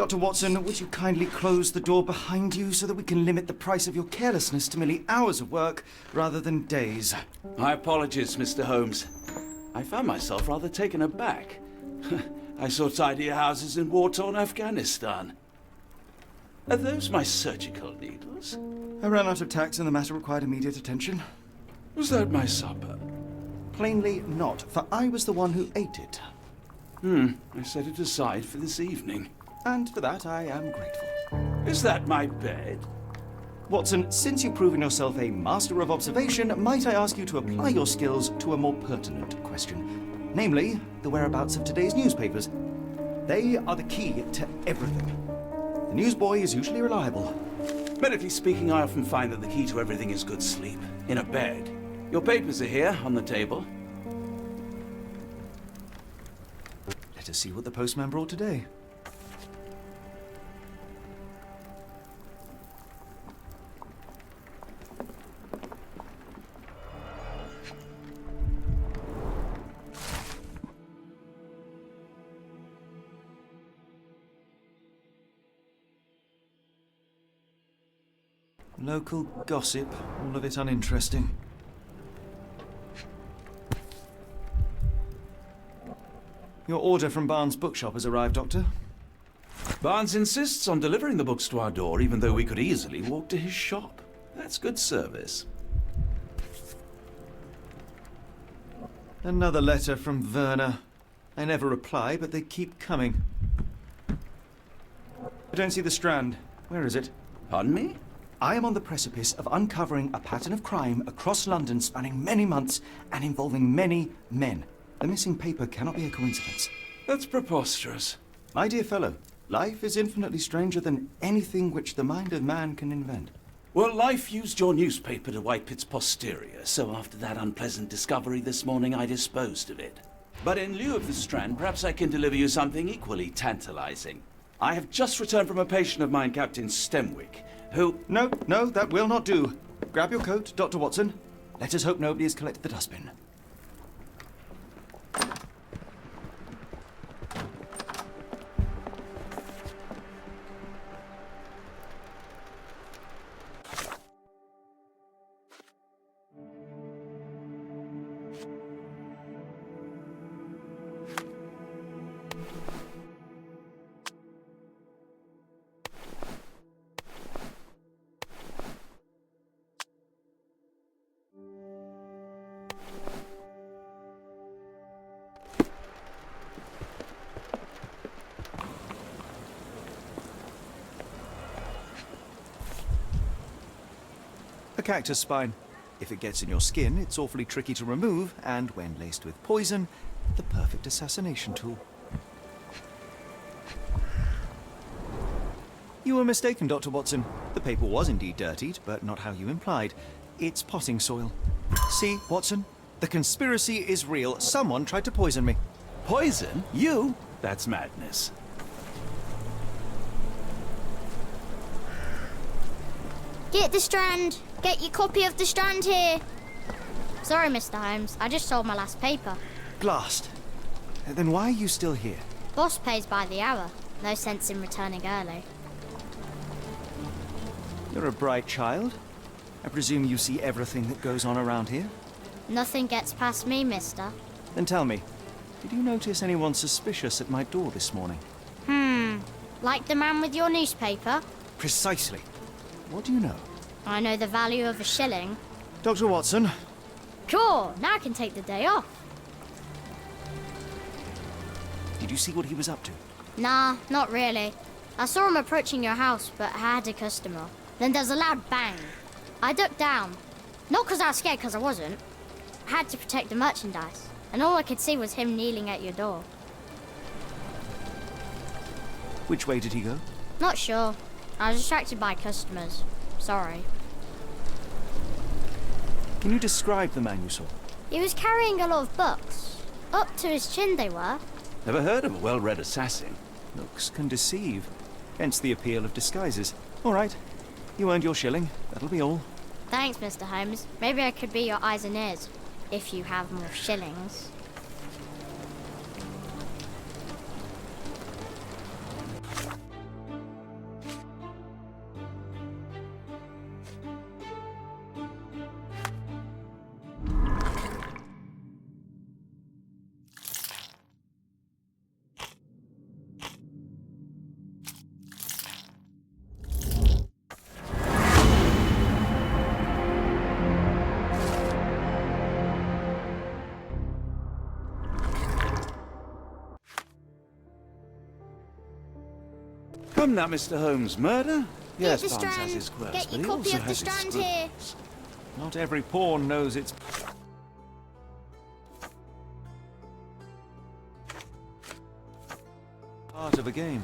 Dr. Watson, would you kindly close the door behind you so that we can limit the price of your carelessness to merely hours of work rather than days? My apologies, Mr. Holmes. I found myself rather taken aback. I saw tidier houses in war-torn Afghanistan. Are those my surgical needles? I ran out of tacks and the matter required immediate attention. Was that my supper? Plainly not, for I was the one who ate it. I set it aside for this evening. And for that I am grateful. Is that my bed? Watson, since you've proven yourself a master of observation, might I ask you to apply your skills to a more pertinent question? Namely, the whereabouts of today's newspapers. They are the key to everything. The newsboy is usually reliable. Medically speaking, I often find that the key to everything is good sleep. In a bed. Your papers are here, on the table. Let us see what the postman brought today. Local gossip, all of it uninteresting. Your order from Barnes' bookshop has arrived, Doctor. Barnes insists on delivering the books to our door, even though we could easily walk to his shop. That's good service. Another letter from Werner. I never reply, but they keep coming. I don't see the Strand. Where is it? Pardon me? I am on the precipice of uncovering a pattern of crime across London spanning many months and involving many men. The missing paper cannot be a coincidence. That's preposterous. My dear fellow, life is infinitely stranger than anything which the mind of man can invent. Well, life used your newspaper to wipe its posterior, so after that unpleasant discovery this morning, I disposed of it. But in lieu of the Strand, perhaps I can deliver you something equally tantalizing. I have just returned from a patient of mine, Captain Stemwick, who... No, that will not do. Grab your coat, Dr. Watson. Let us hope nobody has collected the dustbin. A cactus spine. If it gets in your skin, it's awfully tricky to remove, and when laced with poison, the perfect assassination tool. You were mistaken, Dr. Watson. The paper was indeed dirtied, but not how you implied. It's potting soil. See, Watson? The conspiracy is real. Someone tried to poison me. Poison? You? That's madness. Get the Strand! Get your copy of the Strand here! Sorry, Mr. Holmes. I just sold my last paper. Blast. Then why are you still here? Boss pays by the hour. No sense in returning early. You're a bright child. I presume you see everything that goes on around here? Nothing gets past me, mister. Then tell me, did you notice anyone suspicious at my door this morning? Like the man with your newspaper? Precisely. What do you know? I know the value of a shilling. Dr. Watson. Cool, now I can take the day off. Did you see what he was up to? Nah, not really. I saw him approaching your house, but I had a customer. Then there's a loud bang. I ducked down. Not because I was scared, because I wasn't. I had to protect the merchandise. And all I could see was him kneeling at your door. Which way did he go? Not sure. I was distracted by customers. Sorry. Can you describe the man you saw? He was carrying a lot of books. Up to his chin they were. Never heard of a well-read assassin. Looks can deceive. Hence the appeal of disguises. All right. You earned your shilling. That'll be all. Thanks, Mr. Holmes. Maybe I could be your eyes and ears. If you have more shillings. Come now, Mr. Holmes. Murder? Yes, the Barnes has Strand. his quirks, Get but your he copy also of the has his Strand here. scruples. Not every pawn knows its part of a game.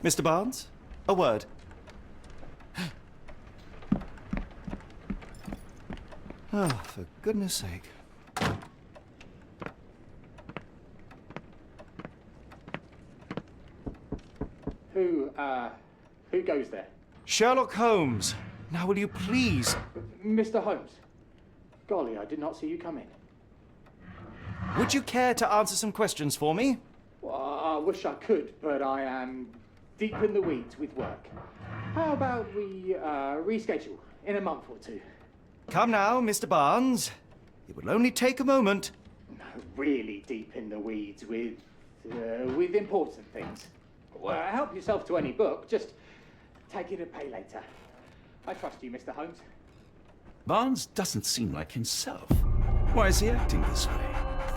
Mr. Barnes, a word. Oh, for goodness sake. Who goes there? Sherlock Holmes. Now will you please... Mr. Holmes. Golly, I did not see you come in. Would you care to answer some questions for me? Well, I wish I could, but I am deep in the weeds with work. How about we reschedule in a month or two? Come now, Mr. Barnes. It will only take a moment. No, really deep in the weeds with important things. Well, help yourself to any book, just take it and pay later. I trust you, Mr. Holmes. Barnes doesn't seem like himself. Why is he acting this way?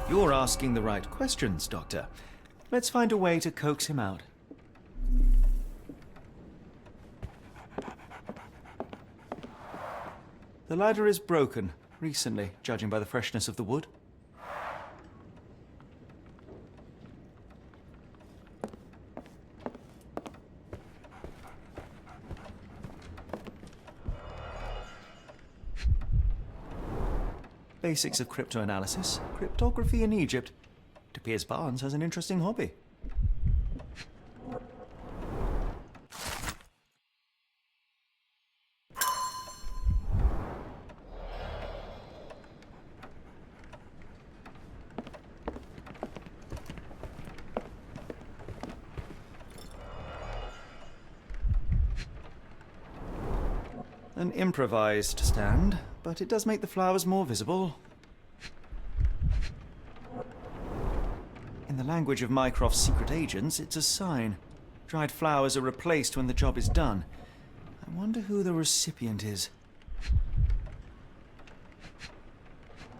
You're asking the right questions, Doctor. Let's find a way to coax him out. The ladder is broken, recently, judging by the freshness of the wood. Basics of cryptoanalysis, cryptography in Egypt. It appears Barnes has an interesting hobby. An improvised stand, but it does make the flowers more visible. In the language of Mycroft's secret agents, it's a sign. Dried flowers are replaced when the job is done. I wonder who the recipient is.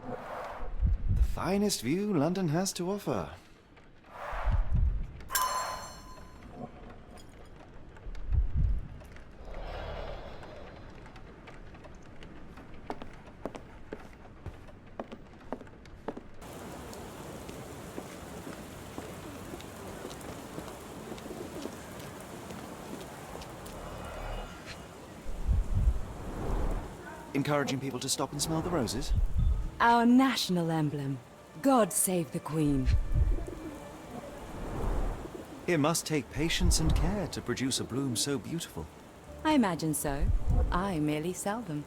The finest view London has to offer. Encouraging people to stop and smell the roses? Our national emblem. God save the Queen. It must take patience and care to produce a bloom so beautiful. I imagine so. I merely sell them.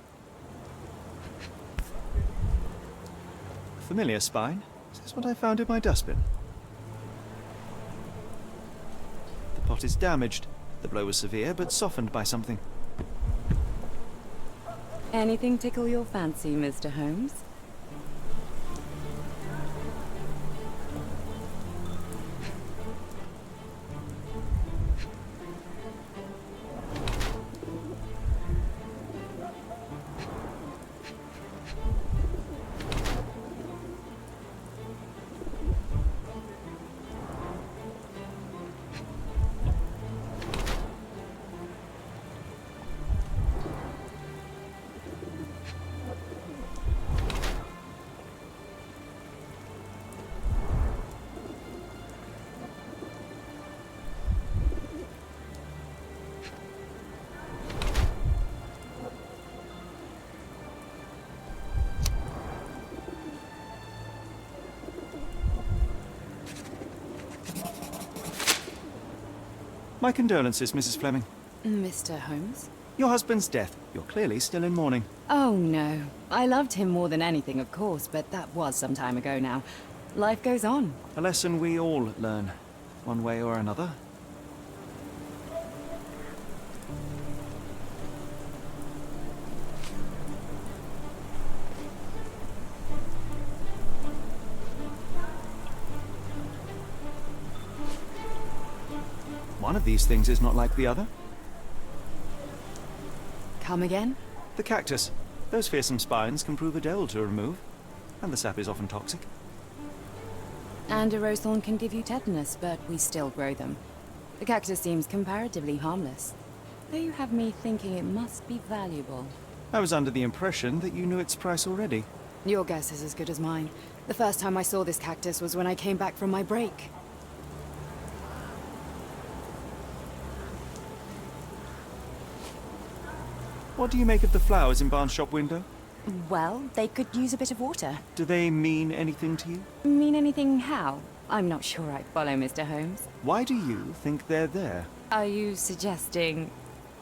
Familiar spine? Is this what I found in my dustbin? The pot is damaged. The blow was severe, but softened by something. Anything tickle your fancy, Mr. Holmes? My condolences, Mrs. Fleming. Mr. Holmes? Your husband's death. You're clearly still in mourning. Oh, no. I loved him more than anything, of course, but that was some time ago now. Life goes on. A lesson we all learn, one way or another. One of these things is not like the other. Come again? The cactus. Those fearsome spines can prove a devil to remove, and the sap is often toxic. And a rose thorn can give you tetanus, but we still grow them. The cactus seems comparatively harmless, though you have me thinking it must be valuable. I was under the impression that you knew its price already. Your guess is as good as mine. The first time I saw this cactus was when I came back from my break. What do you make of the flowers in Barnes' shop window? Well, they could use a bit of water. Do they mean anything to you? Mean anything how? I'm not sure I follow, Mr. Holmes. Why do you think they're there? Are you suggesting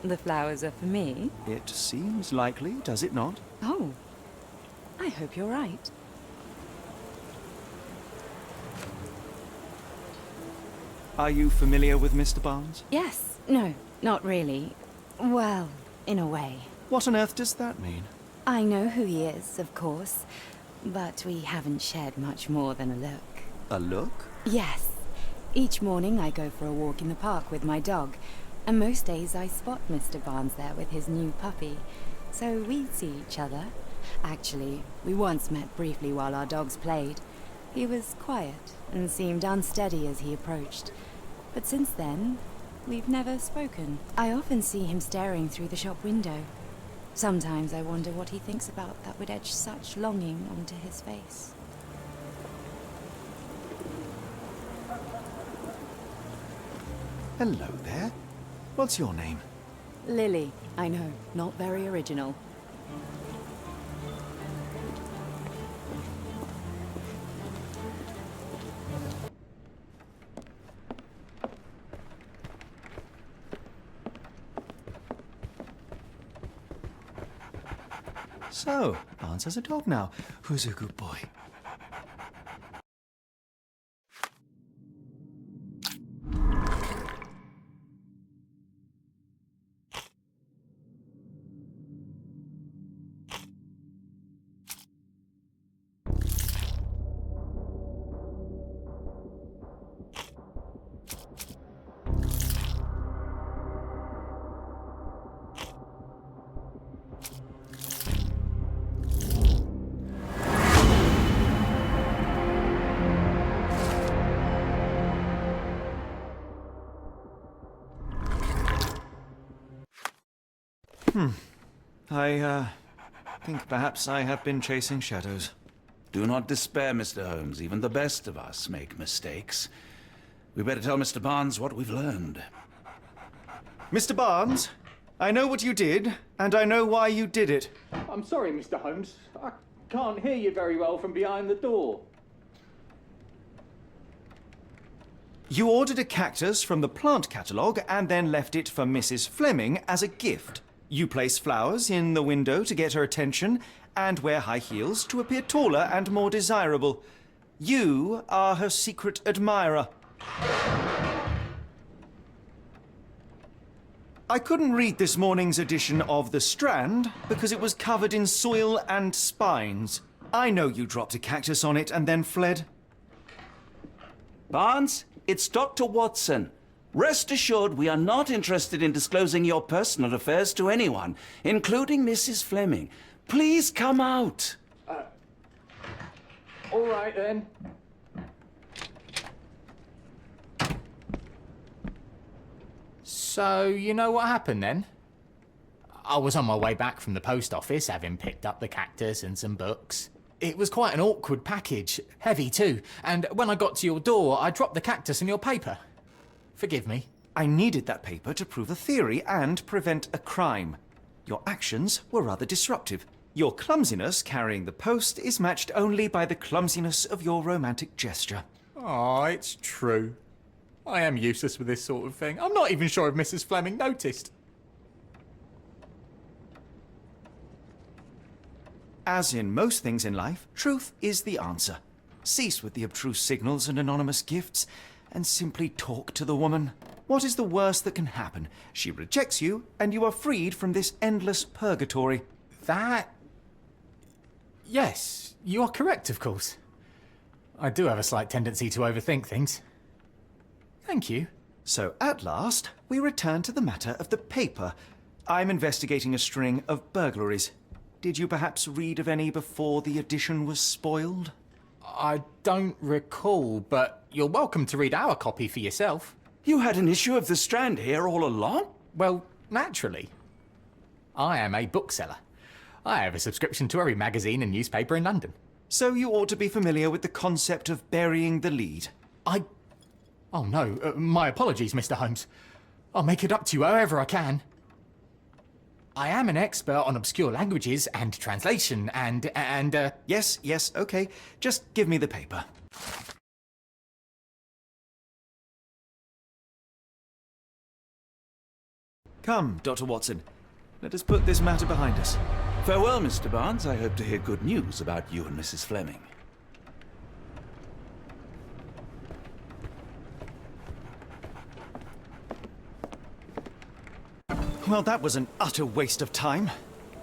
the flowers are for me? It seems likely, does it not? Oh, I hope you're right. Are you familiar with Mr. Barnes? Yes. No, not really. Well, in a way. What on earth does that mean? I know who he is, of course, but we haven't shared much more than a look. A look? Yes. Each morning I go for a walk in the park with my dog, and most days I spot Mr. Barnes there with his new puppy, so we see each other. Actually, we once met briefly while our dogs played. He was quiet and seemed unsteady as he approached, but since then, we've never spoken. I often see him staring through the shop window. Sometimes I wonder what he thinks about that would etch such longing onto his face. Hello there. What's your name? Lily, I know, not very original. So, Barnes has a dog now. Who's a good boy? I think perhaps I have been chasing shadows. Do not despair, Mr. Holmes. Even the best of us make mistakes. We better tell Mr. Barnes what we've learned. Mr. Barnes, I know what you did, and I know why you did it. I'm sorry, Mr. Holmes. I can't hear you very well from behind the door. You ordered a cactus from the plant catalogue and then left it for Mrs. Fleming as a gift. You place flowers in the window to get her attention and wear high heels to appear taller and more desirable. You are her secret admirer. I couldn't read this morning's edition of The Strand because it was covered in soil and spines. I know you dropped a cactus on it and then fled. Barnes, it's Dr. Watson. Rest assured we are not interested in disclosing your personal affairs to anyone, including Mrs. Fleming. Please come out. All right, then. So, you know what happened then? I was on my way back from the post office, having picked up the cactus and some books. It was quite an awkward package, heavy too, and when I got to your door, I dropped the cactus in your paper. Forgive me. I needed that paper to prove a theory and prevent a crime. Your actions were rather disruptive. Your clumsiness carrying the post is matched only by the clumsiness of your romantic gesture. Oh, it's true. I am useless with this sort of thing. I'm not even sure if Mrs. Fleming noticed. As in most things in life, truth is the answer. Cease with the abstruse signals and anonymous gifts, and simply talk to the woman. What is the worst that can happen? She rejects you, and you are freed from this endless purgatory. That... Yes, you are correct, of course. I do have a slight tendency to overthink things. Thank you. So, at last, we return to the matter of the paper. I'm investigating a string of burglaries. Did you perhaps read of any before the edition was spoiled? I don't recall, but you're welcome to read our copy for yourself. You had an issue of The Strand here all along? Well, naturally. I am a bookseller. I have a subscription to every magazine and newspaper in London. So you ought to be familiar with the concept of burying the lead. Oh no, my apologies, Mr. Holmes. I'll make it up to you however I can. I am an expert on obscure languages and translation and Yes, okay. Just give me the paper. Come, Dr. Watson. Let us put this matter behind us. Farewell, Mr. Barnes. I hope to hear good news about you and Mrs. Fleming. Well, that was an utter waste of time.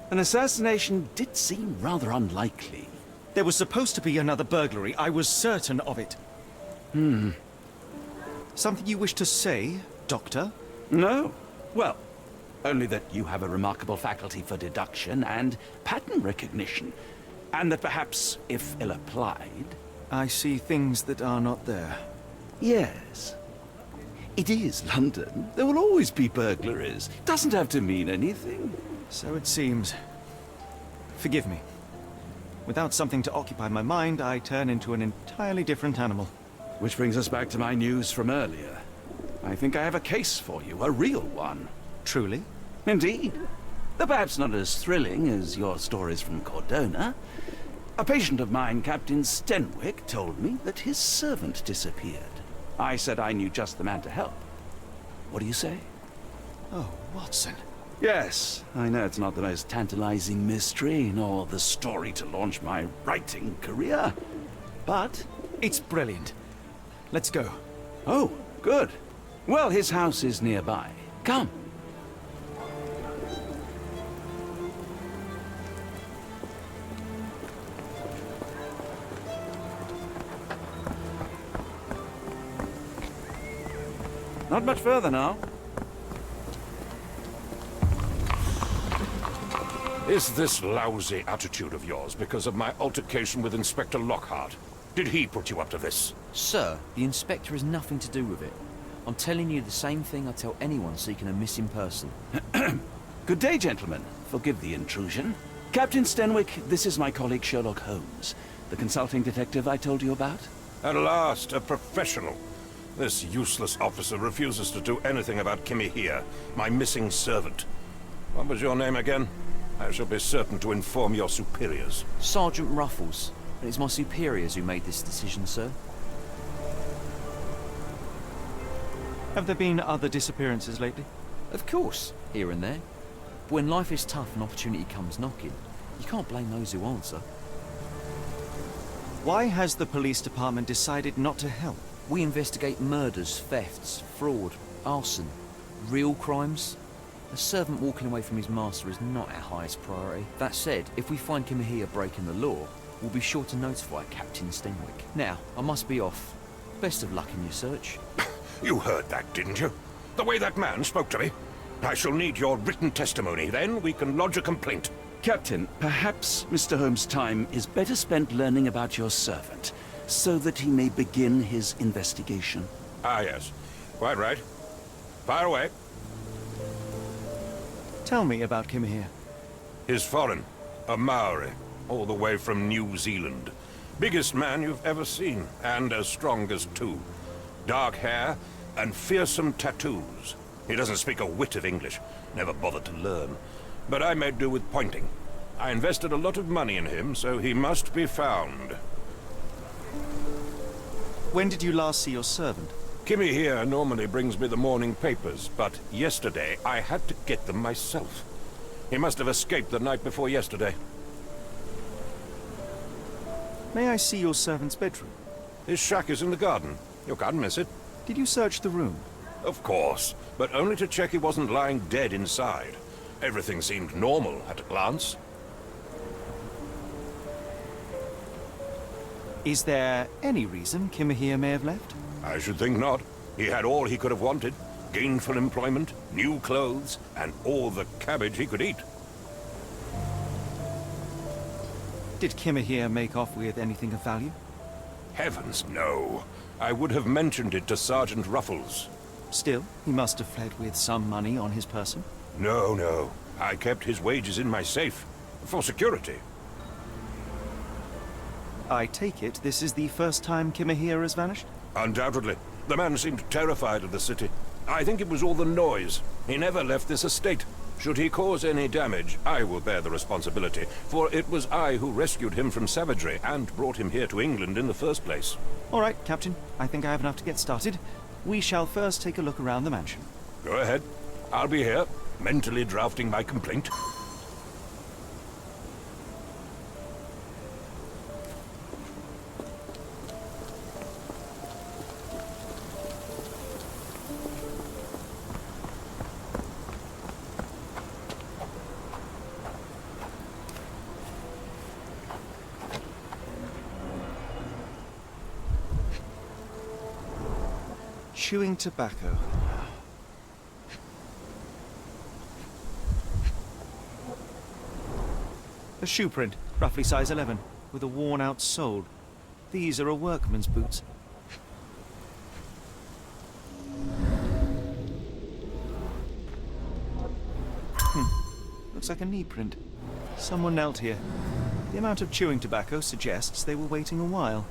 An assassination did seem rather unlikely. There was supposed to be another burglary. I was certain of it. Something you wish to say, Doctor? No? Well, only that you have a remarkable faculty for deduction and pattern recognition, and that perhaps, if ill-applied... I see things that are not there. Yes. It is London. There will always be burglaries. Doesn't have to mean anything. So it seems. Forgive me. Without something to occupy my mind, I turn into an entirely different animal. Which brings us back to my news from earlier. I think I have a case for you, a real one. Truly? Indeed. Though perhaps not as thrilling as your stories from Cordona. A patient of mine, Captain Stenwick, told me that his servant disappeared. I said I knew just the man to help. What do you say? Oh, Watson. Yes, I know it's not the most tantalizing mystery, nor the story to launch my writing career. But... It's brilliant. Let's go. Oh, good. Well, his house is nearby. Come. Not much further now. Is this lousy attitude of yours because of my altercation with Inspector Lockhart? Did he put you up to this? Sir, the inspector has nothing to do with it. I'm telling you the same thing I tell anyone seeking a missing person. Good day, gentlemen. Forgive the intrusion. Captain Stenwick, this is my colleague Sherlock Holmes, the consulting detective I told you about. At last, a professional. This useless officer refuses to do anything about Kimmy here, my missing servant. What was your name again? I shall be certain to inform your superiors. Sergeant Ruffles. And it's my superiors who made this decision, sir. Have there been other disappearances lately? Of course, here and there. But when life is tough and opportunity comes knocking, you can't blame those who answer. Why has the police department decided not to help? We investigate murders, thefts, fraud, arson, real crimes. A servant walking away from his master is not our highest priority. That said, if we find Kimahia breaking the law, we'll be sure to notify Captain Stenwick. Now, I must be off. Best of luck in your search. You heard that, didn't you? The way that man spoke to me. I shall need your written testimony, then we can lodge a complaint. Captain, perhaps Mr. Holmes' time is better spent learning about your servant, so that he may begin his investigation. Ah, yes. Quite right. Fire away. Tell me about Kimahia. He's foreign. A Maori. All the way from New Zealand. Biggest man you've ever seen, and as strong as two. Dark hair and fearsome tattoos. He doesn't speak a whit of English. Never bothered to learn. But I made do with pointing. I invested a lot of money in him, so he must be found. When did you last see your servant? Kimmy here normally brings me the morning papers, but yesterday I had to get them myself. He must have escaped the night before yesterday. May I see your servant's bedroom? His shack is in the garden. You can't miss it. Did you search the room? Of course, but only to check he wasn't lying dead inside. Everything seemed normal at a glance. Is there any reason Kimahir may have left? I should think not. He had all he could have wanted. Gainful employment, new clothes, and all the cabbage he could eat. Did Kimahir make off with anything of value? Heavens, no. I would have mentioned it to Sergeant Ruffles. Still, he must have fled with some money on his person. No, no. I kept his wages in my safe. For security. I take it this is the first time Kimahir has vanished? Undoubtedly. The man seemed terrified of the city. I think it was all the noise. He never left this estate. Should he cause any damage, I will bear the responsibility, for it was I who rescued him from savagery and brought him here to England in the first place. All right, Captain. I think I have enough to get started. We shall first take a look around the mansion. Go ahead. I'll be here, mentally drafting my complaint. Chewing tobacco. A shoe print, roughly size 11, with a worn-out sole. These are a workman's boots. Looks like a knee print. Someone knelt here. The amount of chewing tobacco suggests they were waiting a while.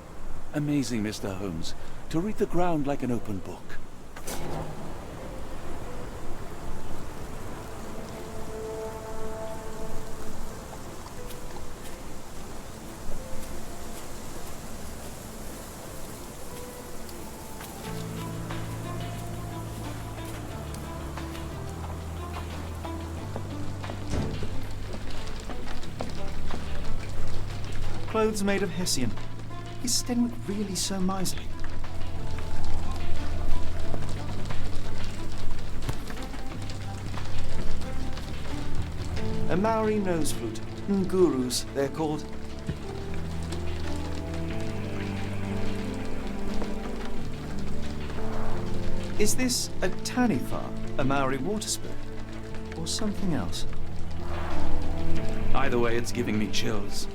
Amazing, Mr. Holmes. To read the ground like an open book. Clothes made of Hessian. Is Stenwick really so miserly? A Maori nose flute. Ngurus, they're called. Is this a taniwha, a Maori water spirit, or something else? Either way, it's giving me chills.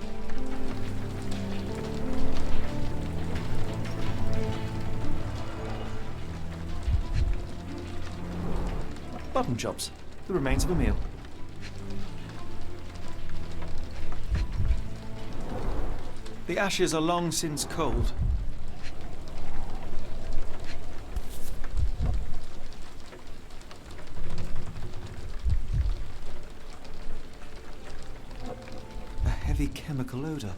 Button chops, the remains of a meal. The ashes are long since cold. A heavy chemical odor.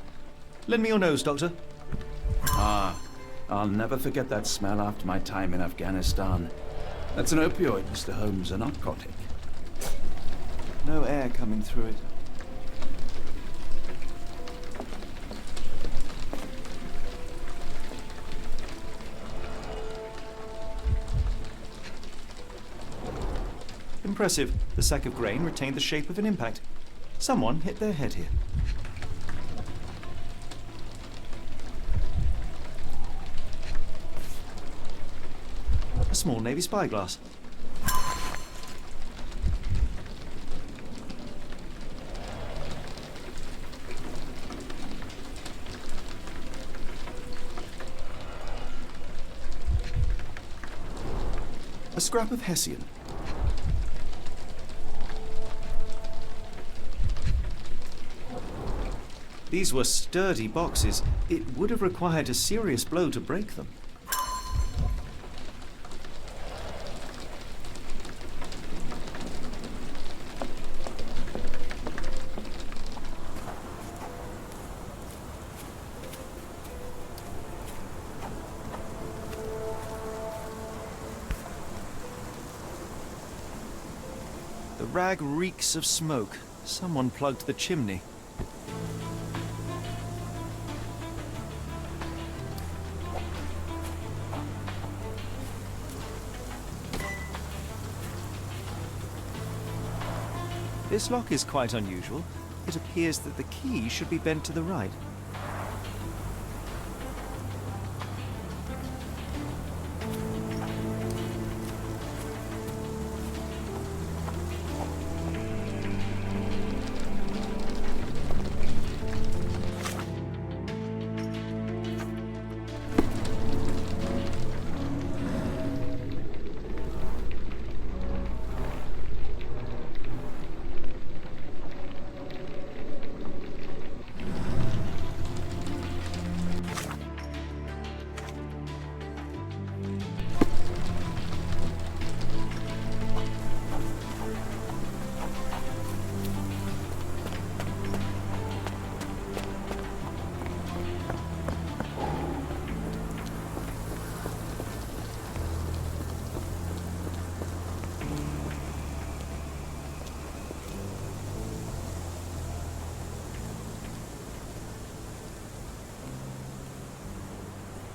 Lend me your nose, Doctor. Ah, I'll never forget that smell after my time in Afghanistan. That's an opioid, Mr. Holmes, a narcotic. No air coming through it. Impressive. The sack of grain retained the shape of an impact. Someone hit their head here. A small Navy spyglass. A scrap of Hessian. These were sturdy boxes. It would have required a serious blow to break them. rag reeks of smoke. Someone plugged the chimney. This lock is quite unusual. It appears that the key should be bent to the right.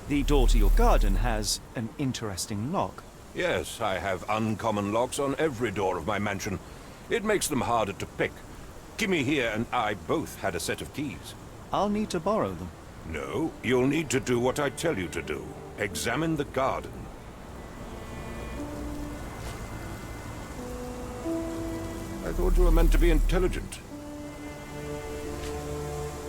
The door to your garden has an interesting lock. Yes, I have uncommon locks on every door of my mansion. It makes them harder to pick. Kimmy here and I both had a set of keys. I'll need to borrow them. No, you'll need to do what I tell you to do. Examine the garden. I thought you were meant to be intelligent.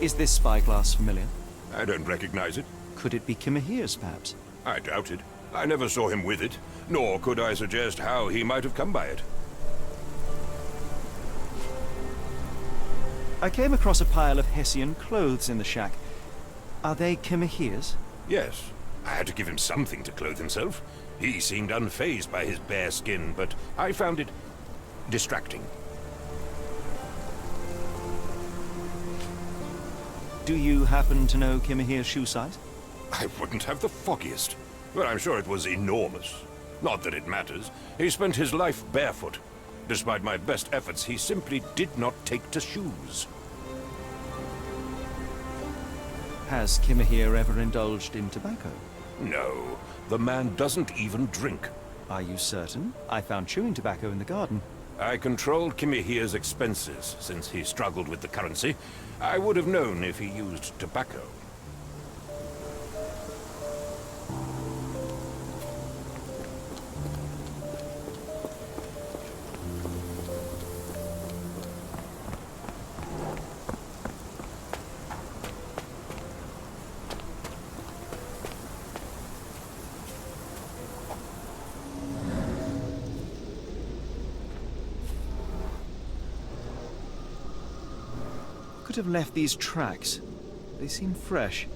Is this spyglass familiar? I don't recognize it. Could it be Kimahir's, perhaps? I doubt it. I never saw him with it, nor could I suggest how he might have come by it. I came across a pile of Hessian clothes in the shack. Are they Kimahir's? Yes. I had to give him something to clothe himself. He seemed unfazed by his bare skin, but I found it distracting. Do you happen to know Kimahir's shoe size? I wouldn't have the foggiest, but I'm sure it was enormous. Not that it matters. He spent his life barefoot. Despite my best efforts, he simply did not take to shoes. Has Kimahir ever indulged in tobacco? No, the man doesn't even drink. Are you certain? I found chewing tobacco in the garden. I controlled Kimahir's expenses since he struggled with the currency. I would have known if he used tobacco. Could have left these tracks. They seem fresh.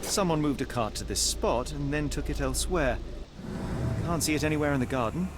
Someone moved a cart to this spot and then took it elsewhere. Can't see it anywhere in the garden.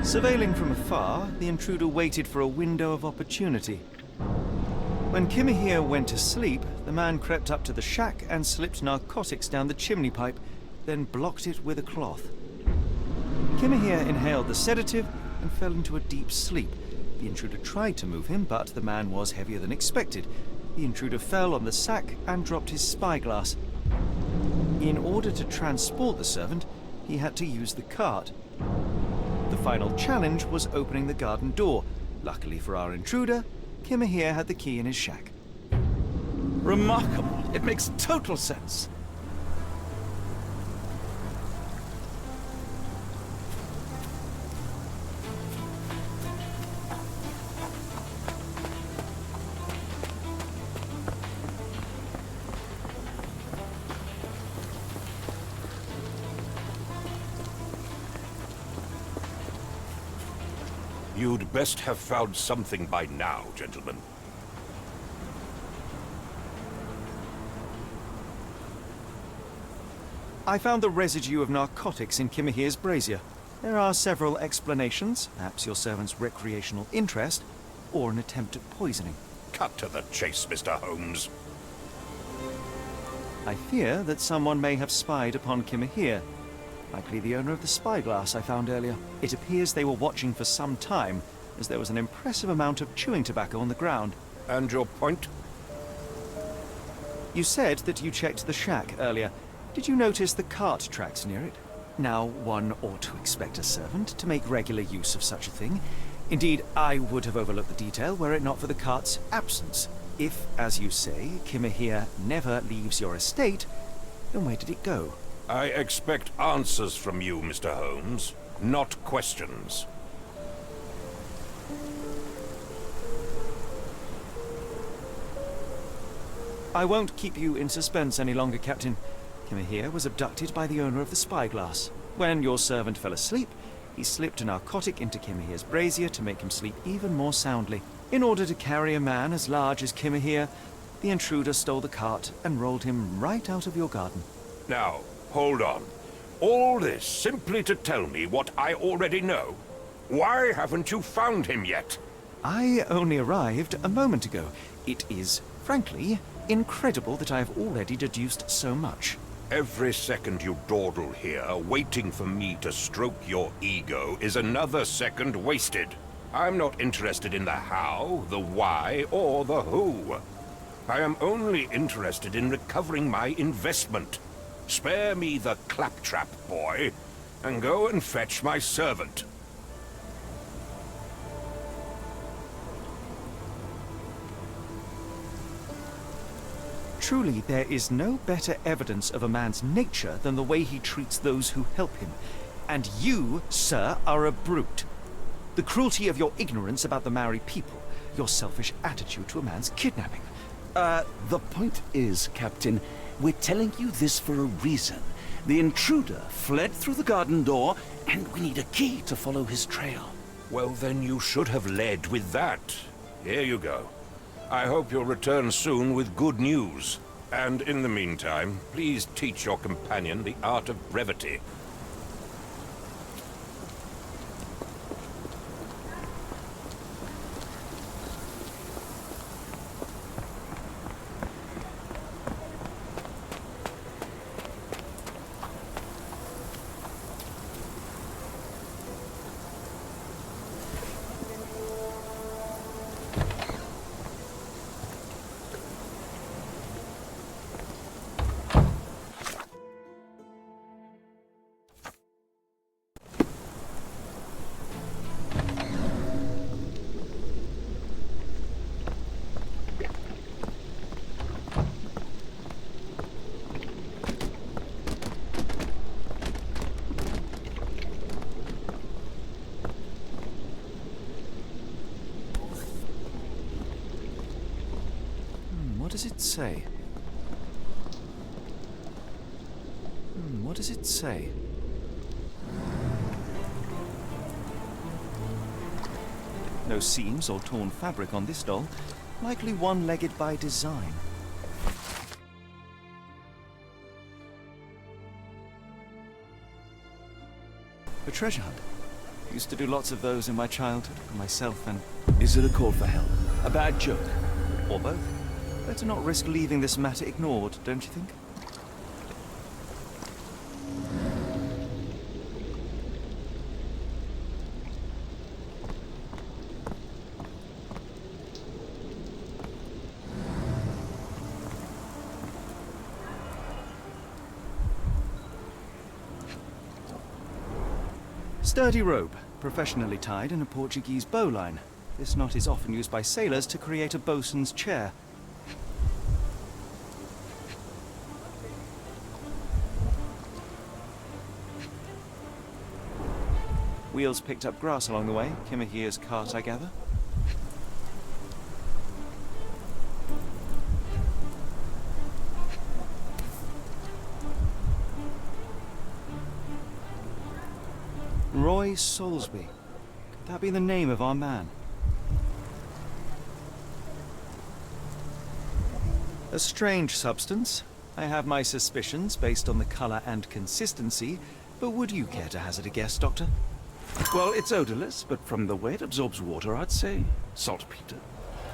Surveilling from afar, the intruder waited for a window of opportunity. When Kimahir went to sleep, the man crept up to the shack and slipped narcotics down the chimney pipe, then blocked it with a cloth. Kimahir inhaled the sedative and fell into a deep sleep. The intruder tried to move him, but the man was heavier than expected. The intruder fell on the sack and dropped his spyglass. In order to transport the servant, he had to use the cart. The final challenge was opening the garden door. Luckily for our intruder, Kimahir had the key in his shack. Remarkable. It makes total sense. You'd best have found something by now, gentlemen. I found the residue of narcotics in Kimahir's brazier. There are several explanations, perhaps your servant's recreational interest, or an attempt at poisoning. Cut to the chase, Mr. Holmes. I fear that someone may have spied upon Kimahir. Likely the owner of the spyglass I found earlier. It appears they were watching for some time, as there was an impressive amount of chewing tobacco on the ground. And your point? You said that you checked the shack earlier. Did you notice the cart tracks near it? Now, one ought to expect a servant to make regular use of such a thing. Indeed, I would have overlooked the detail were it not for the cart's absence. If, as you say, Kimahir never leaves your estate, then where did it go? I expect answers from you, Mr. Holmes, not questions. I won't keep you in suspense any longer, Captain. Kimahir was abducted by the owner of the spyglass. When your servant fell asleep, he slipped a narcotic into Kimahir's brazier to make him sleep even more soundly. In order to carry a man as large as Kimahir, the intruder stole the cart and rolled him right out of your garden. Now, hold on. All this simply to tell me what I already know? Why haven't you found him yet? I only arrived a moment ago. It is, frankly, incredible that I have already deduced so much. Every second you dawdle here, waiting for me to stroke your ego, is another second wasted. I'm not interested in the how, the why, or the who. I am only interested in recovering my investment. Spare me the claptrap, boy, and go and fetch my servant. Truly, there is no better evidence of a man's nature than the way he treats those who help him. And you, sir, are a brute. The cruelty of your ignorance about the Maori people, your selfish attitude to a man's kidnapping. The point is, Captain, we're telling you this for a reason. The intruder fled through the garden door, and we need a key to follow his trail. Well, then you should have led with that. Here you go. I hope you'll return soon with good news. And in the meantime, please teach your companion the art of brevity. What does it say? What does it say? No seams or torn fabric on this doll. Likely one-legged by design. A treasure hunt. Used to do lots of those in my childhood, for myself and... Is it a call for help? A bad joke? or both. Better not risk leaving this matter ignored, don't you think? Sturdy rope, professionally tied in a Portuguese bowline. This knot is often used by sailors to create a bosun's chair. Wheels picked up grass along the way. Kimahir's cart, I gather. Roy Soulsby. Could that be the name of our man? A strange substance. I have my suspicions based on the color and consistency, but would you care to hazard a guess, Doctor? Well, it's odorless, but from the way it absorbs water, I'd say saltpeter.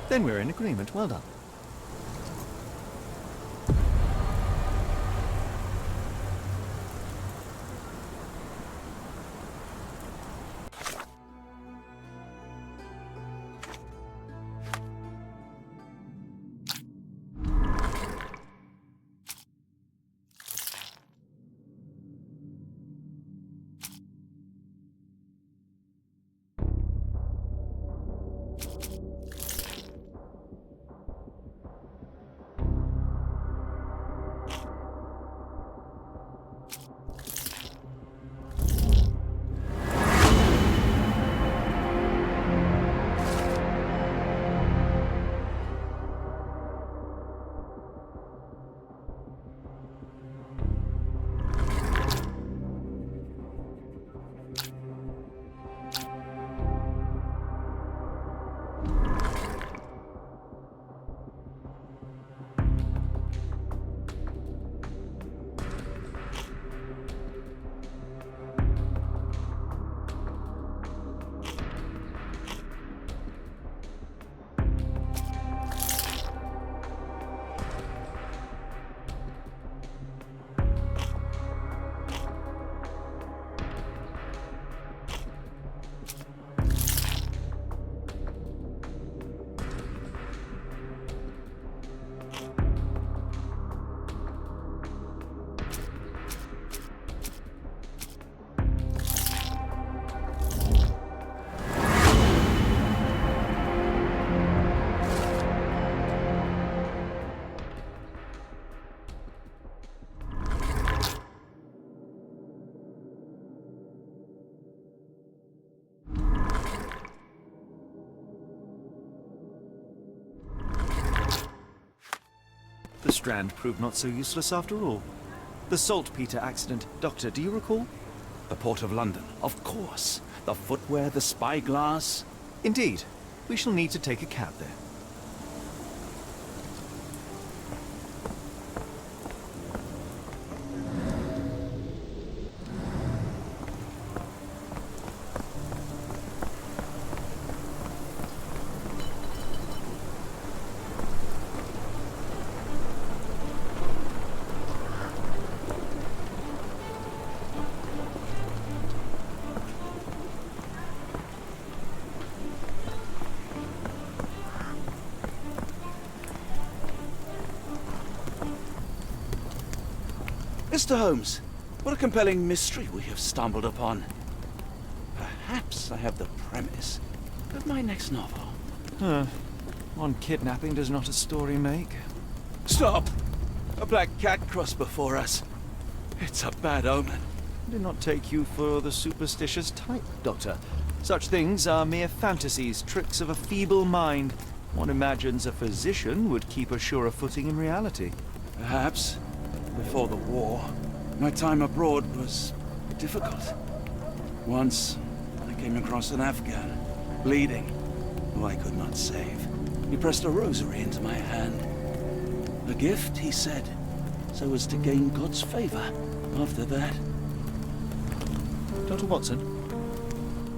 Then we're in agreement. Well done. The strand proved not so useless after all. The saltpeter accident. Doctor, do you recall? The Port of London, of course. The footwear, the spyglass. Indeed. We shall need to take a cab there. Mr. Holmes, what a compelling mystery we have stumbled upon. Perhaps I have the premise of my next novel. One kidnapping does not a story make. Stop! A black cat crossed before us. It's a bad omen. I do not take you for the superstitious type, Doctor. Such things are mere fantasies, tricks of a feeble mind. One imagines a physician would keep a surer footing in reality. Perhaps. Before the war, my time abroad was difficult. Once, I came across an Afghan, bleeding, who I could not save. He pressed a rosary into my hand. A gift, he said, so as to gain God's favor. After that... Dr. Watson,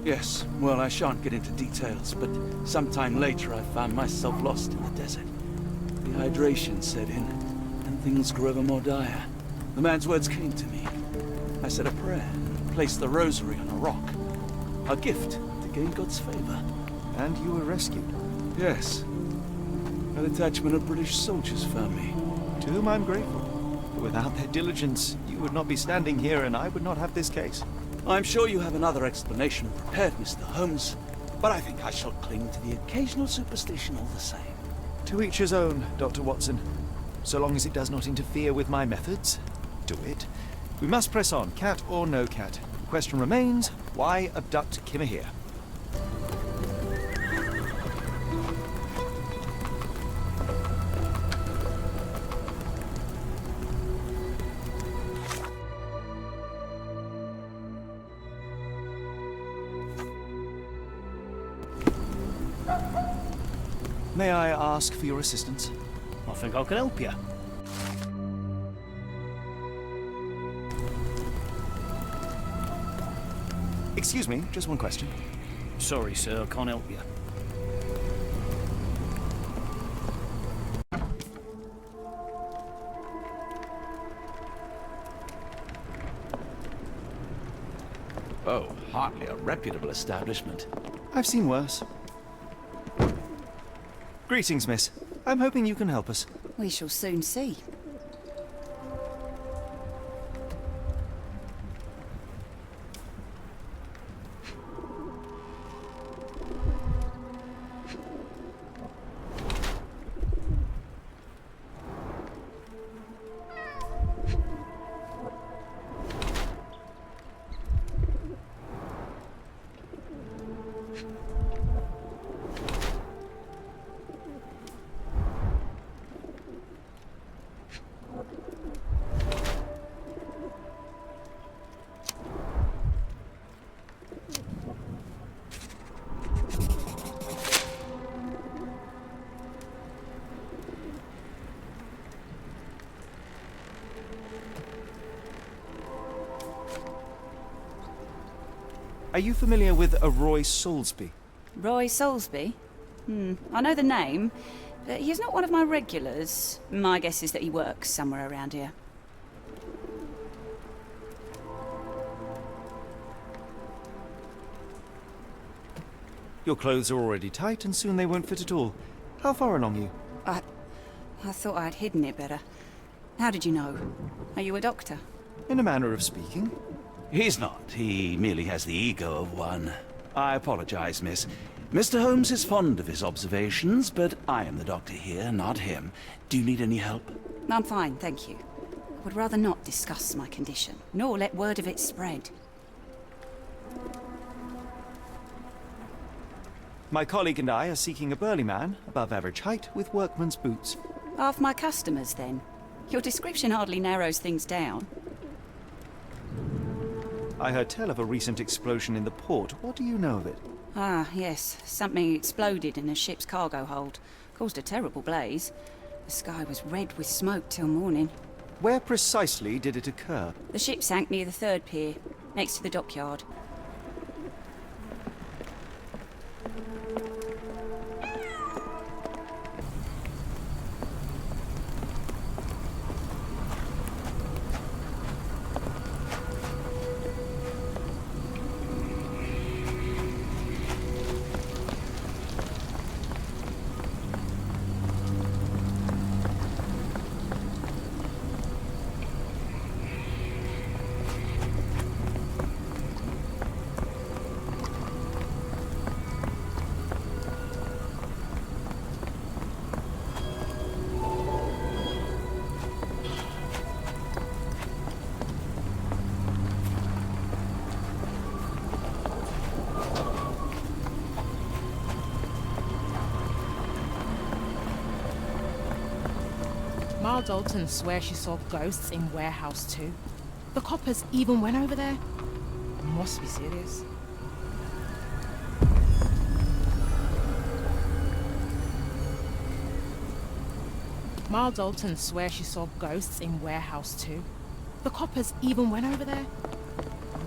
Yes, well, I shan't get into details, but sometime later I found myself lost in the desert. Dehydration set in, and things grew ever more dire. The man's words came to me. I said a prayer and placed the rosary on a rock. A gift to gain God's favor. And you were rescued. Yes. A detachment of British soldiers found me. To whom I'm grateful. Without their diligence, you would not be standing here and I would not have this case. I'm sure you have another explanation prepared, Mr. Holmes, but I think I shall cling to the occasional superstition all the same. To each his own, Dr. Watson. So long as it does not interfere with my methods, do it. We must press on, cat or no cat. The question remains, why abduct Kimmer here? May I ask for your assistance? I think I can help you. Excuse me, just one question. Sorry, sir, I can't help you. Oh, hardly a reputable establishment. I've seen worse. Greetings, miss. I'm hoping you can help us. We shall soon see. Are you familiar with a Roy Soulsby? Roy Soulsby? I know the name, but he's not one of my regulars. My guess is that he works somewhere around here. Your clothes are already tight and soon they won't fit at all. How far along are you? I thought I'd hidden it better. How did you know? Are you a doctor? In a manner of speaking. He's not. He merely has the ego of one. I apologize, miss. Mr. Holmes is fond of his observations, but I am the doctor here, not him. Do you need any help? I'm fine, thank you. I would rather not discuss my condition, nor let word of it spread. My colleague and I are seeking a burly man, above average height, with workman's boots. Half my customers, then. Your description hardly narrows things down. I heard tell of a recent explosion in the port. What do you know of it? Ah, yes. Something exploded in a ship's cargo hold. Caused a terrible blaze. The sky was red with smoke till morning. Where precisely did it occur? The ship sank near the third pier, next to the dockyard. Marl Dalton swears she saw ghosts in Warehouse 2. The coppers even went over there. Must be serious. Marl Dalton swears she saw ghosts in Warehouse 2. The coppers even went over there.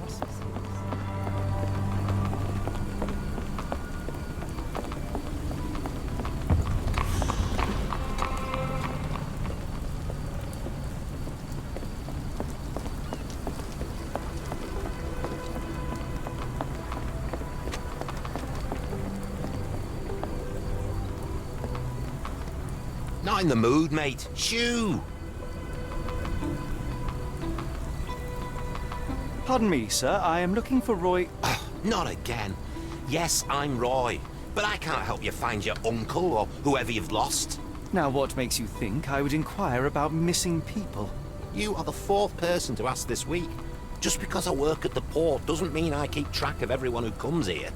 Must be serious. Not in the mood, mate. Shoo! Pardon me, sir. I am looking for Roy... Not again. Yes, I'm Roy, but I can't help you find your uncle or whoever you've lost. Now, what makes you think I would inquire about missing people? You are the 4th person to ask this week. Just because I work at the port doesn't mean I keep track of everyone who comes here.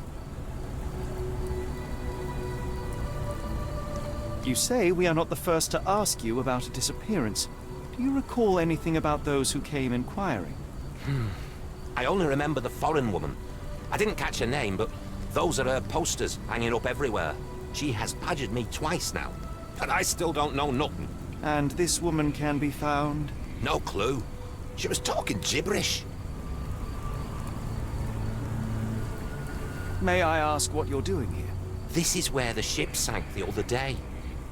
You say we are not the first to ask you about a disappearance. Do you recall anything about those who came inquiring? I only remember the foreign woman. I didn't catch her name, but those are her posters hanging up everywhere. She has badgered me twice now, but I still don't know nothing. And this woman can be found? No clue. She was talking gibberish. May I ask what you're doing here? This is where the ship sank the other day.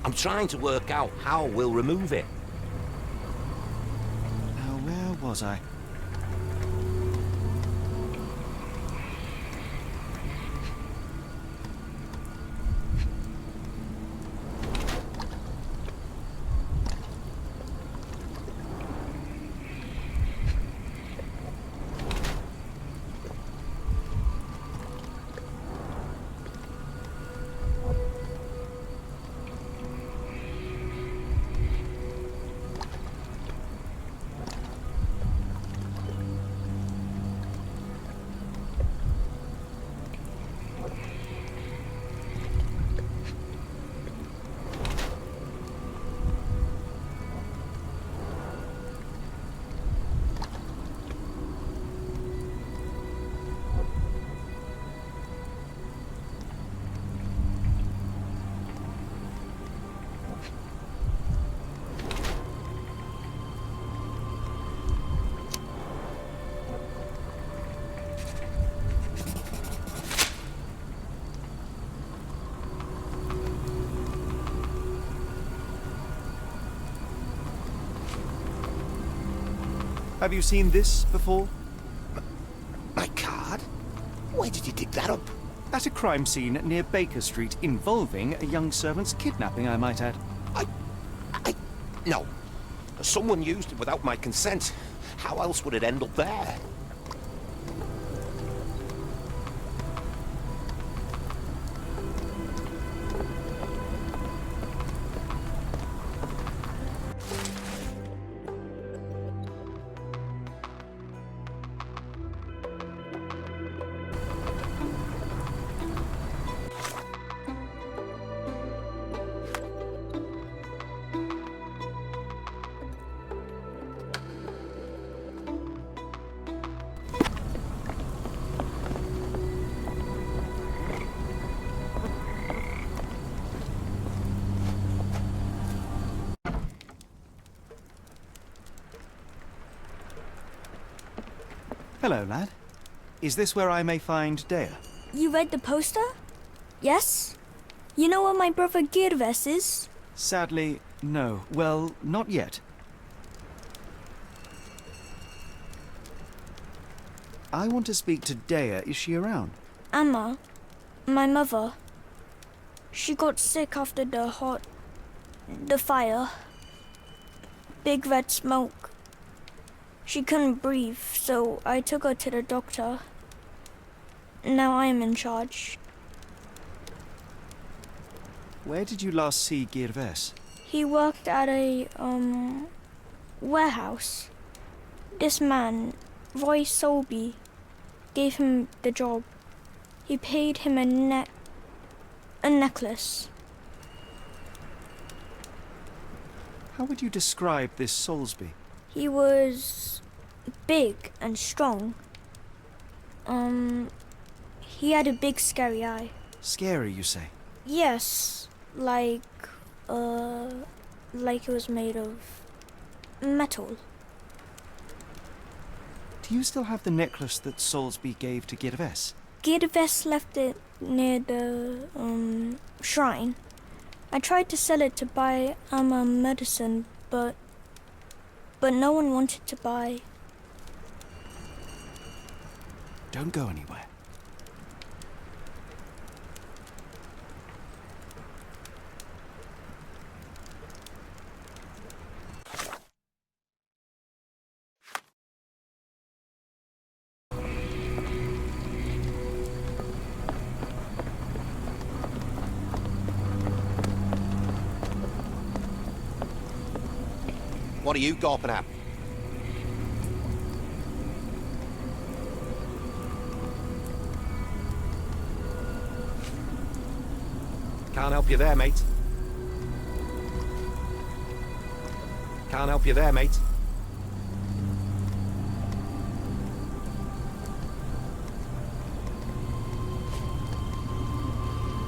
I'm trying to work out how we'll remove it. Now, where was I? Have you seen this before? My card? Where did you dig that up? At a crime scene near Baker Street involving a young servant's kidnapping, I might add. No. Someone used it without my consent. How else would it end up there? Hello, lad. Is this where I may find Dea? You read the poster? Yes? You know where my brother Girves is? Sadly, no. Well, not yet. I want to speak to Dea. Is she around? Amma, my mother. She got sick after the fire. Big red smoke. She couldn't breathe, so I took her to the doctor. Now I am in charge. Where did you last see Girves? He worked at a, warehouse. This man, Roy Solby, gave him the job. He paid him a necklace. How would you describe this Soulsby? He was big and strong. He had a big scary eye. Scary, you say? Yes, like it was made of metal. Do you still have the necklace that Soulsby gave to Girves? Girves left it near the, shrine. I tried to sell it to buy Amma medicine, but no one wanted to buy. Don't go anywhere. What are you gawping at? Can't help you there, mate. Can't help you there, mate.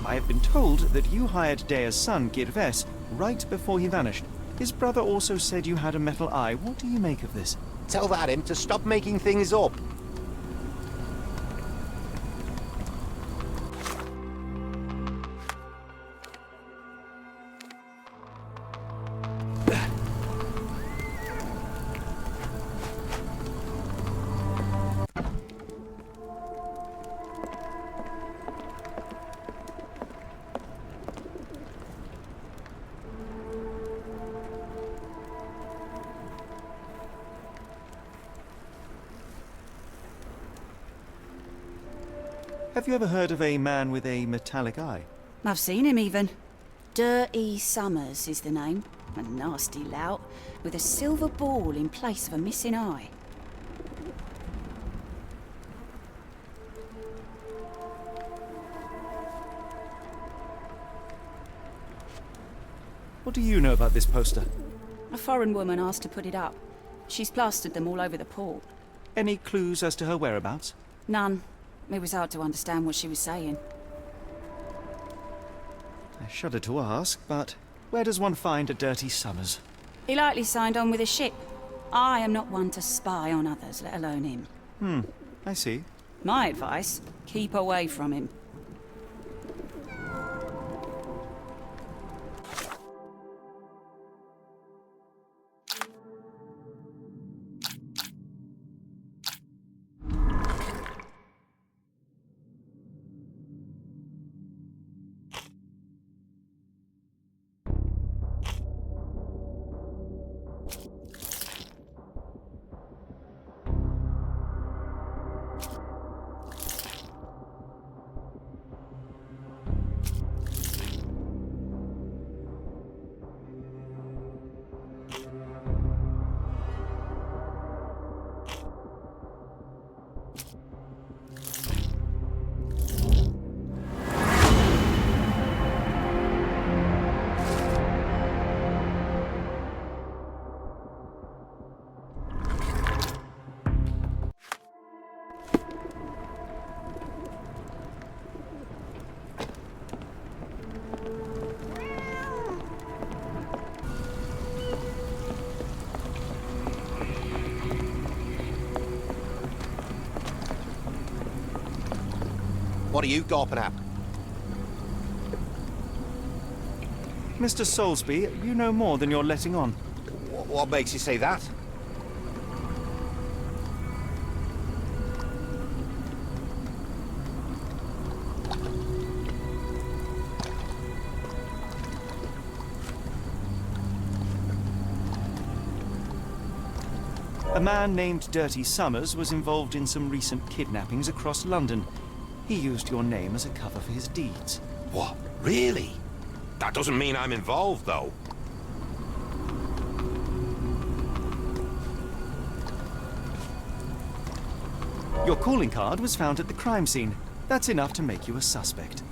I have been told that you hired Dea's son, Girves, right before he vanished. His brother also said you had a metal eye. What do you make of this? Tell that him to stop making things up. Have you ever heard of a man with a metallic eye? I've seen him even. Dirty Summers is the name. A nasty lout with a silver ball in place of a missing eye. What do you know about this poster? A foreign woman asked to put it up. She's plastered them all over the port. Any clues as to her whereabouts? None. It was hard to understand what she was saying. I shudder to ask, but where does one find a Dirty Summers? He likely signed on with a ship. I am not one to spy on others, let alone him. I see. My advice, keep away from him. What are you gawping at? Mr. Soulsby, you know more than you're letting on. What makes you say that? A man named Dirty Summers was involved in some recent kidnappings across London. He used your name as a cover for his deeds. What? Really? That doesn't mean I'm involved, though. Your calling card was found at the crime scene. That's enough to make you a suspect.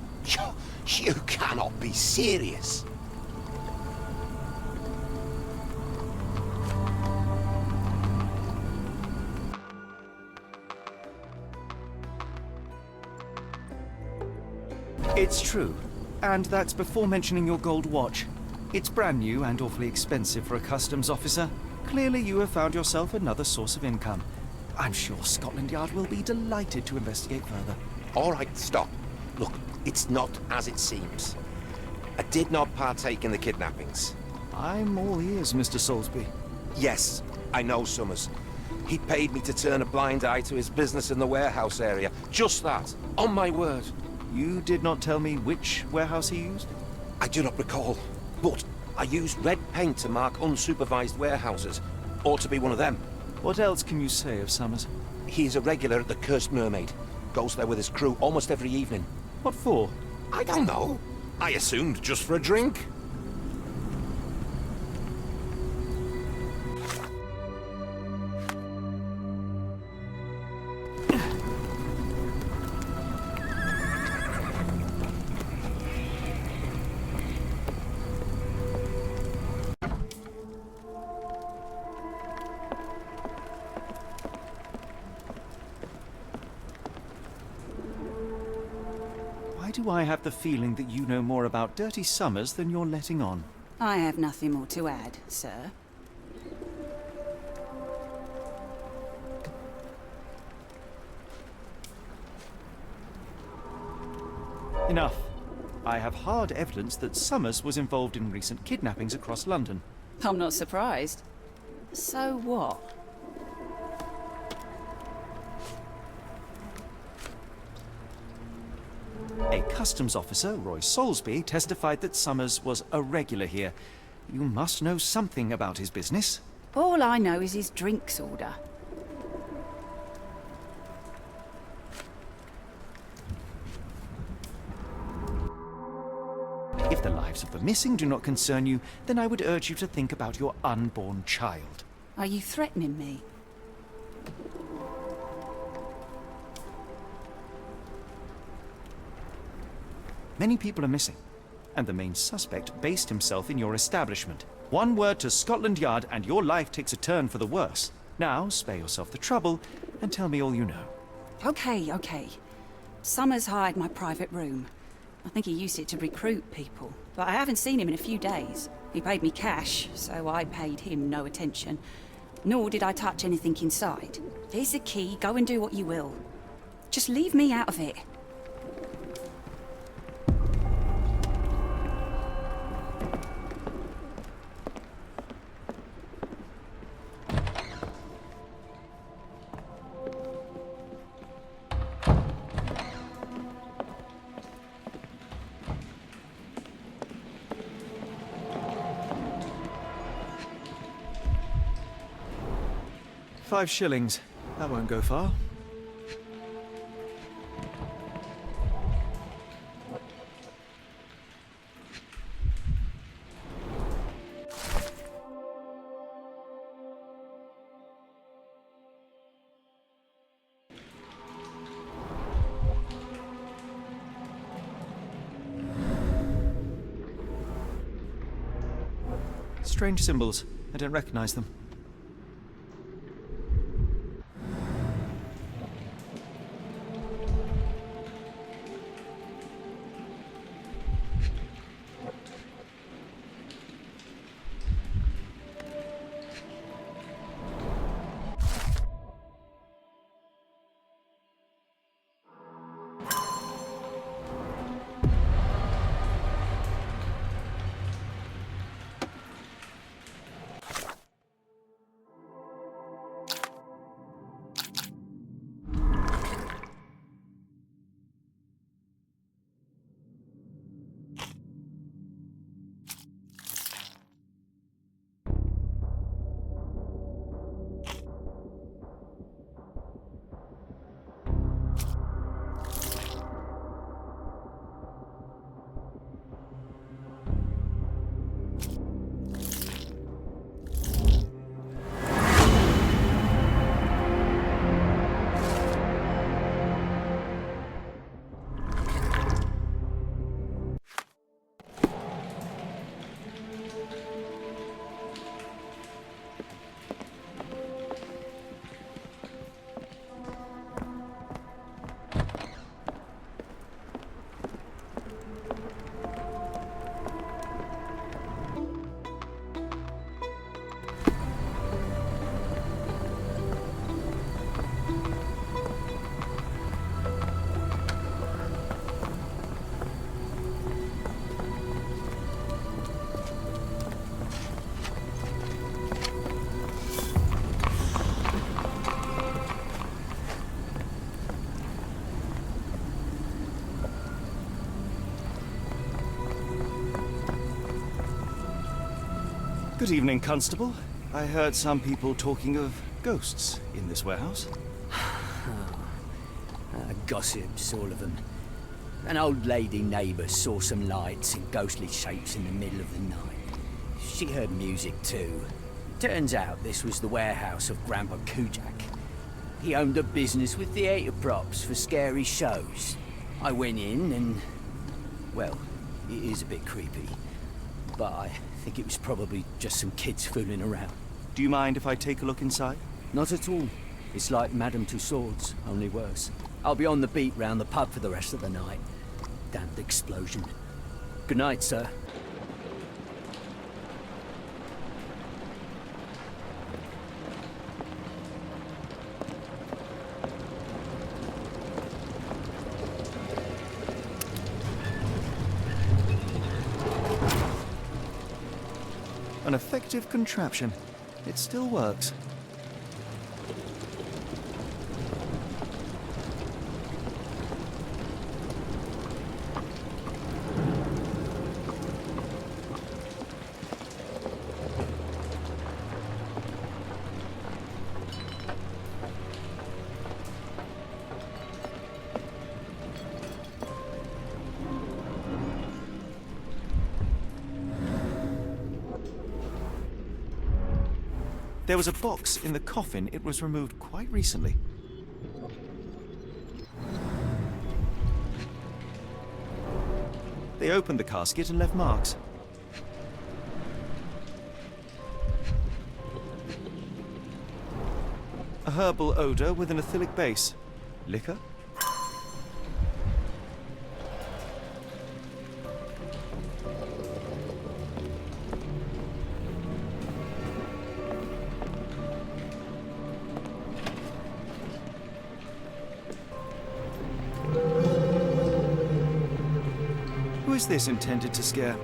You cannot be serious. It's true. And that's before mentioning your gold watch. It's brand new and awfully expensive for a customs officer. Clearly you have found yourself another source of income. I'm sure Scotland Yard will be delighted to investigate further. All right, stop. Look, it's not as it seems. I did not partake in the kidnappings. I'm all ears, Mr. Soulsby. Yes, I know Summers. He paid me to turn a blind eye to his business in the warehouse area. Just that. On my word. You did not tell me which warehouse he used? I do not recall, but I used red paint to mark unsupervised warehouses. Ought to be one of them. What else can you say of Summers? He is a regular at the Cursed Mermaid. Goes there with his crew almost every evening. What for? I don't know. I assumed just for a drink. do I have the feeling that you know more about Dirty Summers than you're letting on? I have nothing more to add, sir. Enough. I have hard evidence that Summers was involved in recent kidnappings across London. I'm not surprised. So what? A customs officer, Roy Soulsby, testified that Summers was a regular here. You must know something about his business. All I know is his drinks order. If the lives of the missing do not concern you, then I would urge you to think about your unborn child. Are you threatening me? Many people are missing, and the main suspect based himself in your establishment. One word to Scotland Yard and your life takes a turn for the worse. Now, spare yourself the trouble and tell me all you know. Okay. Summers hired my private room. I think he used it to recruit people, but I haven't seen him in a few days. He paid me cash, so I paid him no attention. Nor did I touch anything inside. Here's the key, go and do what you will. Just leave me out of it. £5. That won't go far. Strange symbols. I don't recognize them. Good evening, Constable. I heard some people talking of ghosts in this warehouse. Gossips, all of them. An old lady neighbour saw some lights and ghostly shapes in the middle of the night. She heard music too. Turns out this was the warehouse of Grandpa Kujak. He owned a business with theatre props for scary shows. I went in and... well, it is a bit creepy. But I think it was probably just some kids fooling around. Do you mind if I take a look inside? Not at all. It's like Madame Tussauds, only worse. I'll be on the beat round the pub for the rest of the night. damned explosion. Good night, sir. An effective contraption. It still works. There was a box in the coffin. It was removed quite recently. They opened the casket and left marks. A herbal odor with an acylic base. Liquor? Who is this intended to scare?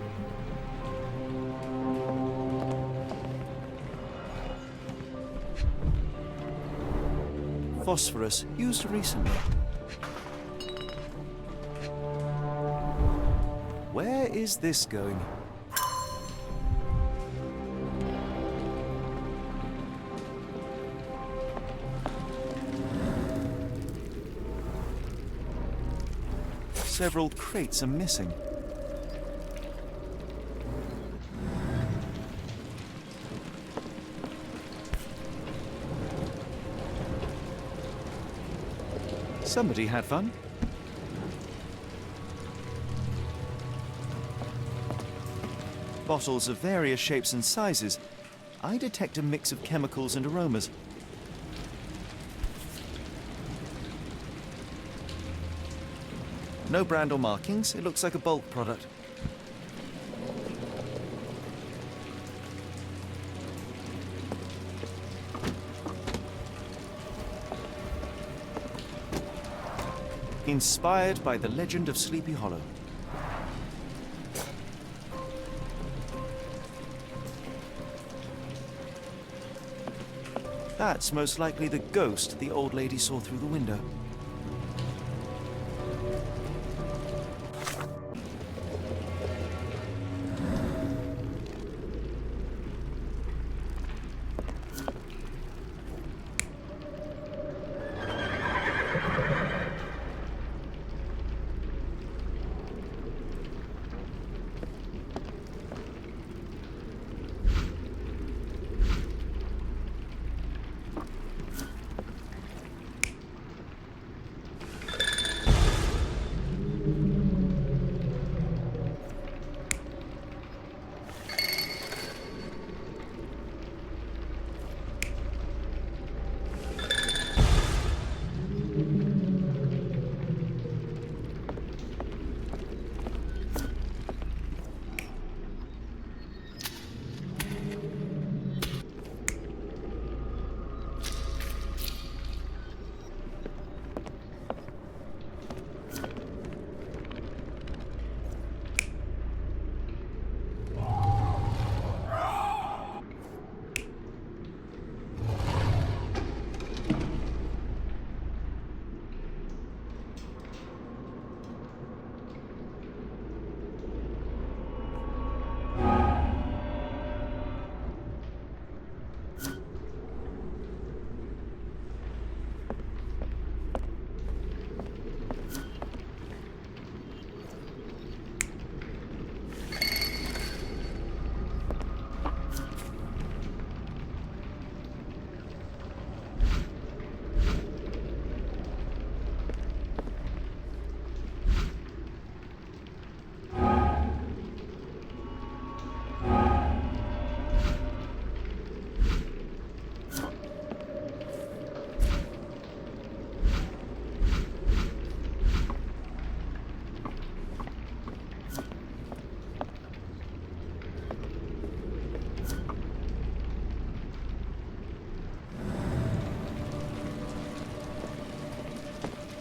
Phosphorus, used recently. Where is this going? Several crates are missing. Somebody had fun. Bottles of various shapes and sizes. I detect a mix of chemicals and aromas. No brand or markings. It looks like a bulk product. Inspired by the legend of Sleepy Hollow. That's most likely the ghost the old lady saw through the window.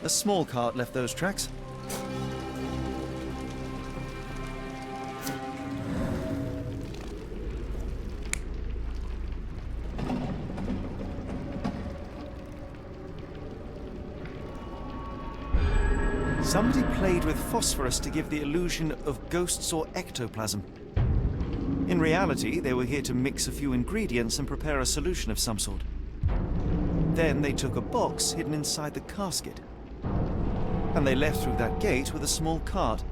A small cart left those tracks. Somebody played with phosphorus to give the illusion of ghosts or ectoplasm. In reality, they were here to mix a few ingredients and prepare a solution of some sort. Then they took a box hidden inside the casket. And they left through that gate with a small cart.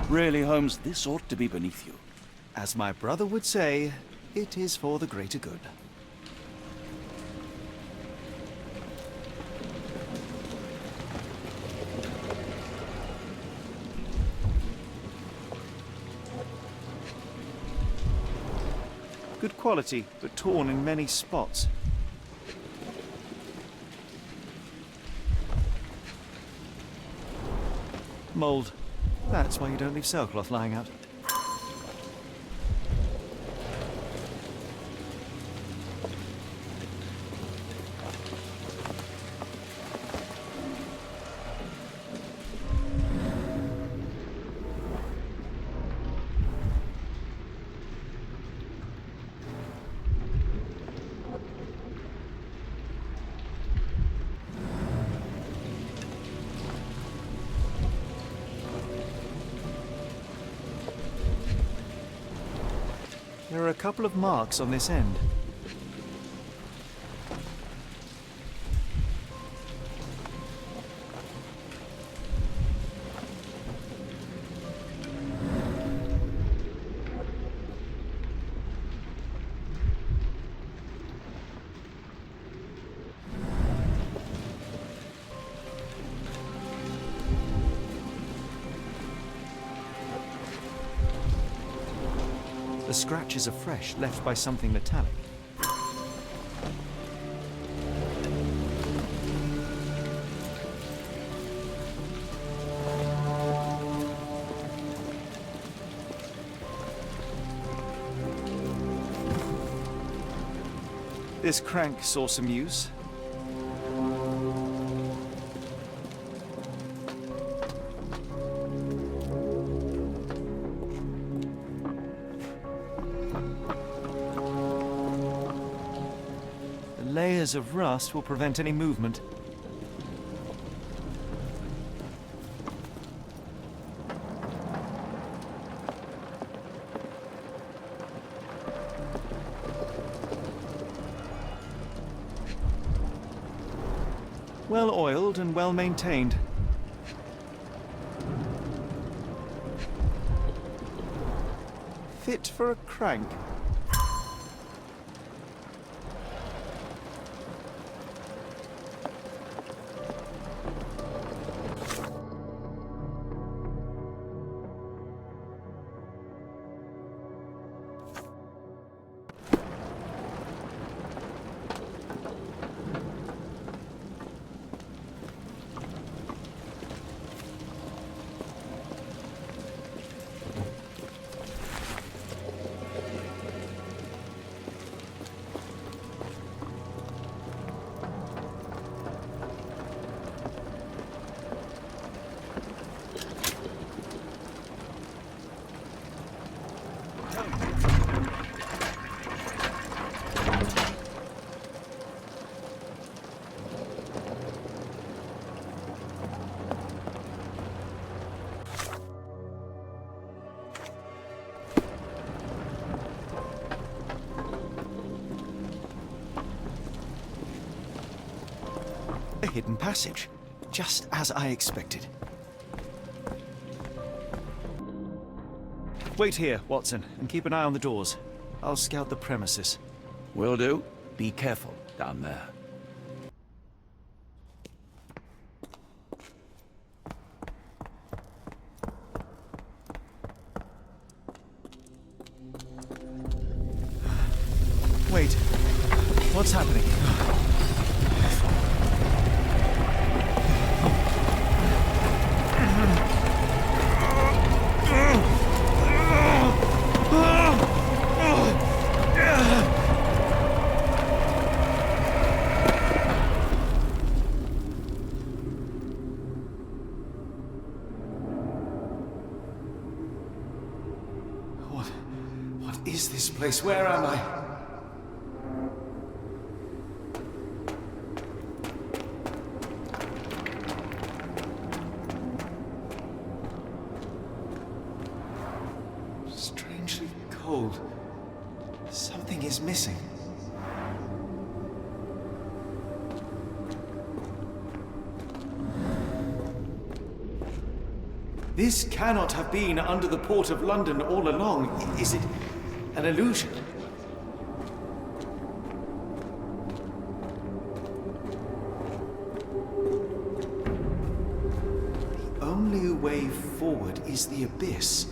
Really, Holmes, this ought to be beneath you. As my brother would say, it is for the greater good. Good quality, but torn in many spots. Mold. That's why you don't leave sailcloth lying out. There are a couple of marks on this end. The scratches are fresh, left by something metallic. This crank saw some use. Layers of rust will prevent any movement. Well oiled and well maintained. Fit for a crank. A hidden passage, just as I expected. Wait here, Watson, and keep an eye on the doors. I'll scout the premises. Will do. Be careful down there. Wait. What's happening? What is this place? Where am I? Strangely cold. Something is missing. This cannot have been under the port of London all along. Is it an illusion? The only way forward is the abyss.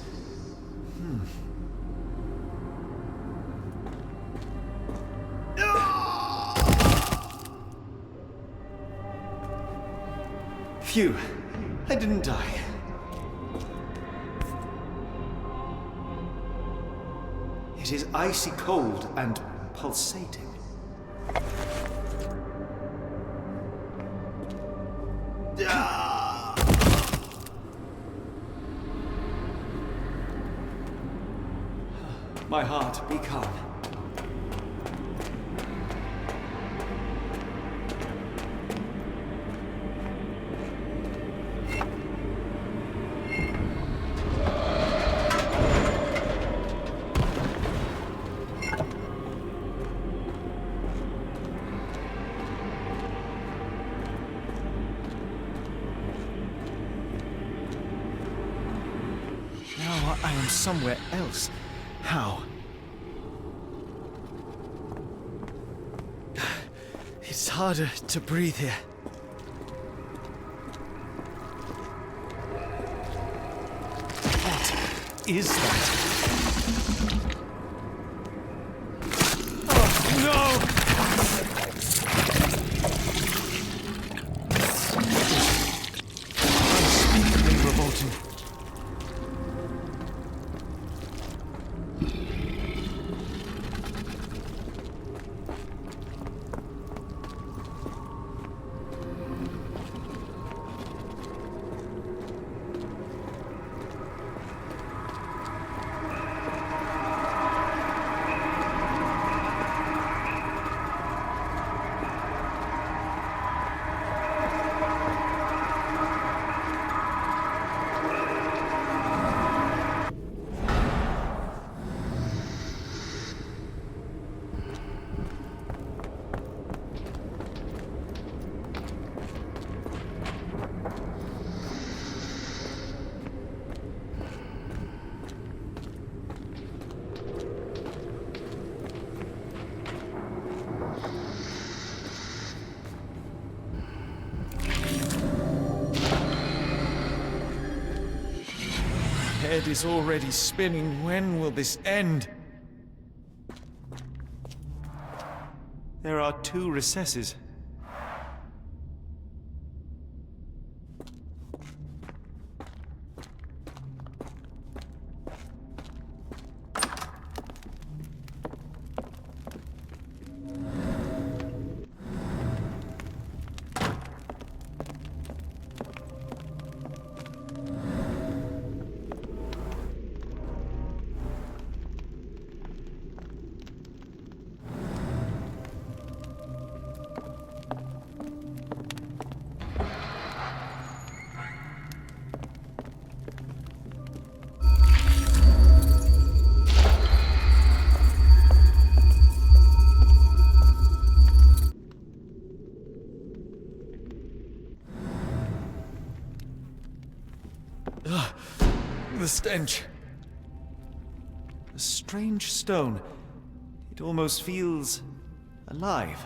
Phew, I didn't die. It is icy cold and pulsating. My heart, be calm. I am somewhere else. How? It's harder to breathe here. What is that? Oh, no! Unspeakably revolting. Head is already spinning. When will this end? There are 2 recesses. The stench. A strange stone. It almost feels alive.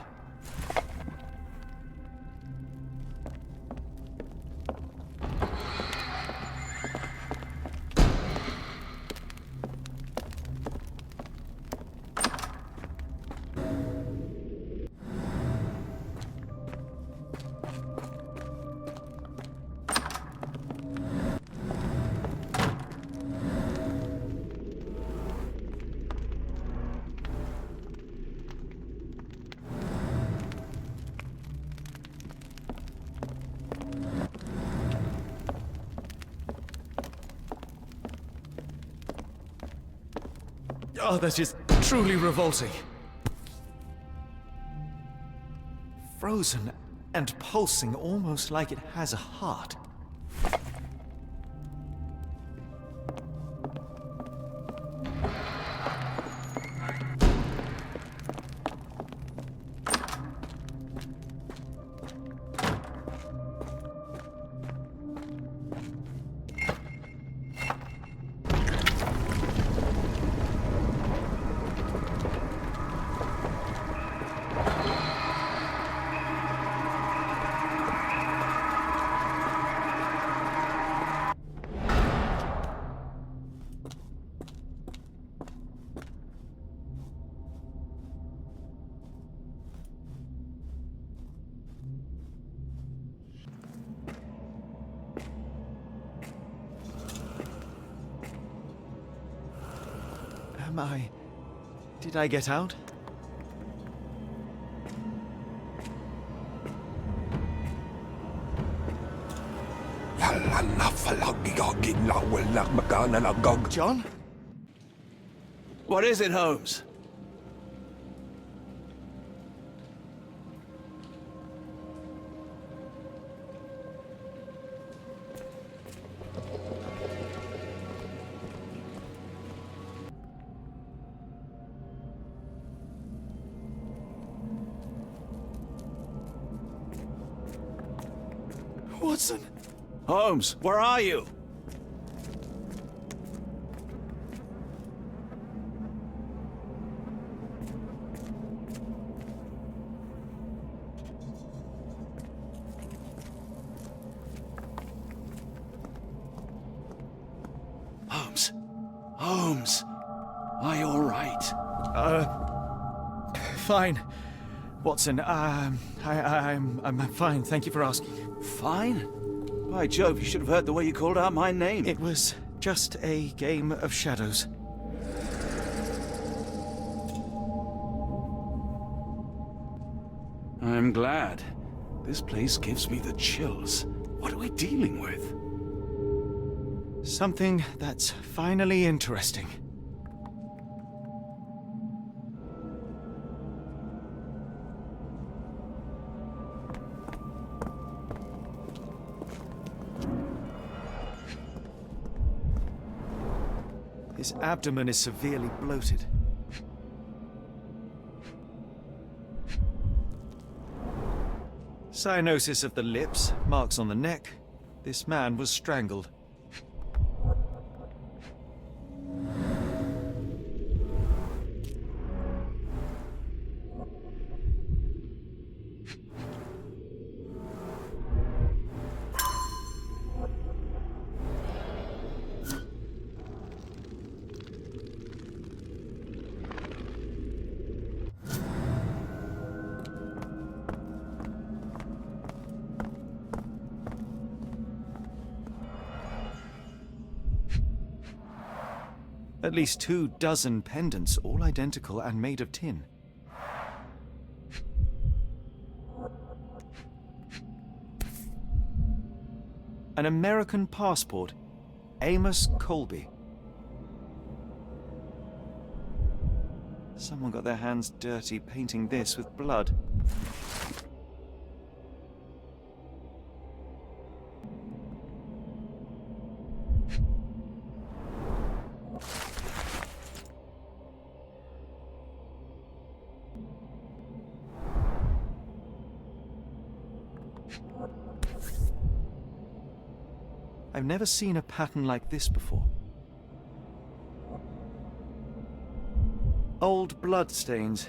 Oh, that is truly revolting. Frozen and pulsing almost like it has a heart. Did I get out? John? What is it, Holmes? Watson! Holmes, where are you? Holmes? Holmes? Are you all right? Fine. Watson, I'm fine, thank you for asking. Fine? By Jove, you should have heard the way you called out my name. It was just a game of shadows. I'm glad. This place gives me the chills. What are we dealing with? Something that's finally interesting. His abdomen is severely bloated. Cyanosis of the lips, marks on the neck. This man was strangled. At least 24 pendants, all identical and made of tin. An American passport. Amos Colby. Someone got their hands dirty painting this with blood. I've never seen a pattern like this before. Old blood stains.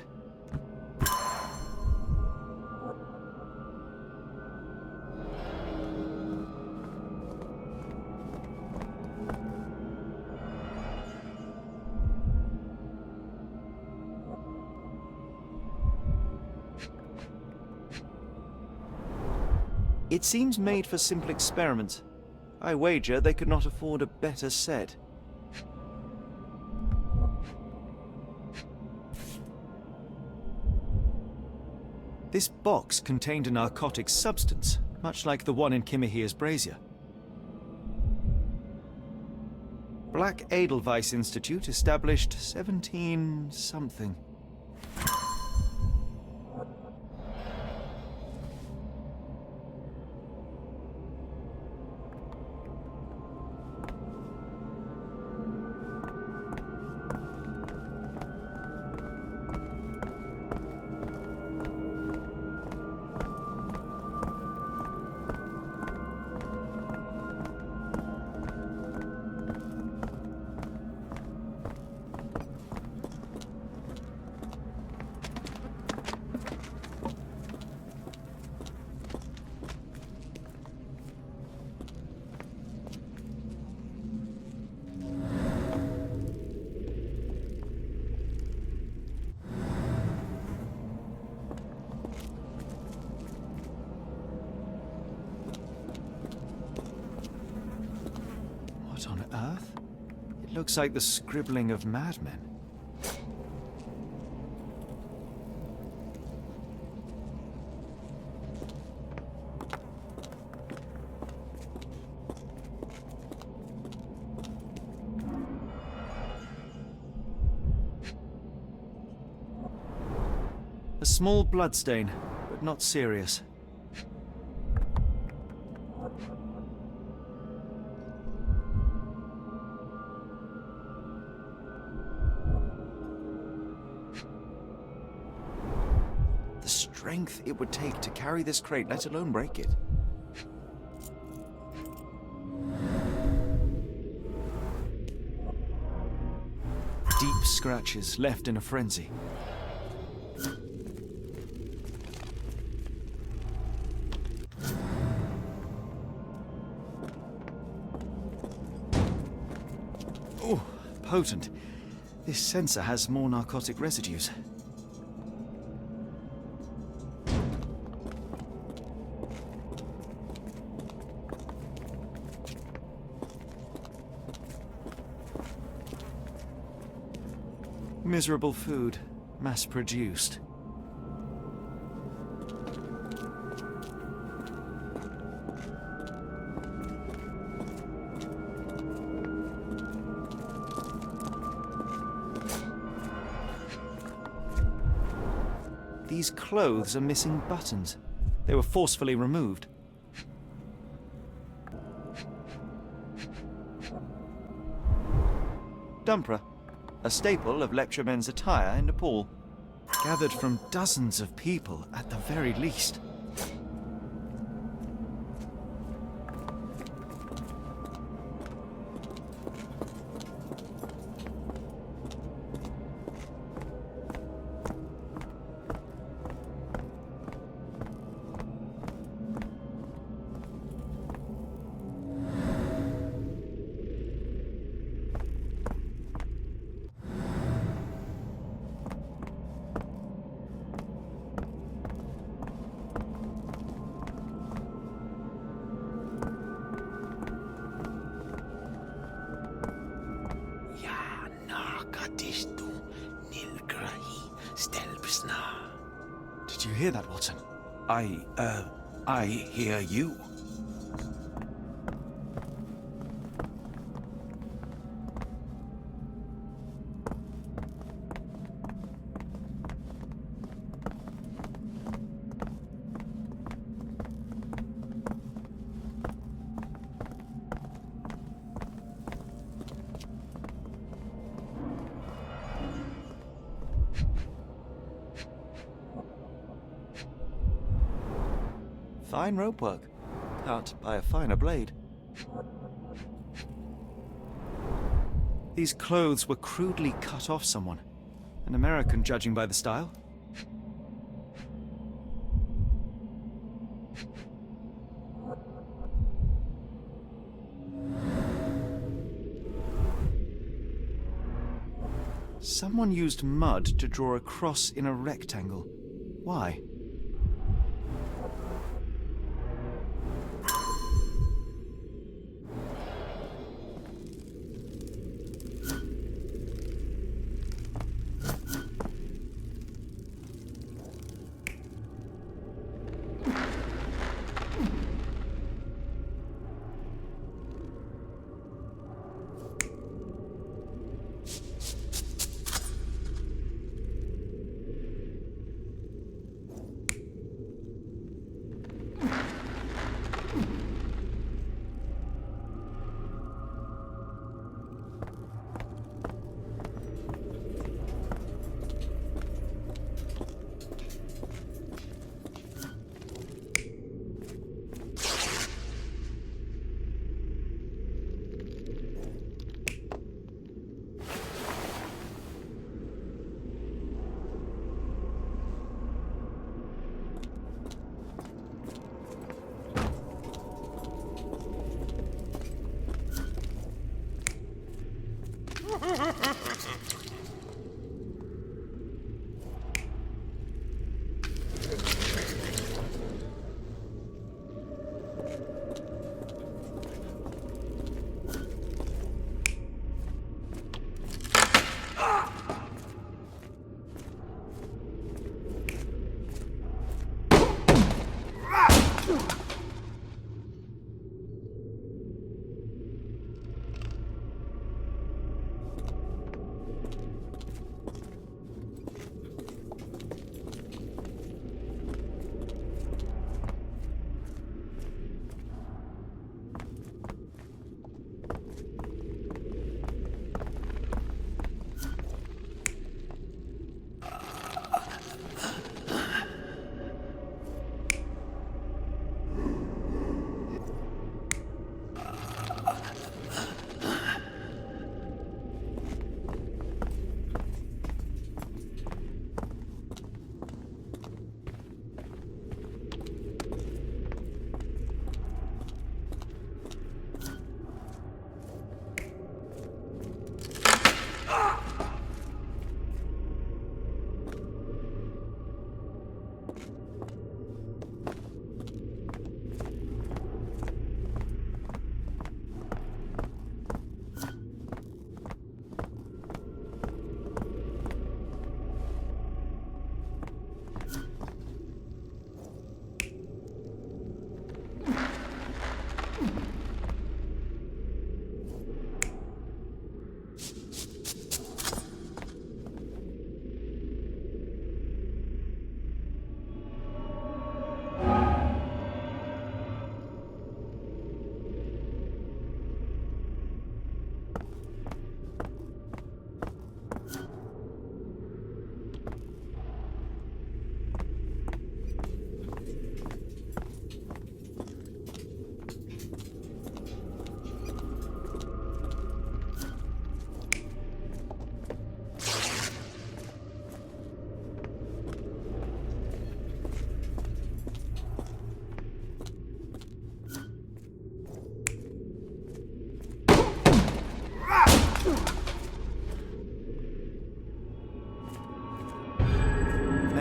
It seems made for simple experiments. I wager they could not afford a better set. This box contained a narcotic substance, much like the one in Kimihira's brazier. Black Edelweiss Institute, established 17-something. What on earth? It looks like the scribbling of madmen. A small bloodstain, but not serious. The strength it would take to carry this crate, let alone break it. Deep scratches left in a frenzy. Oh, potent. This sensor has more narcotic residues. Miserable food, mass-produced. These clothes are missing buttons. They were forcefully removed. Dumpra, a staple of lecturemen's attire in Nepal. Gathered from dozens of people, at the very least. Did you hear that, Watson? I hear you. Fine rope work, cut by a finer blade. These clothes were crudely cut off someone. An American, judging by the style. Someone used mud to draw a cross in a rectangle. Why?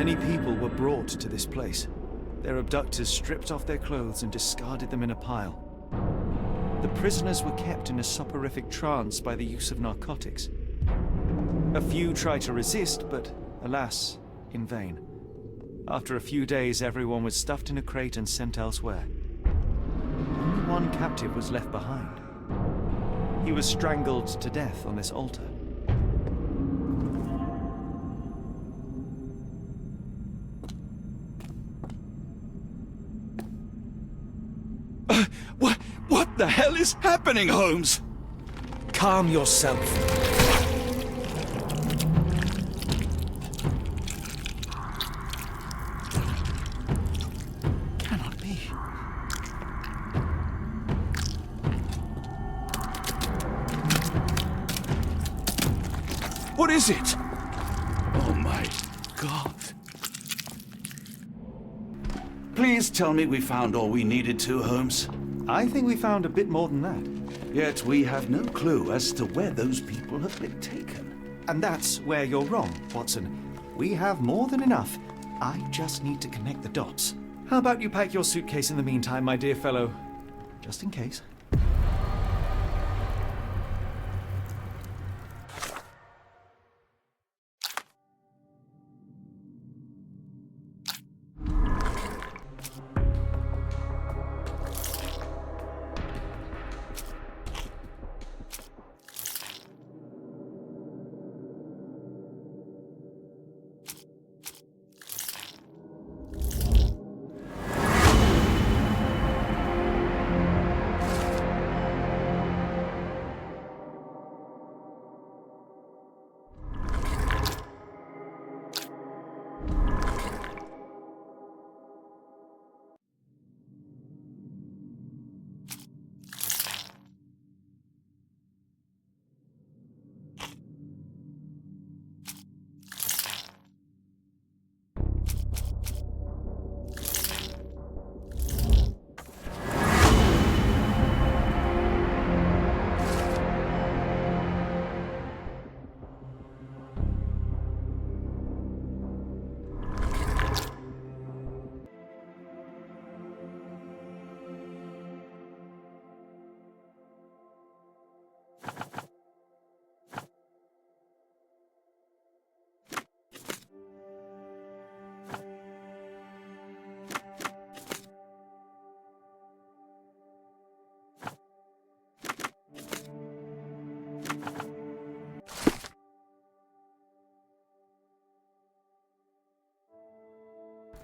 Many people were brought to this place. Their abductors stripped off their clothes and discarded them in a pile. The prisoners were kept in a soporific trance by the use of narcotics. A few tried to resist, but alas, in vain. After a few days, everyone was stuffed in a crate and sent elsewhere. Only one captive was left behind. He was strangled to death on this altar. What the hell is happening, Holmes? Calm yourself. Cannot be. What is it? Oh my God. Please tell me we found all we needed to, Holmes. I think we found a bit more than that. Yet we have no clue as to where those people have been taken. And that's where you're wrong, Watson. We have more than enough. I just need to connect the dots. How about you pack your suitcase in the meantime, my dear fellow? Just in case.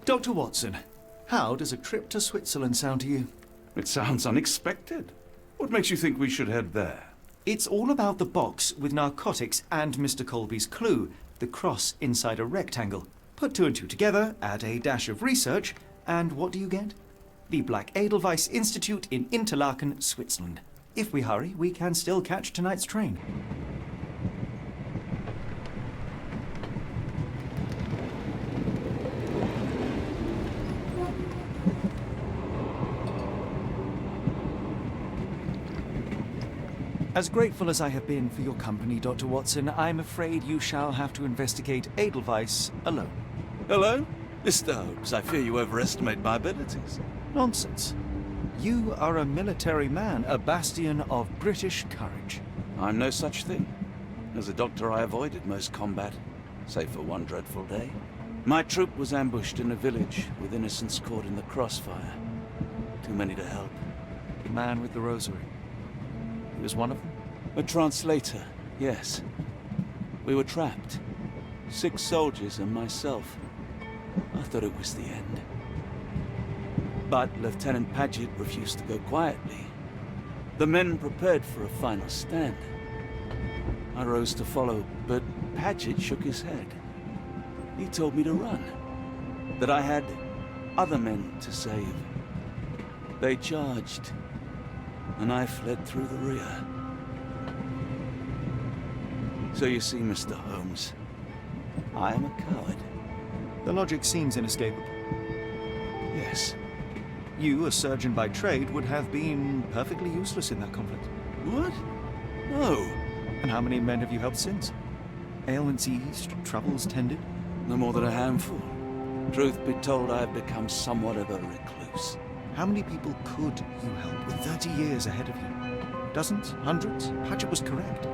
Dr. Watson, how does a trip to Switzerland sound to you? It sounds unexpected. What makes you think we should head there? It's all about the box with narcotics and Mr. Colby's clue, the cross inside a rectangle. Put two and two together, add a dash of research, and what do you get? The Black Edelweiss Institute in Interlaken, Switzerland. If we hurry, we can still catch tonight's train. As grateful as I have been for your company, Dr. Watson, I'm afraid you shall have to investigate Edelweiss alone. Hello? Mr. Holmes, I fear you overestimate my abilities. Nonsense. You are a military man, a bastion of British courage. I'm no such thing. As a doctor, I avoided most combat, save for one dreadful day. My troop was ambushed in a village with innocents caught in the crossfire. Too many to help. The man with the rosary. He was one of them? A translator, yes. We were trapped. 6 soldiers and myself. I thought it was the end. But Lieutenant Paget refused to go quietly. The men prepared for a final stand. I rose to follow, but Paget shook his head. He told me to run. That I had other men to save. They charged, and I fled through the rear. So you see, Mr. Holmes, I am a coward. The logic seems inescapable. Yes. You, a surgeon by trade, would have been perfectly useless in that conflict. What? No. And how many men have you helped since? Ailments eased, troubles tended? No more than a handful. Truth be told, I've become somewhat of a recluse. How many people could you help with 30 years ahead of you? Dozens? Hundreds? Patchett was correct.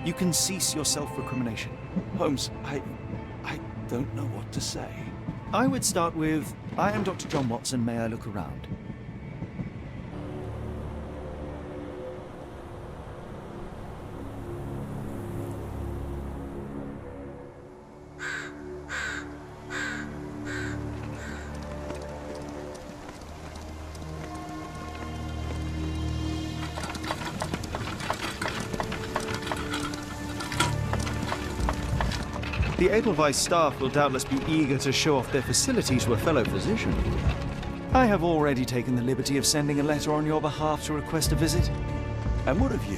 You can cease your self-recrimination. Holmes, I don't know what to say. I would start with, I am Dr. John Watson, may I look around? The Edelweiss staff will doubtless be eager to show off their facilities to a fellow physician. I have already taken the liberty of sending a letter on your behalf to request a visit. And what of you?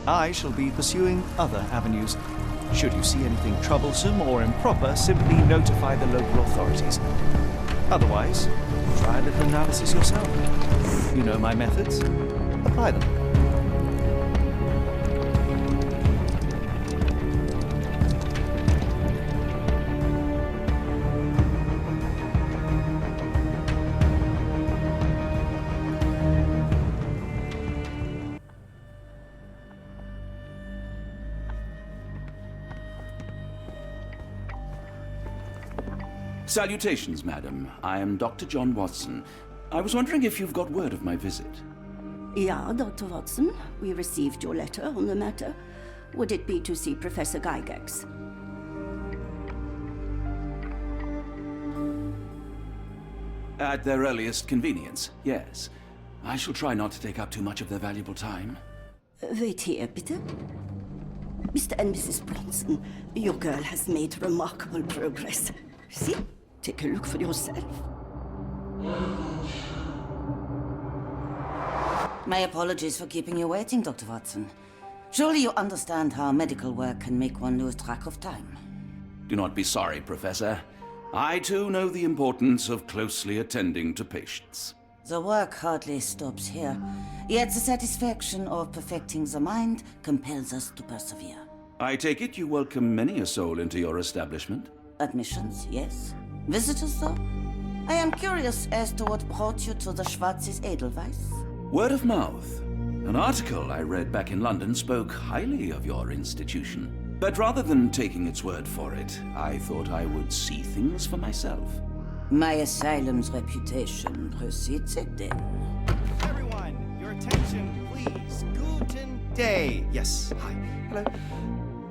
I shall be pursuing other avenues. Should you see anything troublesome or improper, simply notify the local authorities. Otherwise, try a little analysis yourself. You know my methods. Apply them. Salutations, madam. I am Dr. John Watson. I was wondering if you've got word of my visit. Yeah, Dr. Watson. We received your letter on the matter. Would it be to see Professor Gygax? At their earliest convenience, yes. I shall try not to take up too much of their valuable time. Wait here, bitte. Mr. and Mrs. Bronson, your girl has made remarkable progress. See? Take a look for yourself. My apologies for keeping you waiting, Dr. Watson. Surely you understand how medical work can make one lose track of time. Do not be sorry, Professor. I too know the importance of closely attending to patients. The work hardly stops here, yet the satisfaction of perfecting the mind compels us to persevere. I take it you welcome many a soul into your establishment? Admissions, yes. Visitors, though? I am curious as to what brought you to the Schwarzes Edelweiss. Word of mouth. An article I read back in London spoke highly of your institution. But rather than taking its word for it, I thought I would see things for myself. My asylum's reputation precedes it, then. Everyone, your attention, please. Guten Day. Yes, hi. Hello.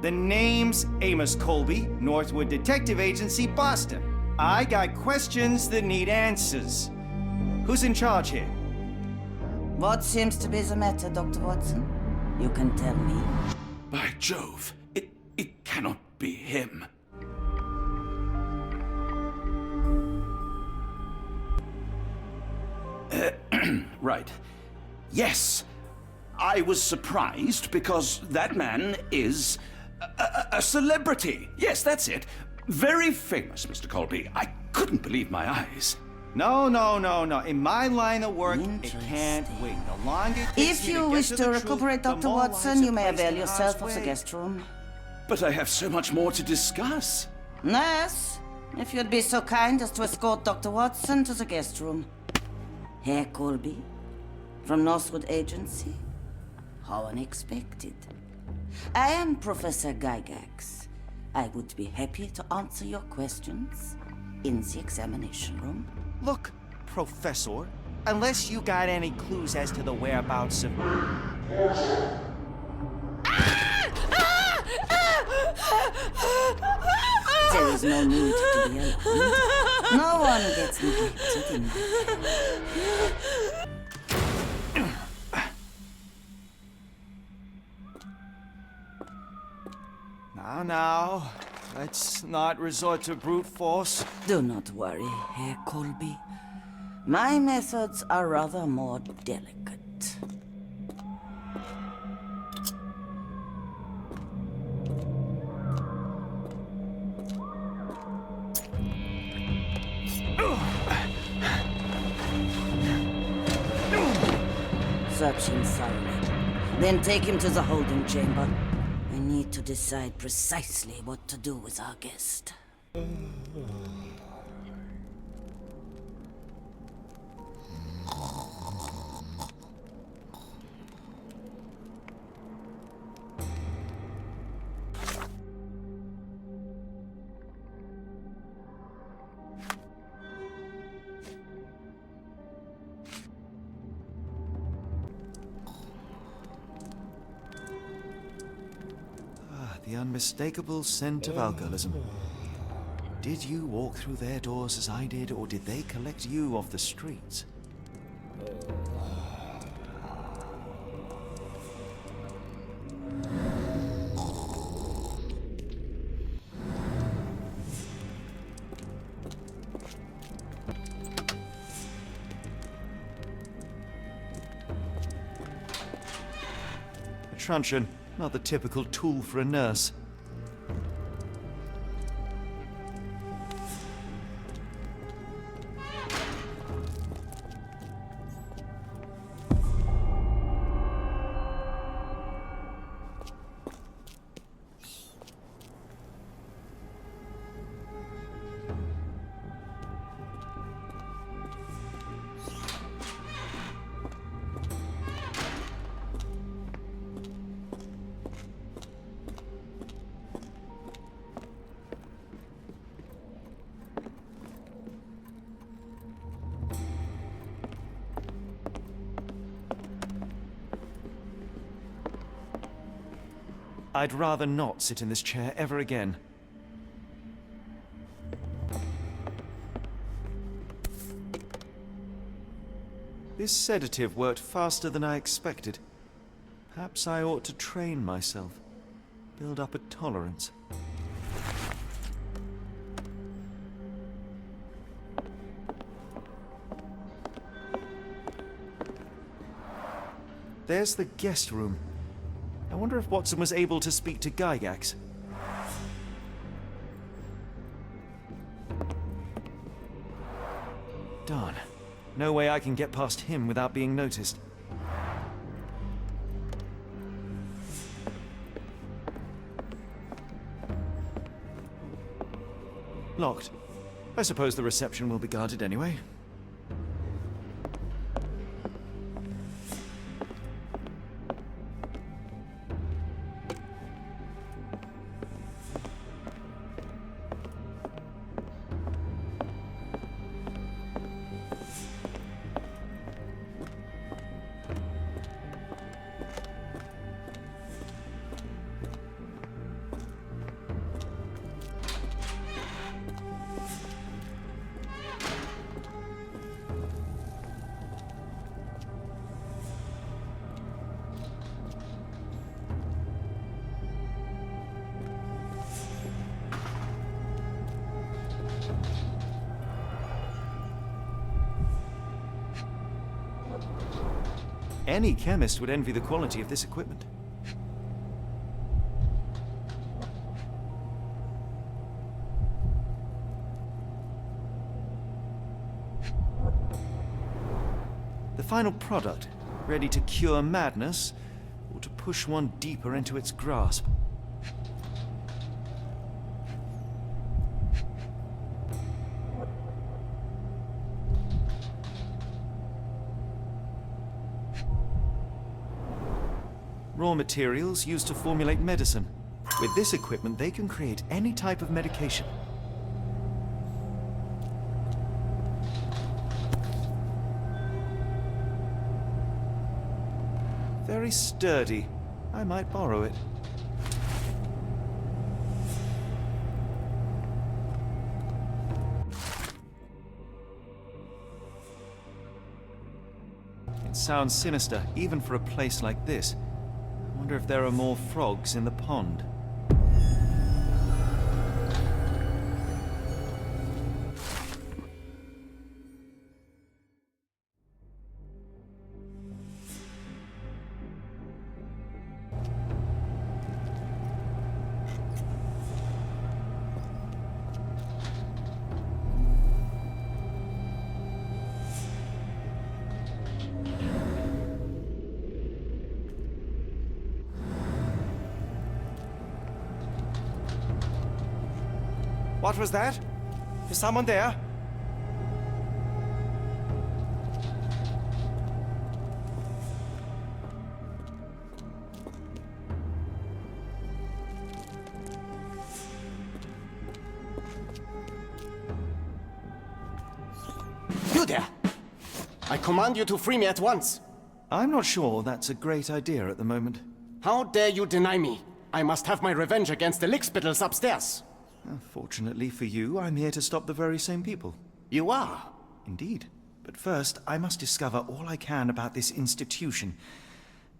The name's Amos Colby, Northwood Detective Agency, Boston. I got questions that need answers. Who's in charge here? What seems to be the matter, Dr. Watson? You can tell me. By Jove, it cannot be him. Right. Yes. I was surprised because that man is a celebrity. Yes, that's it. Very famous, Mr. Colby. I couldn't believe my eyes. No. In my line of work, it can't wait. The longer it takes If me you to wish get to the recuperate, truth, the Dr. more Watson, lives you are may placed avail in yourself harm's of the way. guest room. But I have so much more to discuss. Nurse, if you'd be so kind as to escort Dr. Watson to the guest room. Herr Colby, from Northwood Agency? How unexpected. I am Professor Gygax. I would be happy to answer your questions in the examination room. Look, Professor, unless you got any clues as to the whereabouts of... There is no need to be alarmed. No one gets neglected in Now, let's not resort to brute force. Do not worry, Herr Colby. My methods are rather more delicate. Search him thoroughly. Then take him to the holding chamber. I need to decide precisely what to do with our guest. unmistakable scent of alcoholism. Did you walk through their doors as I did, or did they collect you off the streets? A truncheon, not the typical tool for a nurse. I'd rather not sit in this chair ever again. This sedative worked faster than I expected. Perhaps I ought to train myself, build up a tolerance. There's the guest room. I wonder if Watson was able to speak to Gygax. Darn. No way I can get past him without being noticed. Locked. I suppose the reception will be guarded anyway. Any chemist would envy the quality of this equipment. The final product, ready to cure madness, or to push one deeper into its grasp. Raw materials used to formulate medicine. With this equipment, they can create any type of medication. Very sturdy. I might borrow it. It sounds sinister, even for a place like this. I wonder if there are more frogs in the pond. What was that? Is someone there? You there! I command you to free me at once. I'm not sure that's a great idea at the moment. How dare you deny me? I must have my revenge against the lickspittles upstairs. Fortunately for you, I'm here to stop the very same people. You are? Indeed. But first, I must discover all I can about this institution.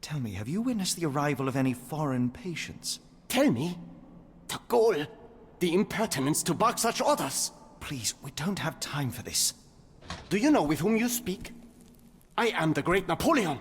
Tell me, have you witnessed the arrival of any foreign patients? Tell me? The gall, the impertinence to bark such orders. Please, we don't have time for this. Do you know with whom you speak? I am the great Napoleon.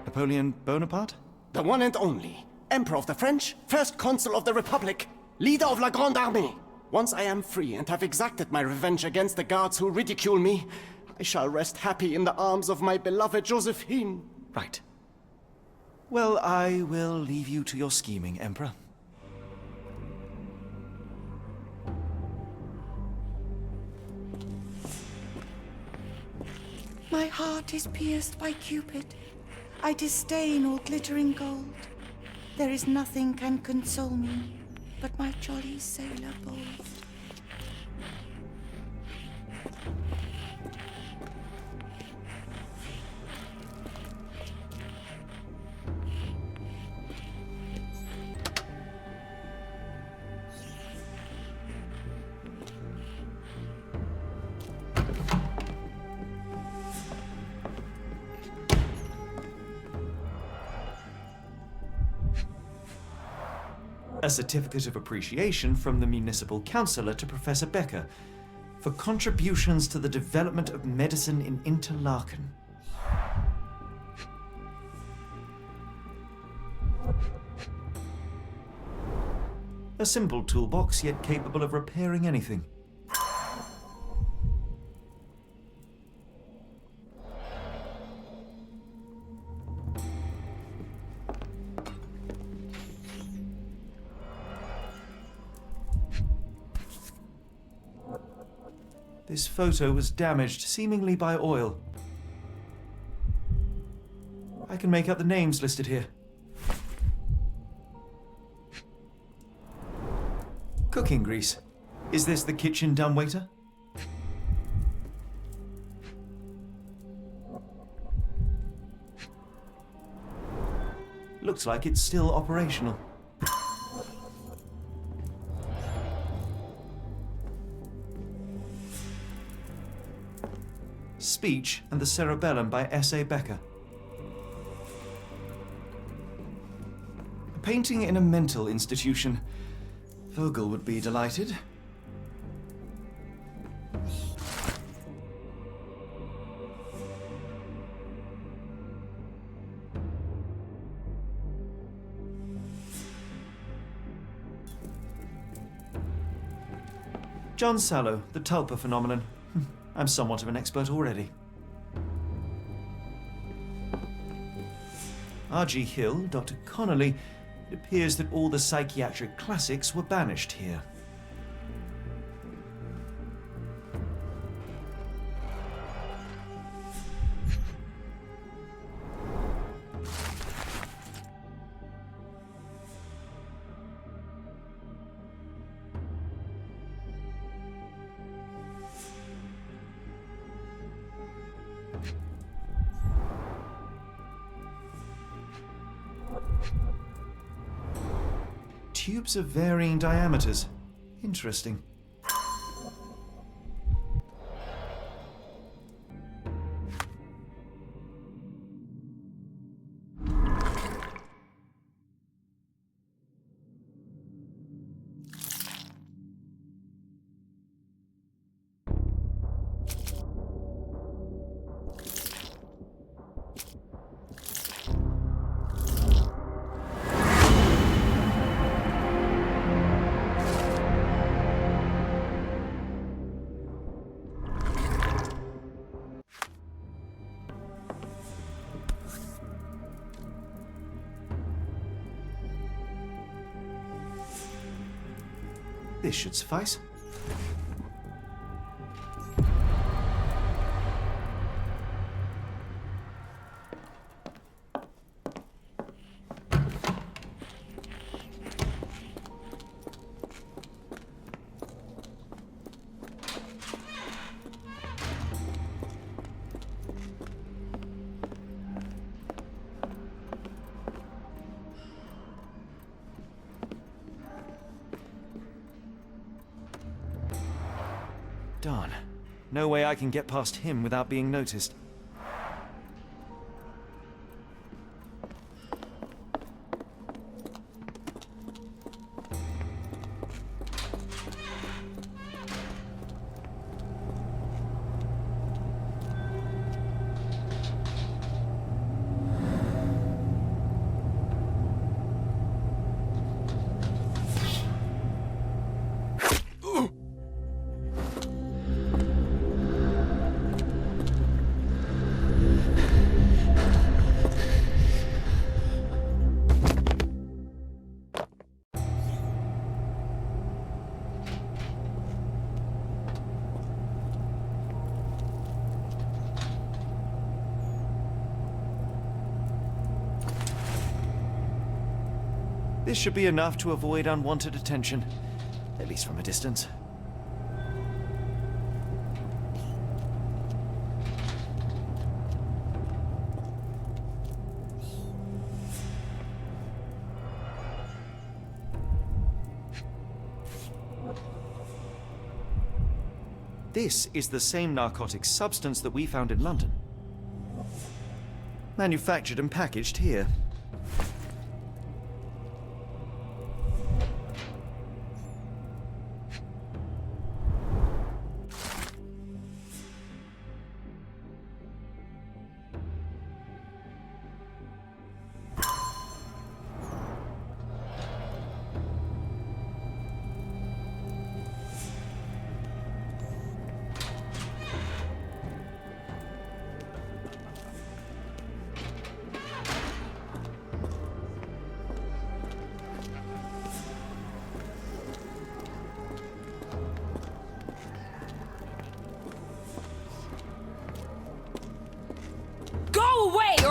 Napoleon Bonaparte? The one and only. Emperor of the French, first consul of the Republic, leader of La Grande Armée. Once I am free and have exacted my revenge against the guards who ridicule me, I shall rest happy in the arms of my beloved Josephine. Right. Well, I will leave you to your scheming, Emperor. My heart is pierced by Cupid. I disdain all glittering gold. There is nothing can console me but my jolly sailor bold. A certificate of appreciation from the municipal councillor to Professor Becker for contributions to the development of medicine in Interlaken. A simple toolbox, yet capable of repairing anything. This photo was damaged, seemingly by oil. I can make out the names listed here. Cooking grease. Is this the kitchen dumbwaiter? Looks like it's still operational. Speech and the Cerebellum by S.A. Becker. A painting in a mental institution. Vogel would be delighted. John Sallow, the Tulpa phenomenon. I'm somewhat of an expert already. R.G. Hill, Dr. Connolly. It appears that all the psychiatric classics were banished here. Tubes of varying diameters. Interesting. This should suffice. Darn. No way I can get past him without being noticed. This should be enough to avoid unwanted attention, at least from a distance. This is the same narcotic substance that we found in London. Manufactured and packaged here.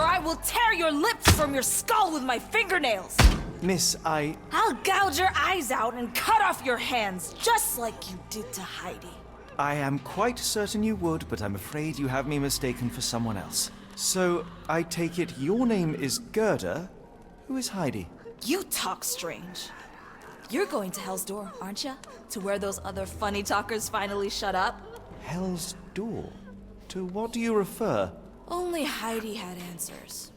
I will tear your lips from your skull with my fingernails! Miss, I'll gouge your eyes out and cut off your hands, just like you did to Heidi. I am quite certain you would, but I'm afraid you have me mistaken for someone else. So, I take it your name is Gerda? Who is Heidi? You talk strange. You're going to Hell's Door, aren't you? To where those other funny talkers finally shut up? Hell's Door? To what do you refer? Only Heidi had answers.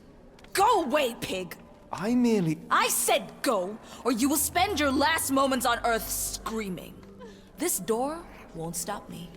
Go away, pig! I said go, or you will spend your last moments on Earth screaming. This door won't stop me.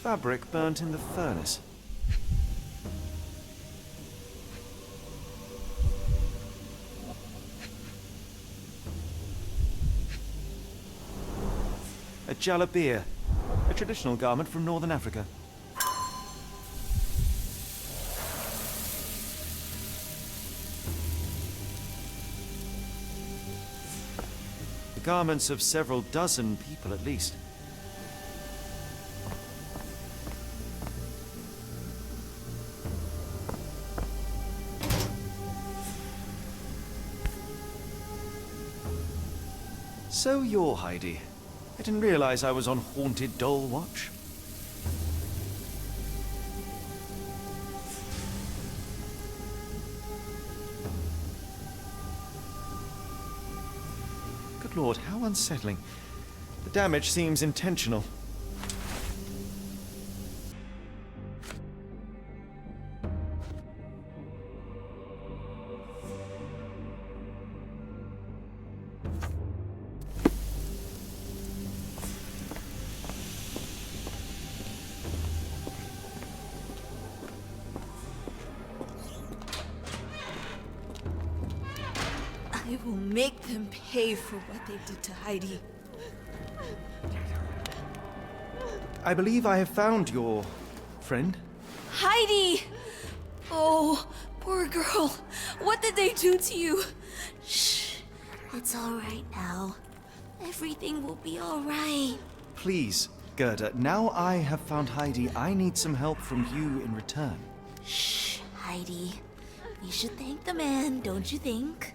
Fabric burnt in the furnace. A jalabia, a traditional garment from northern Africa. The garments of several dozen people at least. So you're Heidi. I didn't realize I was on Haunted Doll Watch. Good Lord, how unsettling. The damage seems intentional. I will make them pay for what they did to Heidi. I believe I have found your friend. Heidi! Oh, poor girl. What did they do to you? Shh. It's all right now. Everything will be all right. Please, Gerda, now I have found Heidi, I need some help from you in return. Shh, Heidi. We should thank the man, don't you think?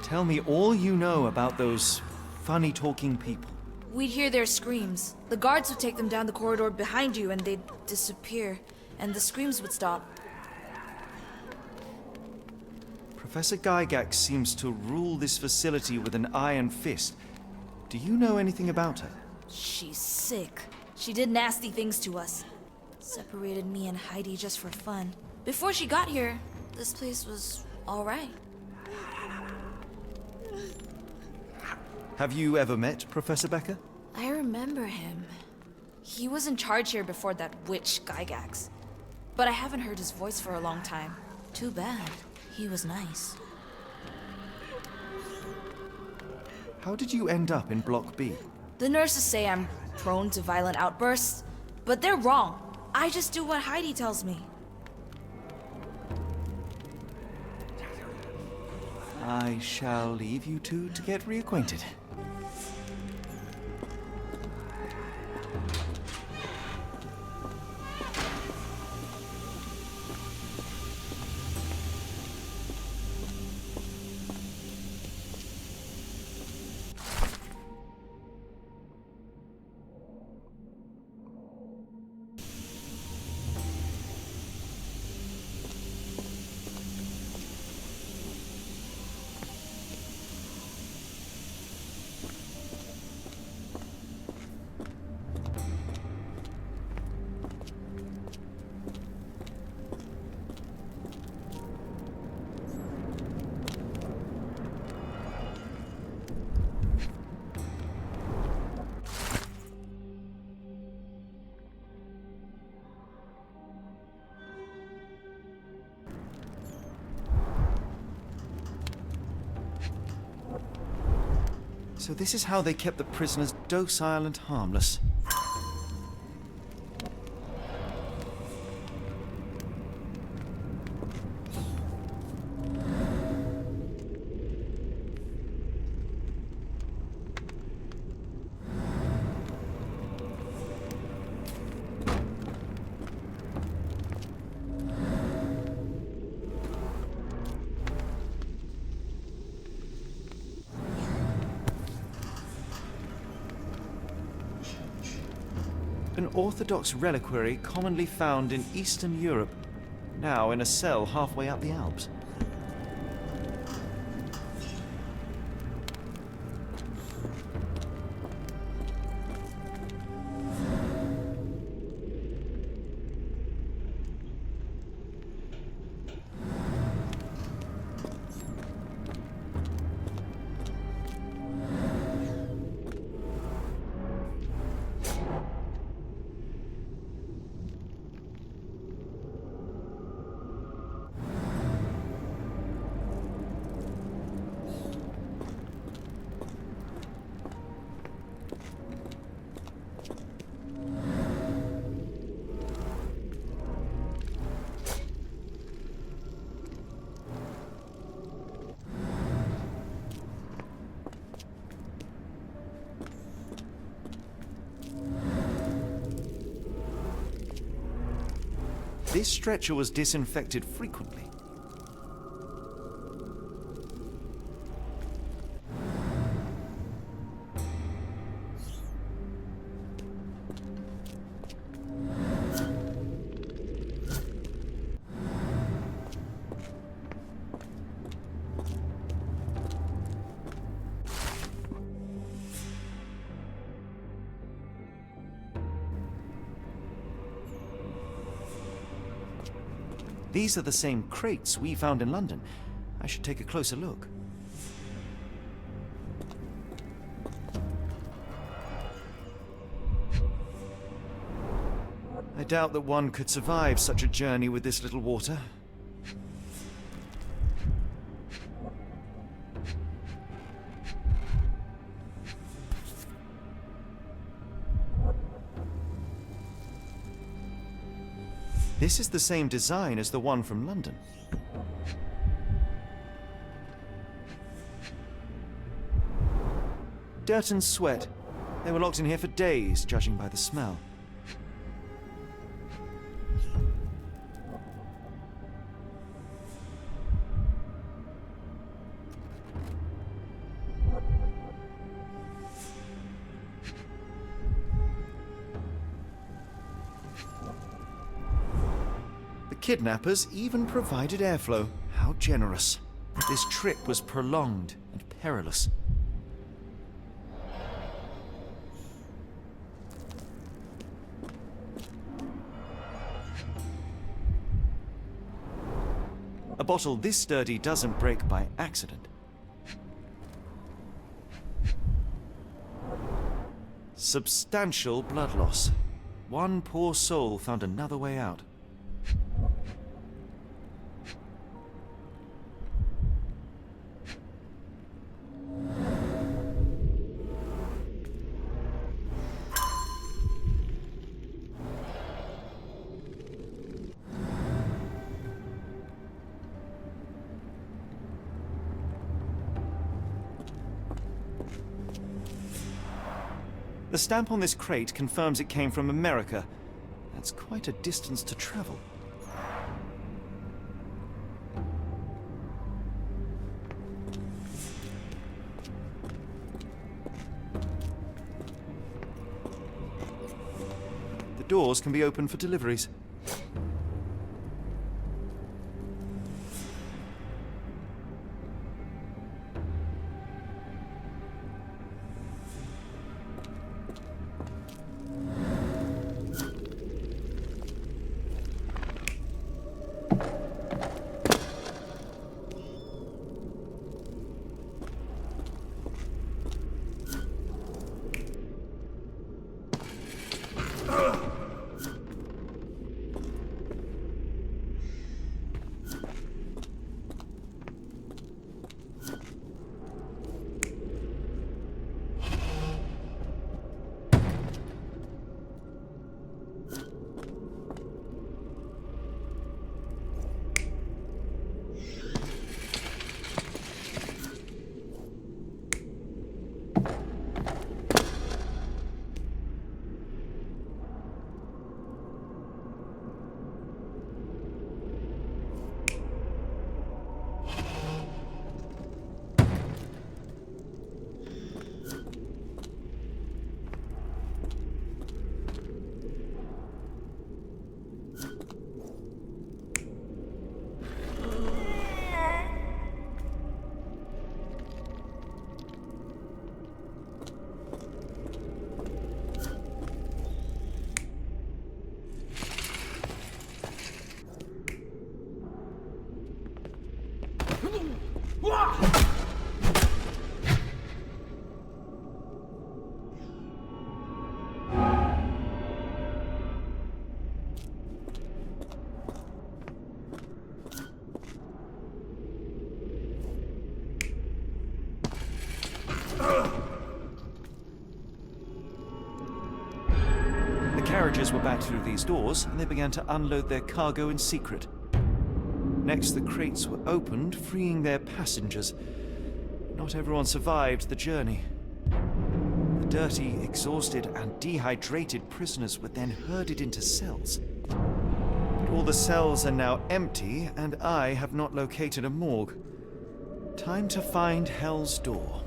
Tell me all you know about those funny-talking people. We'd hear their screams. The guards would take them down the corridor behind you and they'd disappear. And the screams would stop. Professor Gygax seems to rule this facility with an iron fist. Do you know anything about her? She's sick. She did nasty things to us. Separated me and Heidi just for fun. Before she got here, this place was all right. Have you ever met Professor Becker? I remember him. He was in charge here before that witch Gygax. But I haven't heard his voice for a long time. Too bad. He was nice. How did you end up in Block B? The nurses say I'm prone to violent outbursts, but they're wrong. I just do what Heidi tells me. I shall leave you two to get reacquainted. So this is how they kept the prisoners docile and harmless. An Orthodox reliquary commonly found in Eastern Europe, now in a cell halfway up the Alps. This stretcher was disinfected frequently. These are the same crates we found in London. I should take a closer look. I doubt that one could survive such a journey with this little water. This is the same design as the one from London. Dirt and sweat. They were locked in here for days, judging by the smell. The kidnappers even provided airflow. How generous. This trip was prolonged and perilous. A bottle this sturdy doesn't break by accident. Substantial blood loss. One poor soul found another way out. The stamp on this crate confirms it came from America. That's quite a distance to travel. The doors can be opened for deliveries. Carriages were back through these doors, and they began to unload their cargo in secret. Next, the crates were opened, freeing their passengers. Not everyone survived the journey. The dirty, exhausted, and dehydrated prisoners were then herded into cells. But all the cells are now empty, and I have not located a morgue. Time to find Hell's Door.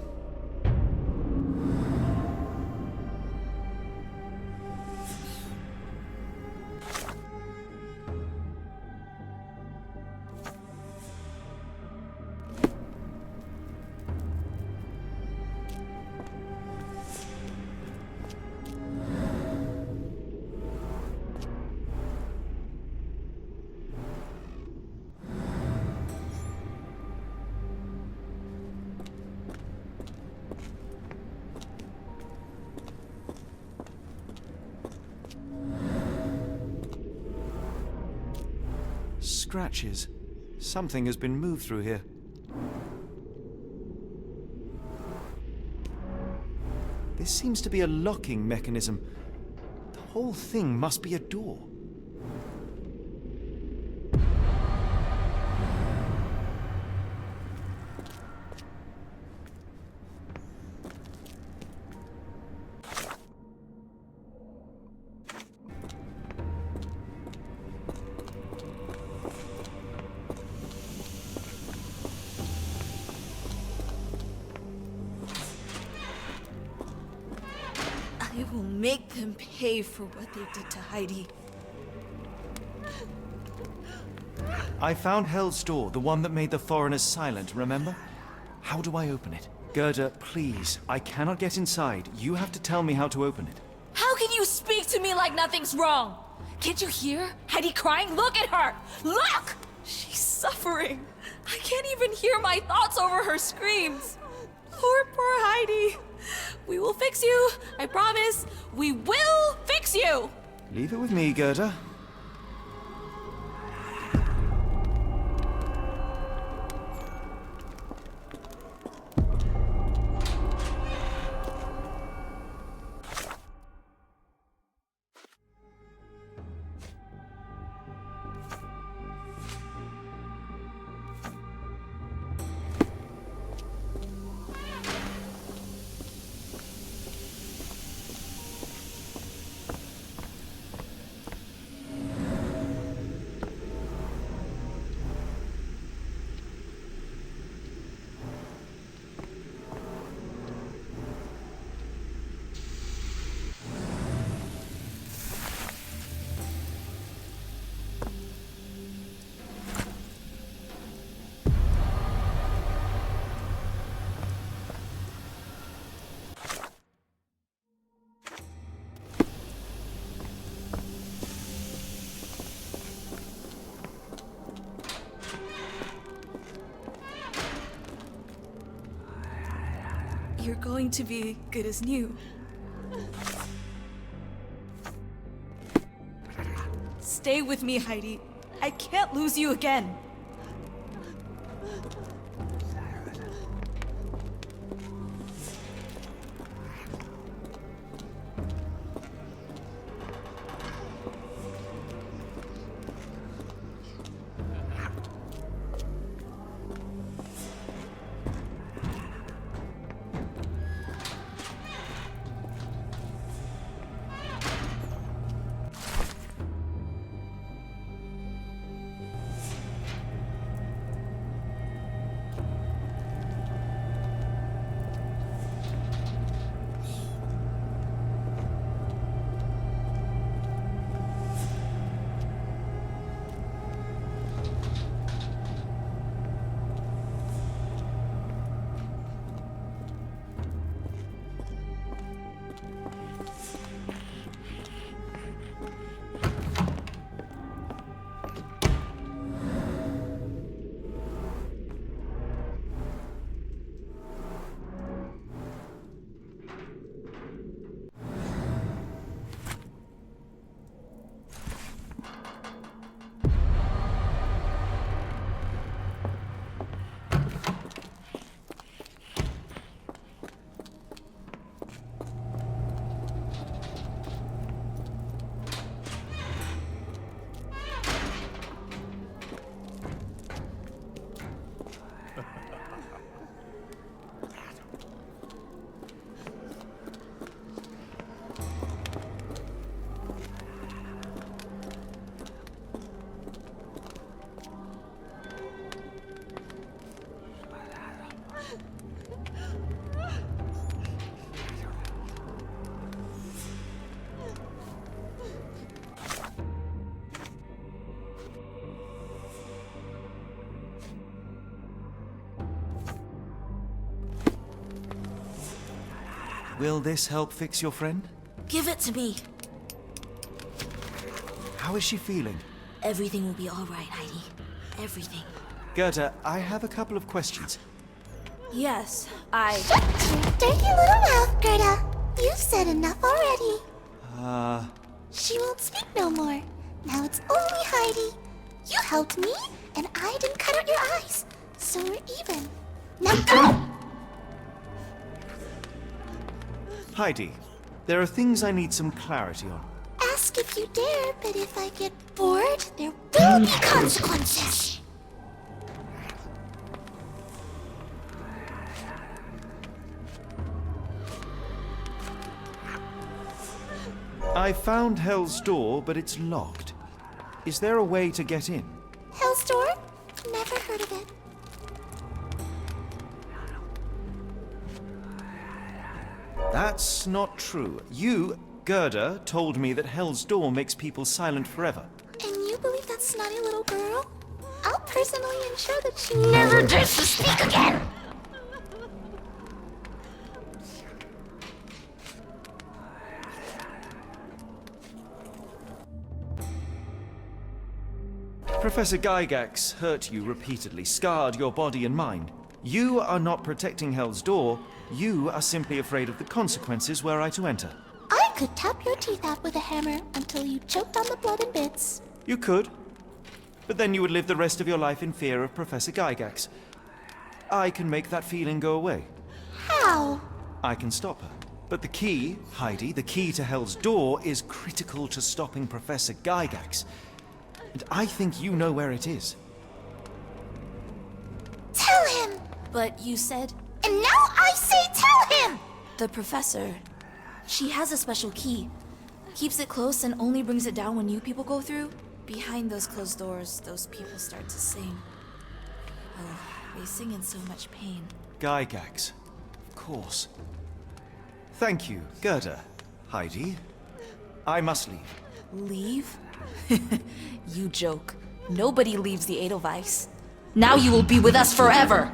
Scratches. Something has been moved through here. This seems to be a locking mechanism. The whole thing must be a door. make them pay for what they did to Heidi. I found Hell's Door, the one that made the foreigners silent, remember? How do I open it? Gerda, please. I cannot get inside. You have to tell me how to open it. How can you speak to me like nothing's wrong? Can't you hear Heidi crying? Look at her! Look! She's suffering. I can't even hear my thoughts over her screams. Poor Heidi. We will fix you. I promise. We will fix you! Leave it with me, Gerda. You're going to be good as new. Stay with me, Heidi. I can't lose you again. Will this help fix your friend? Give it to me. How is she feeling? Everything will be all right, Heidi. Everything. Gerda, I have a couple of questions. Yes, Dirty little mouth, Gerda. You've said enough already. She won't speak no more. Now it's only Heidi. You helped me, and I didn't cut out your eyes. So we're even. Now go! Heidi, there are things I need some clarity on. Ask if you dare, but if I get bored, there will be consequences. I found Hell's Door, but it's locked. Is there a way to get in? Hell's Door? Never heard of it. That's not true. You... Gerda told me that Hell's Door makes people silent forever. And you believe that snotty little girl? I'll personally ensure that she never dares to speak again! Professor Gygax hurt you repeatedly, scarred your body and mind. You are not protecting Hell's Door, you are simply afraid of the consequences were I to enter. I could tap your teeth out with a hammer until you choked on the blood in bits. You could, but then you would live the rest of your life in fear of Professor Gygax. I can make that feeling go away. How? I can stop her. But the key, Heidi, the key to Hell's Door is critical to stopping Professor Gygax. And I think you know where it is. Tell him! But you said... And now I say tell him! The professor... She has a special key. Keeps it close and only brings it down when new people go through. Behind those closed doors, those people start to sing. Oh, they sing in so much pain. Gygax. Of course. Thank you, Gerda. Heidi. I must leave. Leave? You joke. Nobody leaves the Edelweiss. Now you will be with us forever!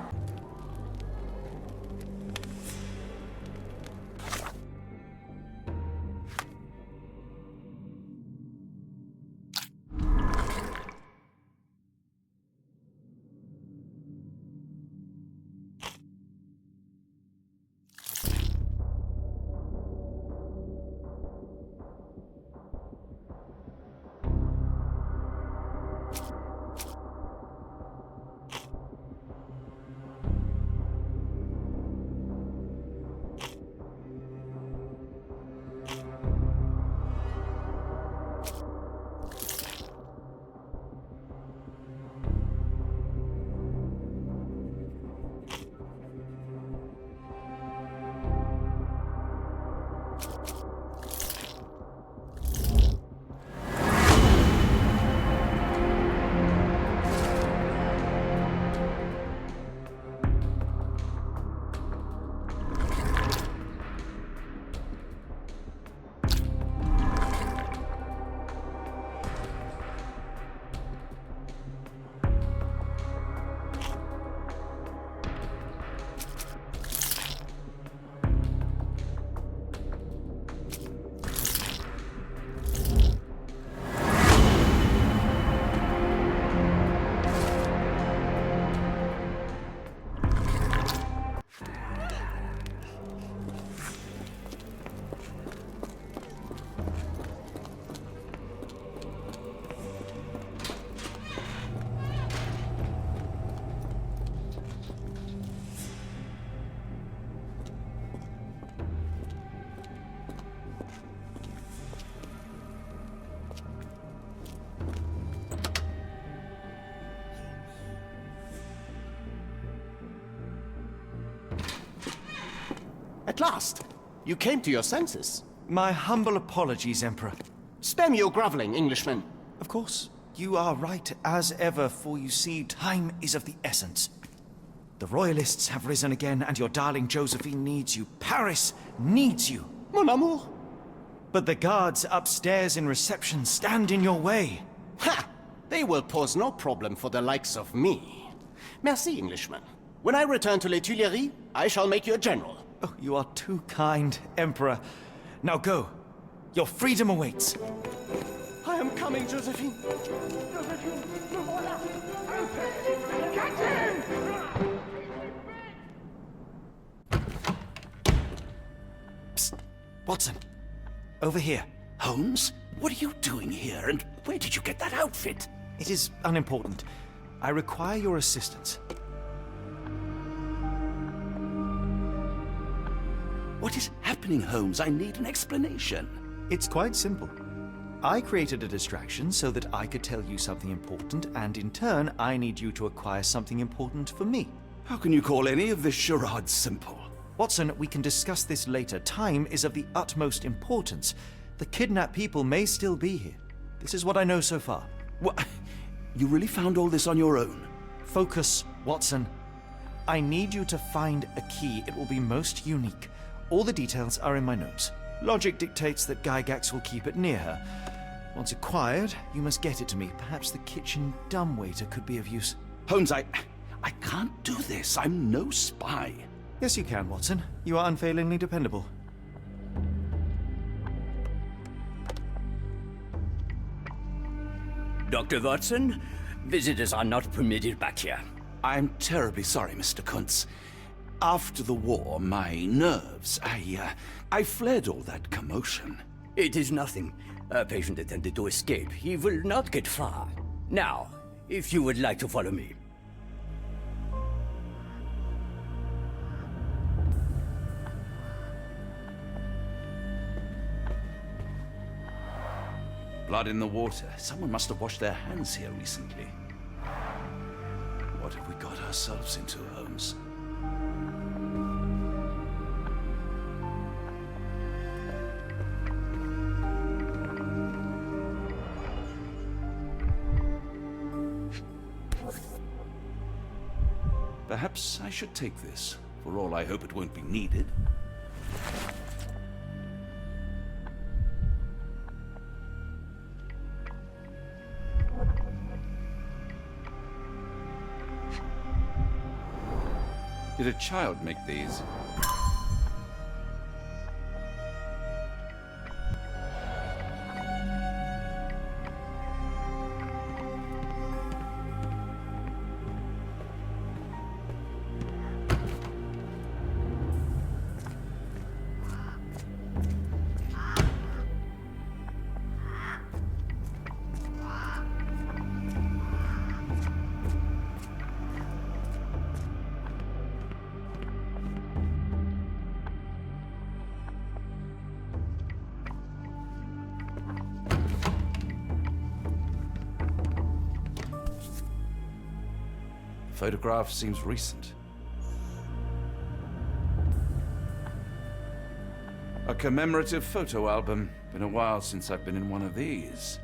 At last! You came to your senses. My humble apologies, Emperor. Spare me your groveling, Englishman. Of course, you are right as ever, for you see, time is of the essence. The Royalists have risen again, and your darling Josephine needs you. Paris needs you. Mon amour. But the guards upstairs in reception stand in your way. Ha! They will pose no problem for the likes of me. Merci, Englishman. When I return to Les Tuileries, I shall make you a general. Oh, you are too kind, Emperor. Now go. Your freedom awaits. I am coming, Josephine. Josephine, me voilà. Catch him! Psst. Watson. Over here. Holmes? What are you doing here, and where did you get that outfit? It is unimportant. I require your assistance. What is happening, Holmes? I need an explanation. It's quite simple. I created a distraction so that I could tell you something important, and in turn, I need you to acquire something important for me. How can you call any of this charade simple? Watson, we can discuss this later. Time is of the utmost importance. The kidnapped people may still be here. This is what I know so far. What? You really found all this on your own? Focus, Watson. I need you to find a key. It will be most unique. All the details are in my notes. Logic dictates that Gygax will keep it near her. Once acquired, you must get it to me. Perhaps the kitchen dumbwaiter could be of use. Holmes, I can't do this. I'm no spy. Yes, you can, Watson. You are unfailingly dependable. Dr. Watson, visitors are not permitted back here. I'm terribly sorry, Mr. Kuntz. After the war, my nerves, I fled all that commotion. It is nothing. A patient attempted to escape. He will not get far. Now, if you would like to follow me. Blood in the water. Someone must have washed their hands here recently. What have we got ourselves into, Holmes? Perhaps I should take this. For all I hope it won't be needed. Did a child make these? Photograph seems recent. A commemorative photo album. Been a while since I've been in one of these.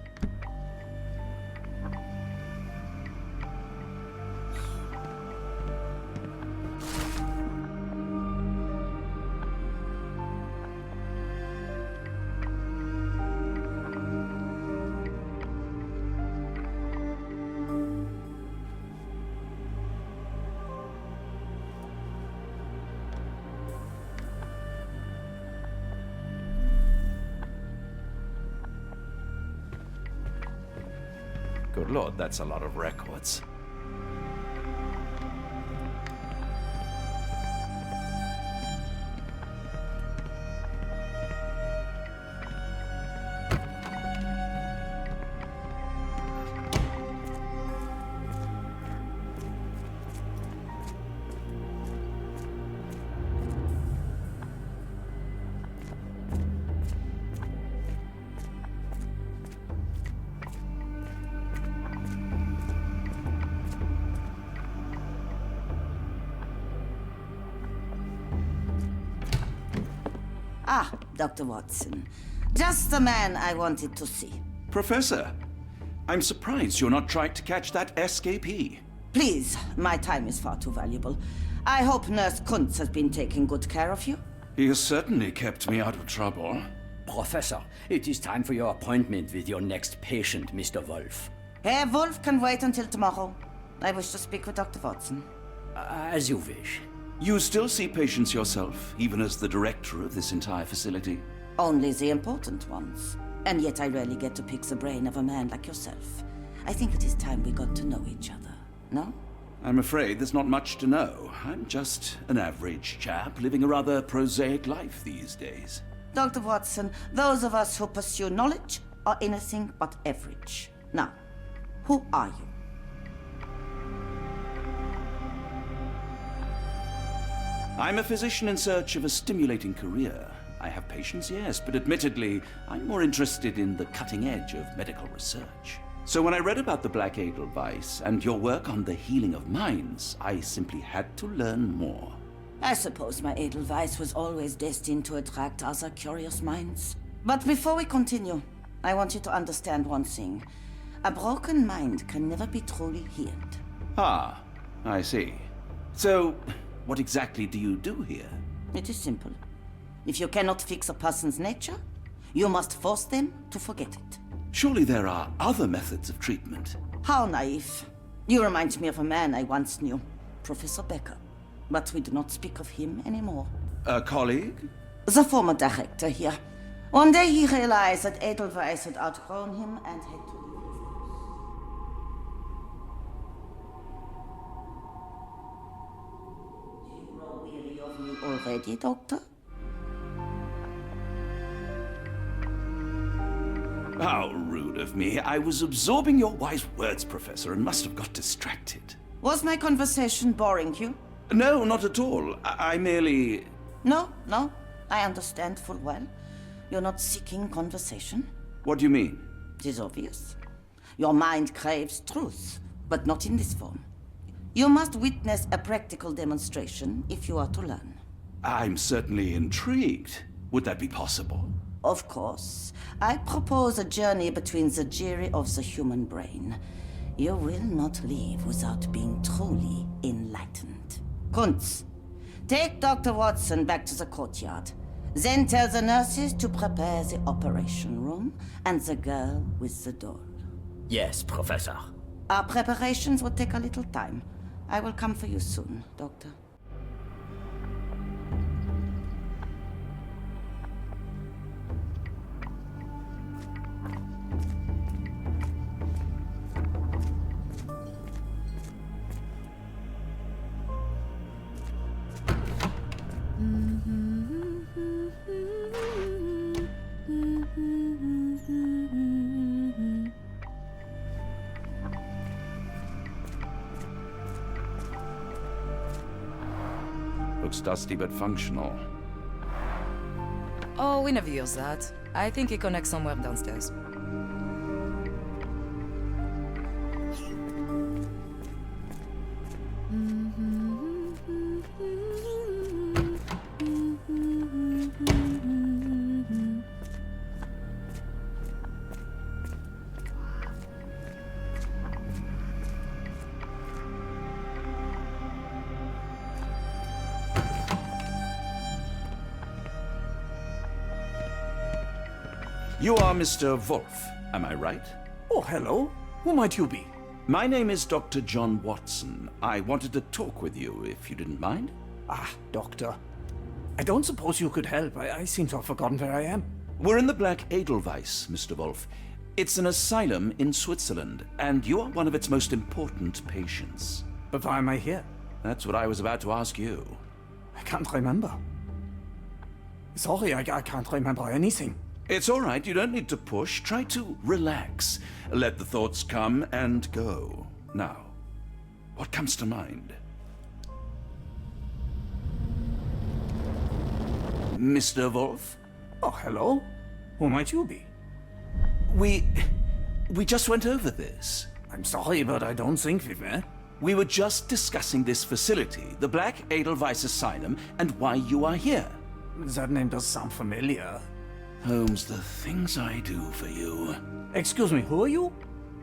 Good Lord, that's a lot of records. Ah, Dr. Watson. Just the man I wanted to see. Professor, I'm surprised you're not trying to catch that escapee. Please, my time is far too valuable. I hope Nurse Kuntz has been taking good care of you. He has certainly kept me out of trouble. Professor, it is time for your appointment with your next patient, Mr. Wolf. Herr Wolf can wait until tomorrow. I wish to speak with Dr. Watson. As you wish. You still see patients yourself, even as the director of this entire facility? Only the important ones. And yet I rarely get to pick the brain of a man like yourself. I think it is time we got to know each other, no? I'm afraid there's not much to know. I'm just an average chap living a rather prosaic life these days. Dr. Watson, those of us who pursue knowledge are anything but average. Now, who are you? I'm a physician in search of a stimulating career. I have patients, yes, but admittedly, I'm more interested in the cutting edge of medical research. So when I read about the Black Edelweiss and your work on the healing of minds, I simply had to learn more. I suppose my Edelweiss was always destined to attract other curious minds. But before we continue, I want you to understand one thing. A broken mind can never be truly healed. Ah, I see. So, what exactly do you do here? It is simple. If you cannot fix a person's nature, you must force them to forget it. Surely there are other methods of treatment. How naive. You remind me of a man I once knew, Professor Becker. But we do not speak of him anymore. A colleague? The former director here. One day he realized that Edelweiss had outgrown him and had to leave his house. Do you grow weary of me already, Doctor? How rude of me. I was absorbing your wise words, Professor, and must have got distracted. Was my conversation boring you? No, not at all. I merely... No, I understand full well. You're not seeking conversation. What do you mean? It is obvious. Your mind craves truth, but not in this form. You must witness a practical demonstration if you are to learn. I'm certainly intrigued. Would that be possible? Of course. I propose a journey between the jury of the human brain. You will not leave without being truly enlightened. Kuntz, take Dr. Watson back to the courtyard. Then tell the nurses to prepare the operation room and the girl with the doll. Yes, Professor. Our preparations will take a little time. I will come for you soon, Doctor. Looks dusty but functional. Oh, we never use that. I think it connects somewhere downstairs. You are Mr. Wolf, am I right? Oh, hello. Who might you be? My name is Dr. John Watson. I wanted to talk with you, if you didn't mind. Ah, Doctor. I don't suppose you could help. I seem to have forgotten where I am. We're in the Black Edelweiss, Mr. Wolf. It's an asylum in Switzerland, and you are one of its most important patients. But why am I here? That's what I was about to ask you. I can't remember. Sorry, I can't remember anything. It's all right, you don't need to push. Try to relax. Let the thoughts come and go. Now, what comes to mind? Mr. Wolf? Oh, hello. Who might you be? We just went over this. I'm sorry, but I don't think we've met. We were just discussing this facility, the Black Edelweiss Asylum, and why you are here. That name does sound familiar. Holmes, the things I do for you. Excuse me, who are you?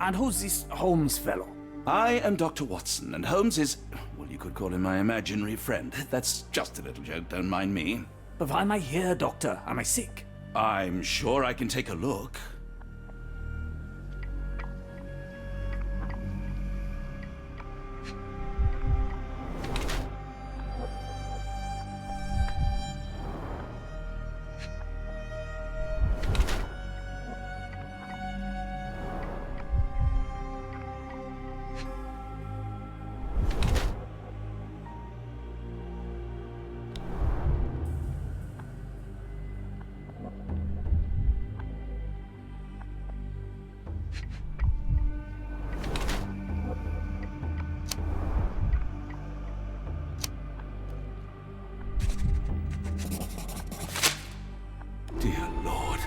And who's this Holmes fellow? I am Dr. Watson, and Holmes is, well, you could call him my imaginary friend. That's just a little joke, don't mind me. But why am I here, Doctor? Am I sick? I'm sure I can take a look. Dear Lord,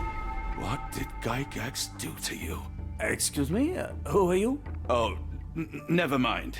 what did Gygax do to you? Excuse me? Who are you? Oh, never mind.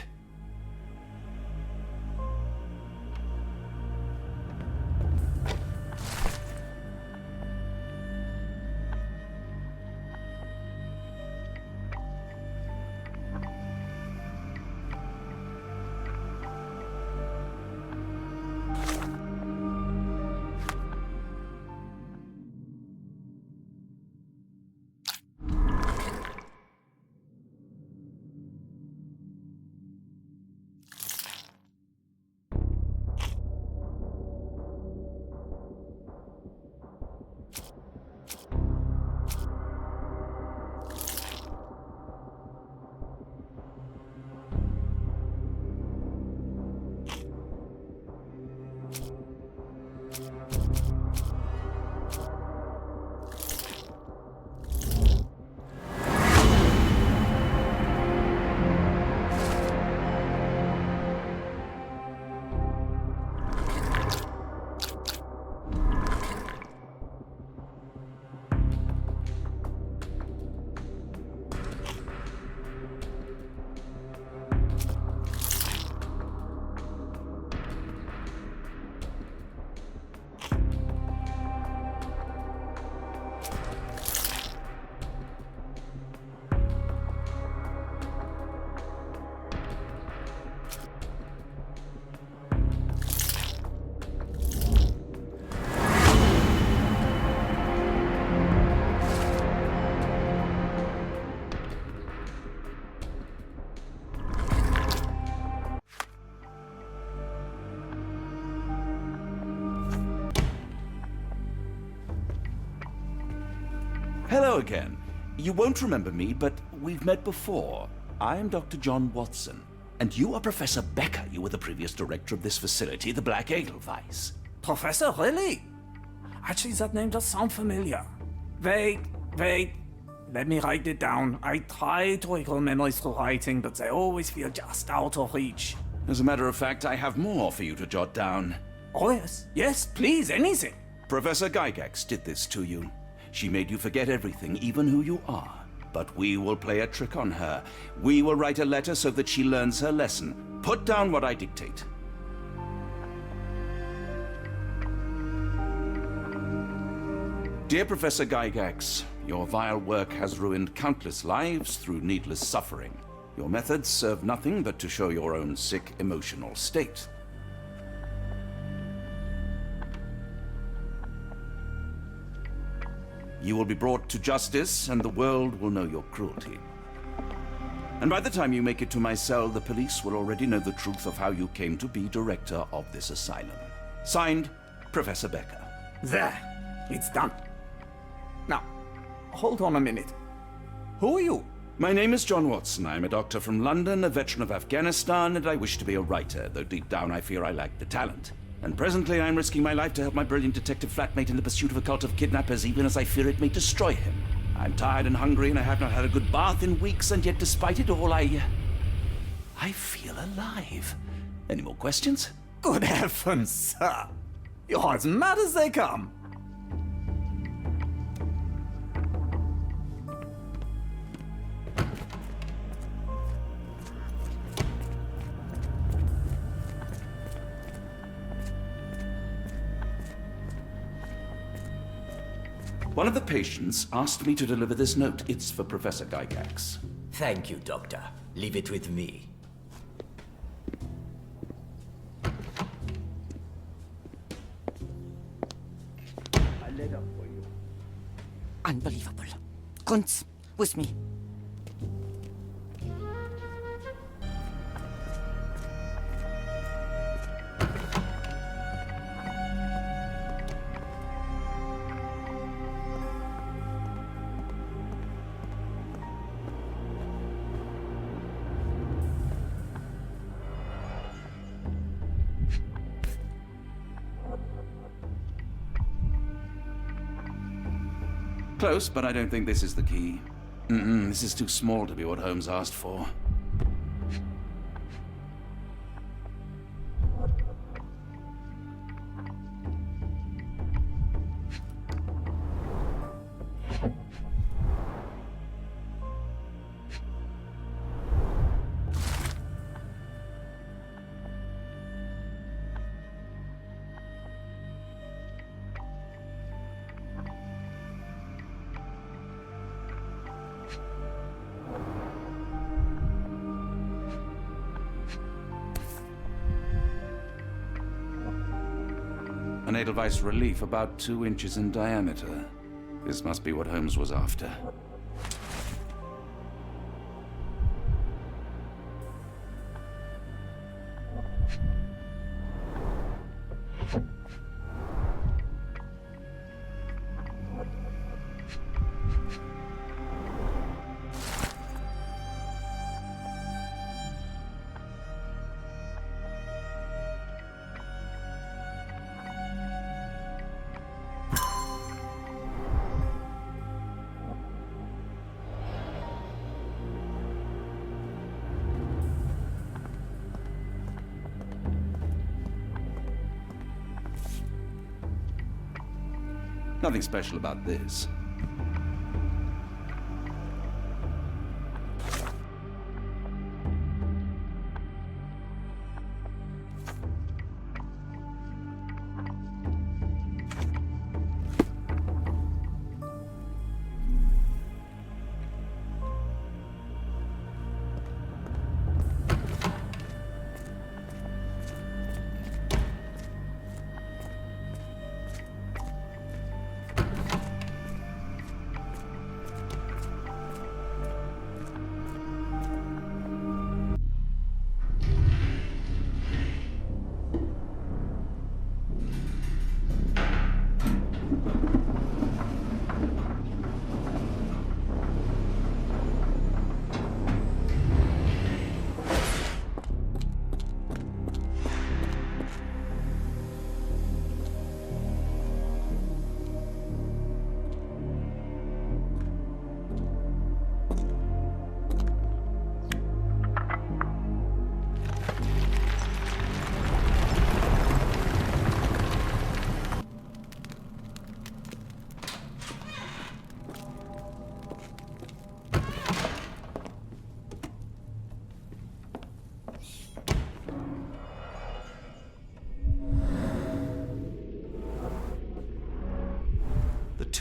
Hello again. You won't remember me, but we've met before. I am Dr. John Watson, and you are Professor Becker. You were the previous director of this facility, the Black Edelweiss. Professor, really? Actually, that name does sound familiar. Wait. Let me write it down. I try to recall memories through writing, but they always feel just out of reach. As a matter of fact, I have more for you to jot down. Oh, yes. Yes, please, anything. Professor Gygax did this to you. She made you forget everything, even who you are. But we will play a trick on her. We will write a letter so that she learns her lesson. Put down what I dictate. Dear Professor Gygax, your vile work has ruined countless lives through needless suffering. Your methods serve nothing but to show your own sick emotional state. You will be brought to justice, and the world will know your cruelty. And by the time you make it to my cell, the police will already know the truth of how you came to be director of this asylum. Signed, Professor Becker. There. It's done. Now, hold on a minute. Who are you? My name is John Watson. I am a doctor from London, a veteran of Afghanistan, and I wish to be a writer, though deep down I fear I lack the talent. And presently I am risking my life to help my brilliant detective flatmate in the pursuit of a cult of kidnappers, even as I fear it may destroy him. I'm tired and hungry, and I have not had a good bath in weeks, and yet despite it all, I feel alive. Any more questions? Good heavens, sir. You're as mad as they come. One of the patients asked me to deliver this note. It's for Professor Gygax. Thank you, Doctor. Leave it with me. A letter for you. Unbelievable. Kunz, with me. Close, but I don't think this is the key. This is too small to be what Holmes asked for. An Edelweiss relief about 2 inches in diameter. This must be what Holmes was after. Nothing special about this.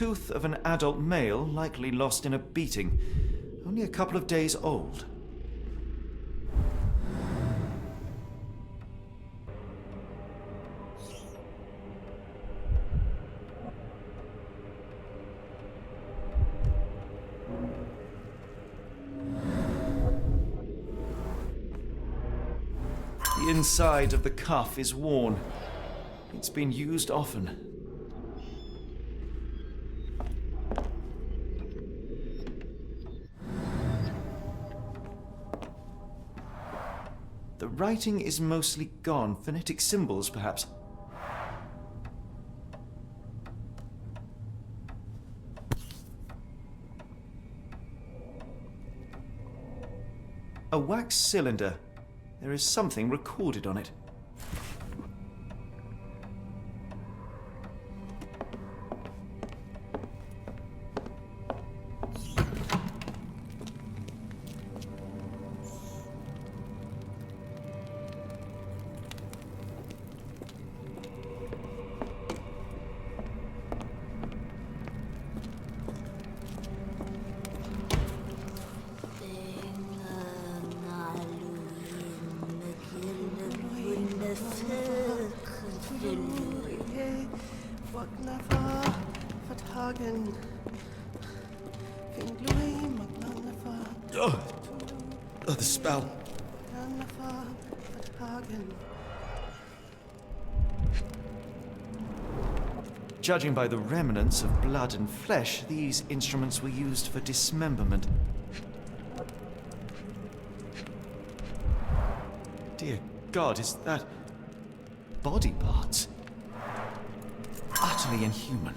tooth of an adult male, likely lost in a beating. Only a couple of days old. The inside of the cuff is worn. It's been used often. The writing is mostly gone. Phonetic symbols, perhaps. A wax cylinder. There is something recorded on it. Oh, the spell. Judging by the remnants of blood and flesh, these instruments were used for dismemberment. Dear God, is that body parts? Utterly inhuman.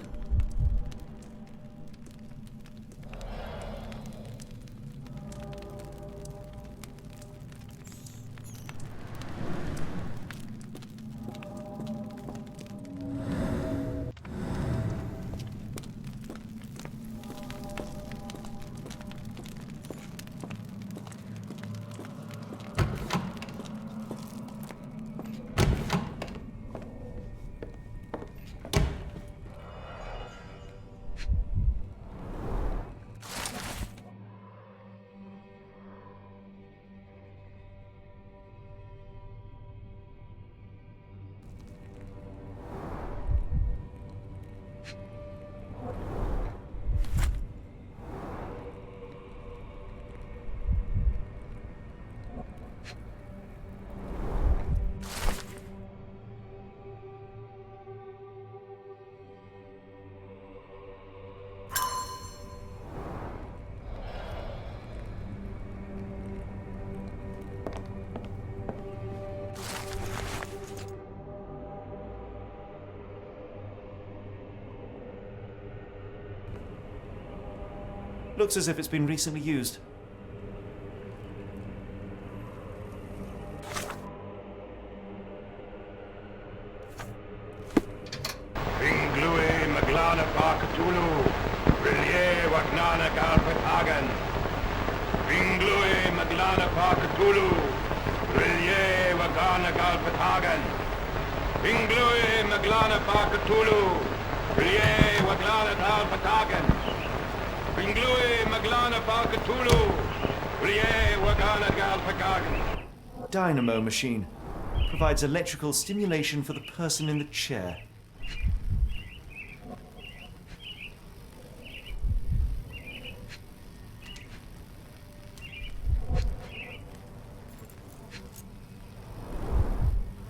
Looks as if it's been recently used. Dynamo machine. Provides electrical stimulation for the person in the chair.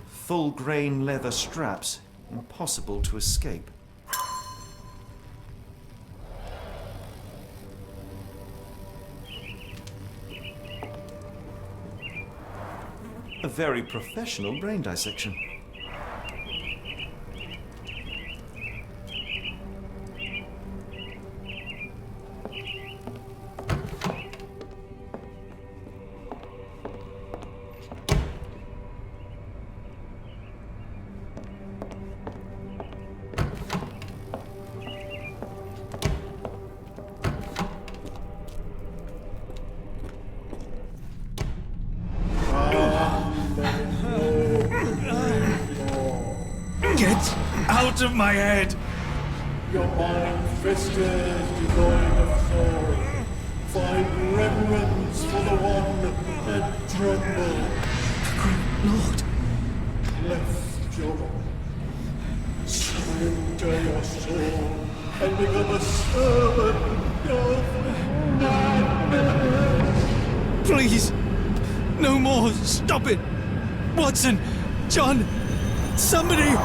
Full grain leather straps. Impossible to escape. A very professional brain dissection. Get out of my head! Your mind Investors devoid of soul, find reverence for the one that tremble. Lord. Left your surrender your soul and become a servant of madness. Please! No more! Stop it! Watson! John! Somebody!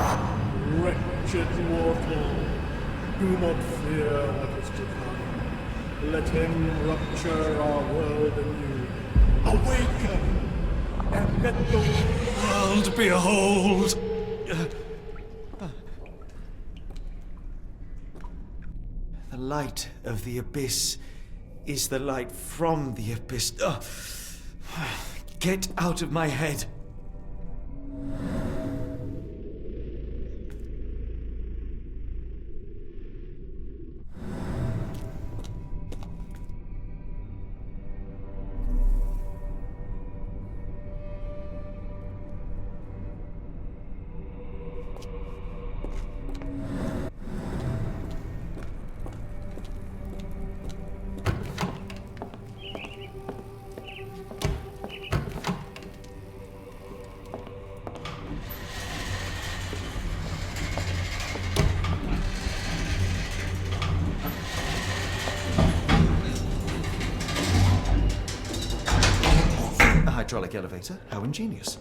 Wretched mortal, do not fear what is to come. Let him rupture our world anew. Awaken! And let the world behold! The light of the abyss is the light from the abyss. Get out of my head! Hydraulic elevator, how ingenious.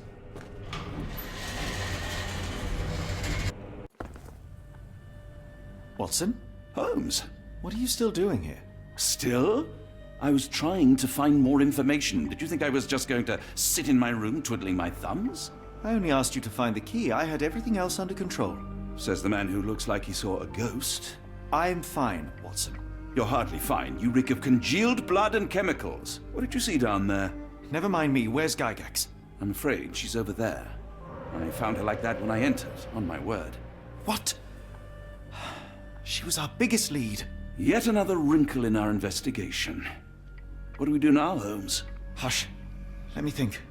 Watson? Holmes? What are you still doing here? Still? I was trying to find more information. Did you think I was just going to sit in my room twiddling my thumbs? I only asked you to find the key. I had everything else under control. Says the man who looks like he saw a ghost. I'm fine, Watson. You're hardly fine. You reek of congealed blood and chemicals. What did you see down there? Never mind me. Where's Gygax? I'm afraid she's over there. I found her like that when I entered, on my word. What? She was our biggest lead. Yet another wrinkle in our investigation. What do we do now, Holmes? Hush. Let me think.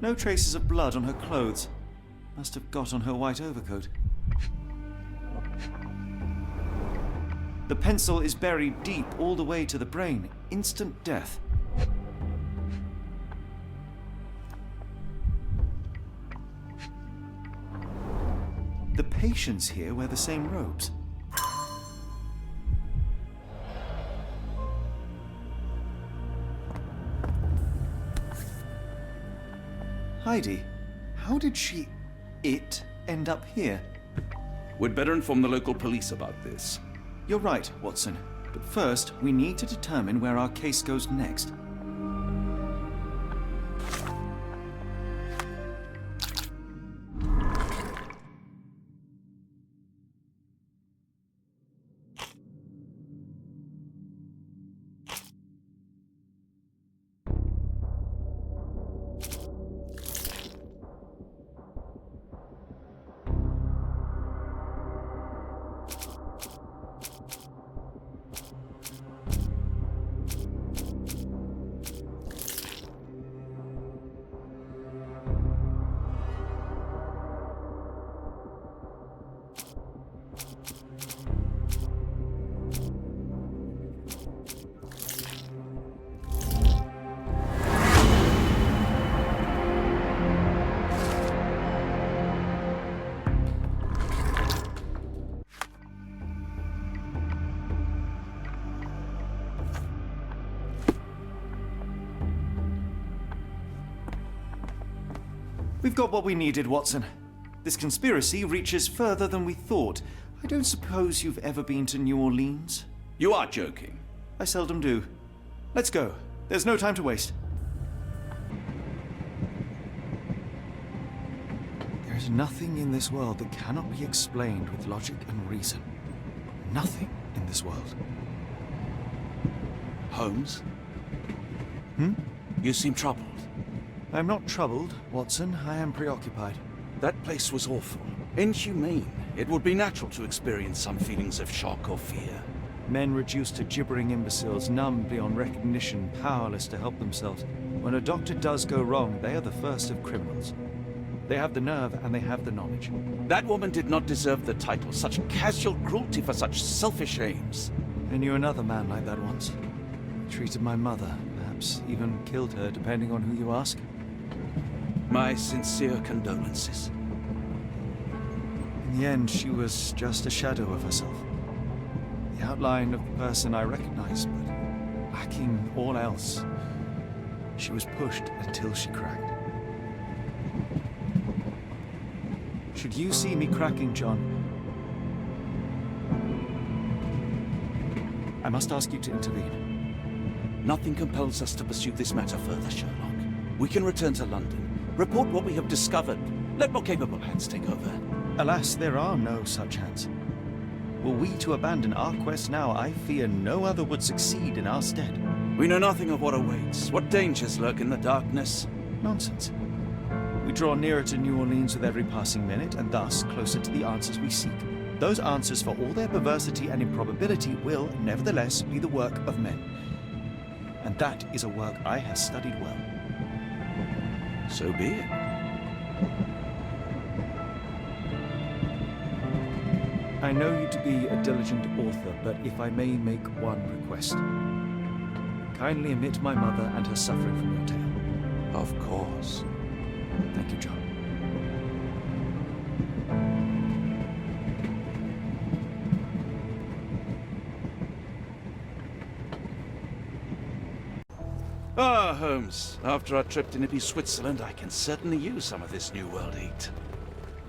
No traces of blood on her clothes. Must have got on her white overcoat. The pencil is buried deep all the way to the brain. Instant death. The patients here wear the same robes. Heidi, how did it end up here? We'd better inform the local police about this. You're right, Watson. But first, we need to determine where our case goes next. We've got what we needed, Watson. This conspiracy reaches further than we thought. I don't suppose you've ever been to New Orleans? You are joking. I seldom do. Let's go. There's no time to waste. There is nothing in this world that cannot be explained with logic and reason. Nothing in this world. Holmes? Hmm? You seem troubled. I'm not troubled, Watson. I am preoccupied. That place was awful. Inhumane. It would be natural to experience some feelings of shock or fear. Men reduced to gibbering imbeciles, numb beyond recognition, powerless to help themselves. When a doctor does go wrong, they are the first of criminals. They have the nerve and they have the knowledge. That woman did not deserve the title. Such casual cruelty for such selfish aims. I knew another man like that once. He treated my mother, perhaps even killed her, depending on who you ask. My sincere condolences. In the end, she was just a shadow of herself. The outline of the person I recognized, but lacking all else. She was pushed until she cracked. Should you see me cracking, John, I must ask you to intervene. Nothing compels us to pursue this matter further, Sherlock. We can return to London, report what we have discovered. Let more capable hands take over. Alas, there are no such hands. Were we to abandon our quest now, I fear no other would succeed in our stead. We know nothing of what awaits, what dangers lurk in the darkness. Nonsense. We draw nearer to New Orleans with every passing minute, and thus closer to the answers we seek. Those answers, for all their perversity and improbability, will, nevertheless, be the work of men. And that is a work I have studied well. So be it. I know you to be a diligent author, but if I may make one request. Kindly omit my mother and her suffering from your tale. Of course. Thank you, John. Ah, Holmes. After our trip to nippy Switzerland, I can certainly use some of this New World heat.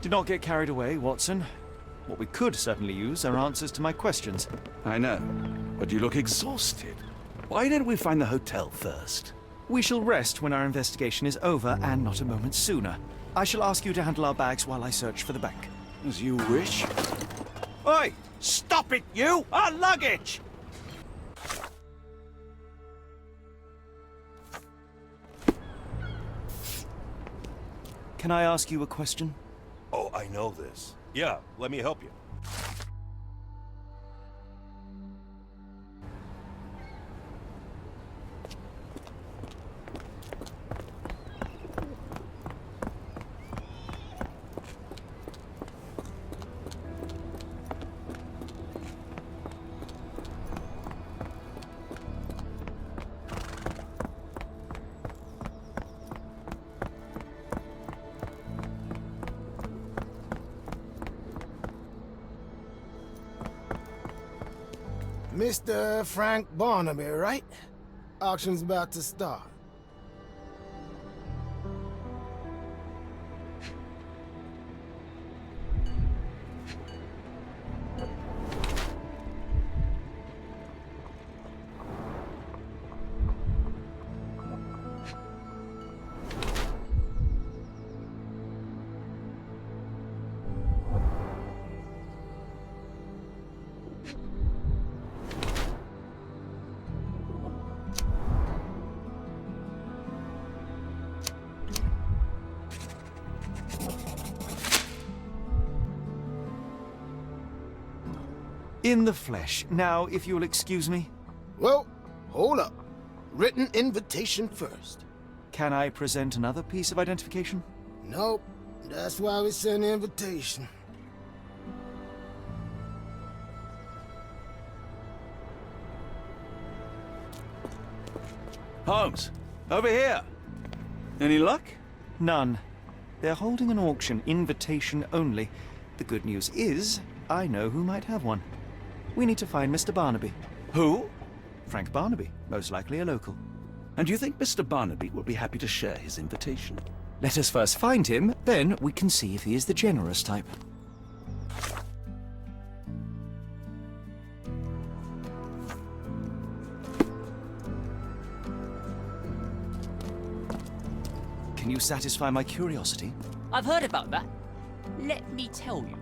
Do not get carried away, Watson. What we could certainly use are answers to my questions. I know, but you look exhausted. Why don't we find the hotel first? We shall rest when our investigation is over, and not a moment sooner. I shall ask you to handle our bags while I search for the bank. As you wish. Oi! Stop it, you! Our luggage! Can I ask you a question? Oh, I know this. Yeah, let me help you. Mr. Frank Barnaby, right? Auction's about to start. In the flesh. Now, if you'll excuse me. Well, hold up. Written invitation first. Can I present another piece of identification? Nope. That's why we send the invitation. Holmes, over here. Any luck? None. They're holding an auction, invitation only. The good news is, I know who might have one. We need to find Mr. Barnaby. Who? Frank Barnaby, most likely a local. And you think Mr. Barnaby will be happy to share his invitation? Let us first find him, then we can see if he is the generous type. Can you satisfy my curiosity? I've heard about that. Let me tell you.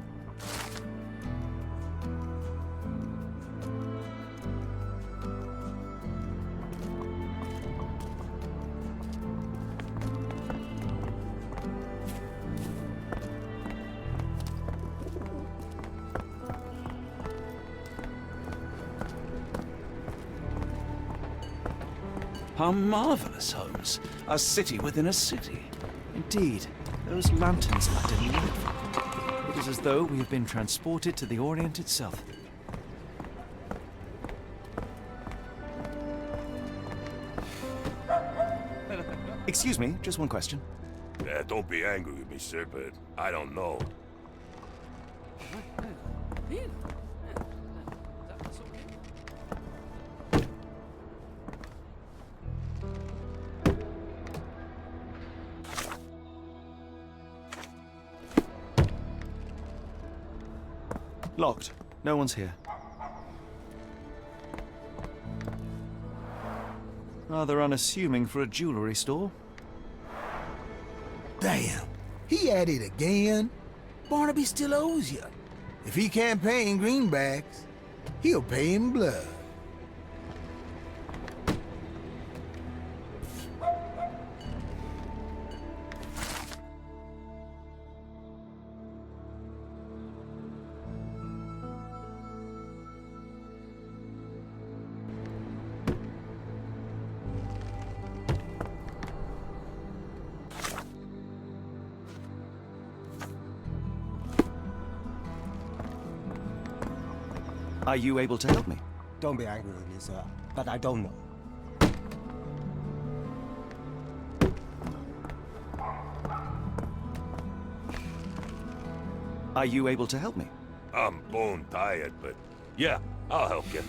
How marvelous, Holmes. A city within a city. Indeed, those lanterns are delightful. It is as though we have been transported to the Orient itself. Excuse me, just one question. Don't be angry with me, sir, but I don't know. Locked. No one's here. Rather unassuming for a jewelry store. Damn, he at it again. Barnaby still owes you. If he can't pay in greenbacks, he'll pay in blood. Are you able to help me? Don't be angry with me, sir, but I don't know. Are you able to help me? I'm bone tired, but yeah, I'll help you.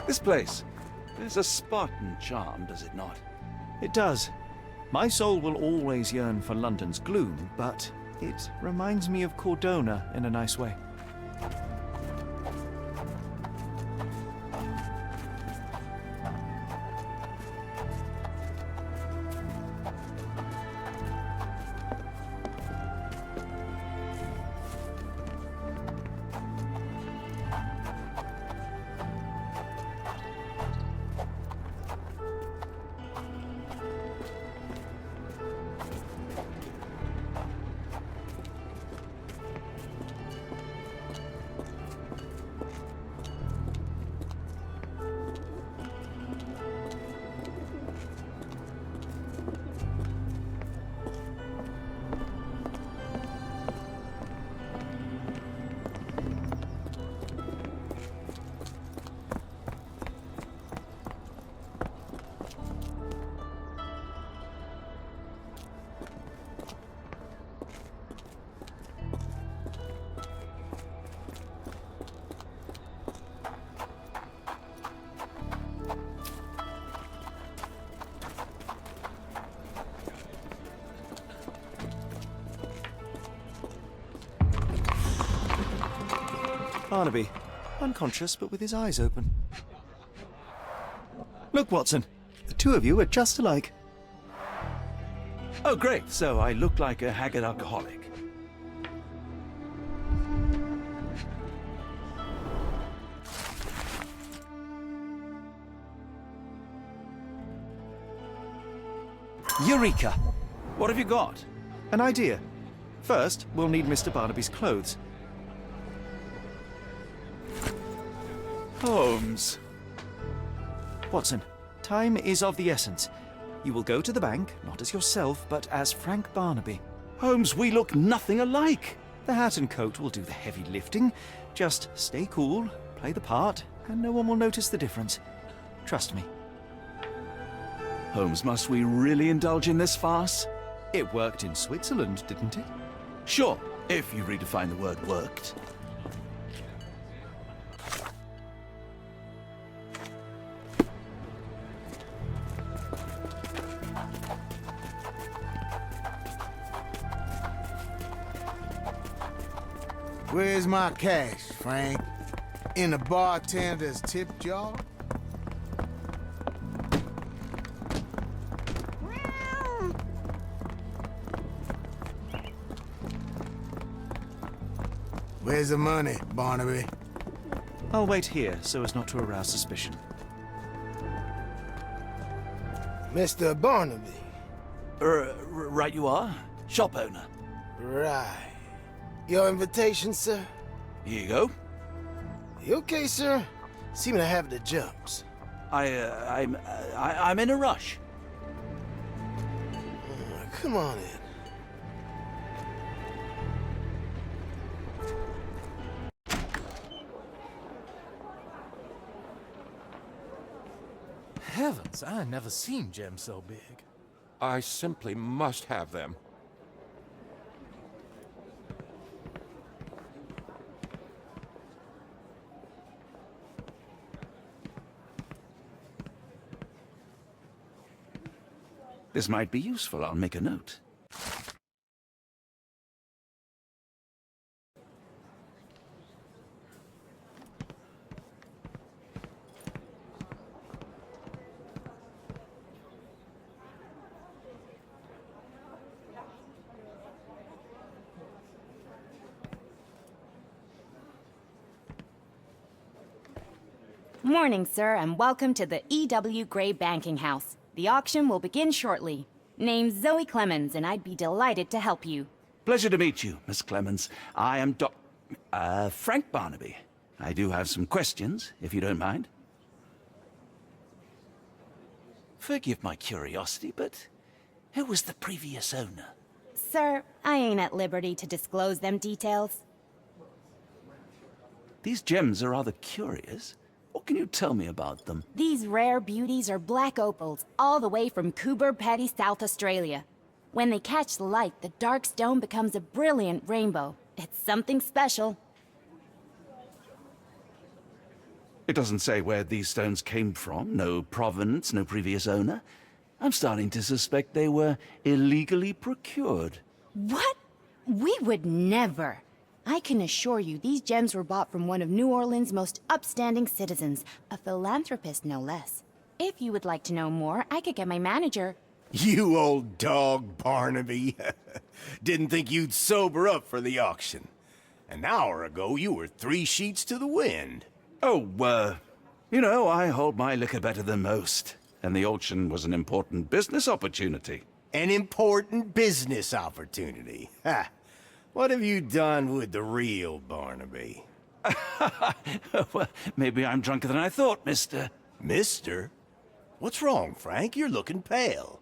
This place. There's a Spartan charm, does it not? It does. My soul will always yearn for London's gloom, but it reminds me of Cordona in a nice way. Barnaby, unconscious but with his eyes open. Look, Watson, the two of you are just alike. Oh, great. So I look like a haggard alcoholic. Eureka! What have you got? An idea. First, we'll need Mr. Barnaby's clothes. Holmes. Watson, time is of the essence. You will go to the bank, not as yourself, but as Frank Barnaby. Holmes, we look nothing alike. The hat and coat will do the heavy lifting. Just stay cool, play the part, and no one will notice the difference. Trust me. Holmes, must we really indulge in this farce? It worked in Switzerland, didn't it? Sure, if you redefine the word worked. Where's my cash, Frank? In the bartender's tip jar? Where's the money, Barnaby? I'll wait here so as not to arouse suspicion. Mr. Barnaby. Right you are. Shop owner. Right. Your invitation, sir? Here you go. You okay, sir? Seem to have the jumps. I'm in a rush. Come on in. Heavens, I never seen gems so big. I simply must have them. This might be useful. I'll make a note. Morning, sir, and welcome to the E.W. Gray Banking House. The auction will begin shortly. Name's Zoe Clemens, and I'd be delighted to help you. Pleasure to meet you, Miss Clemens. I am Frank Barnaby. I do have some questions, if you don't mind. Forgive my curiosity, but who was the previous owner? Sir, I ain't at liberty to disclose them details. These gems are rather curious. What can you tell me about them? These rare beauties are black opals, all the way from Coober Pedy, South Australia. When they catch the light, the dark stone becomes a brilliant rainbow. It's something special. It doesn't say where these stones came from, no provenance, no previous owner. I'm starting to suspect they were illegally procured. What? We would never. I can assure you these gems were bought from one of New Orleans' most upstanding citizens, a philanthropist no less. If you would like to know more, I could get my manager. You old dog, Barnaby. Didn't think you'd sober up for the auction. An hour ago, you were 3 sheets to the wind. Oh, you know, I hold my liquor better than most. And the auction was an important business opportunity. An important business opportunity? Ha! What have you done with the real Barnaby? Well, maybe I'm drunker than I thought, mister. Mister? What's wrong, Frank? You're looking pale.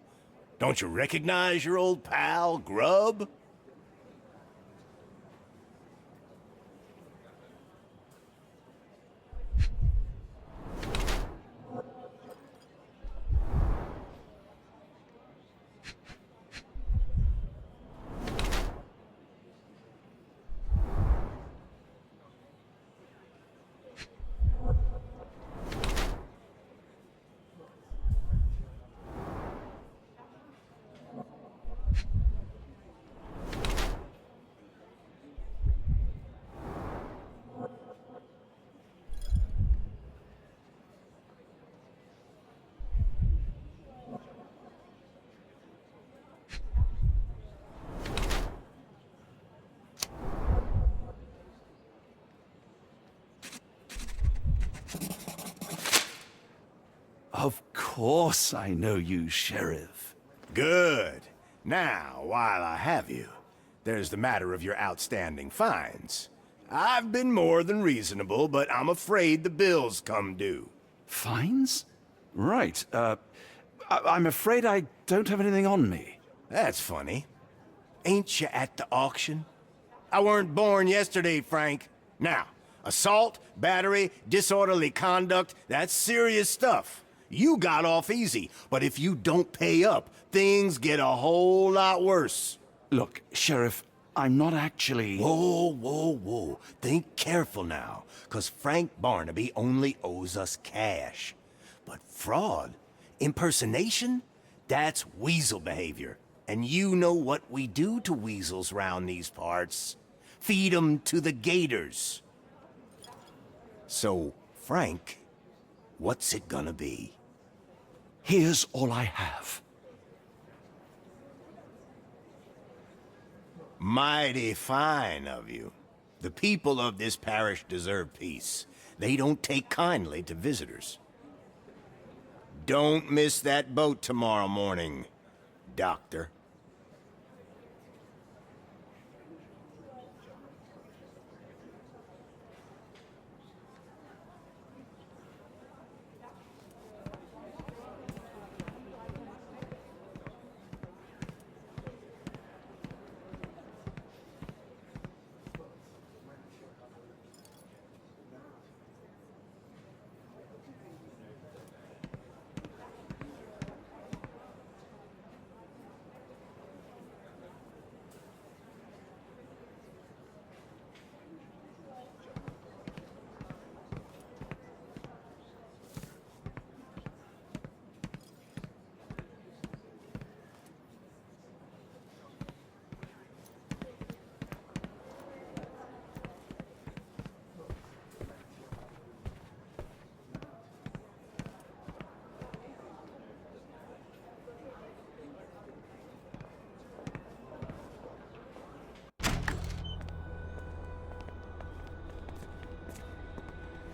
Don't you recognize your old pal, Grub? Of course I know you, Sheriff. Good. Now, while I have you, there's the matter of your outstanding fines. I've been more than reasonable, but I'm afraid the bills come due. Fines? Right, I'm afraid I don't have anything on me. That's funny. Ain't you at the auction? I weren't born yesterday, Frank. Now, assault, battery, disorderly conduct, that's serious stuff. You got off easy, but if you don't pay up, things get a whole lot worse. Look, Sheriff, I'm not actually... Whoa. Think careful now, 'cause Frank Barnaby only owes us cash. But fraud, impersonation, that's weasel behavior. And you know what we do to weasels round these parts. Feed 'em to the gators. So, Frank, what's it gonna be? Here's all I have. Mighty fine of you. The people of this parish deserve peace. They don't take kindly to visitors. Don't miss that boat tomorrow morning, Doctor.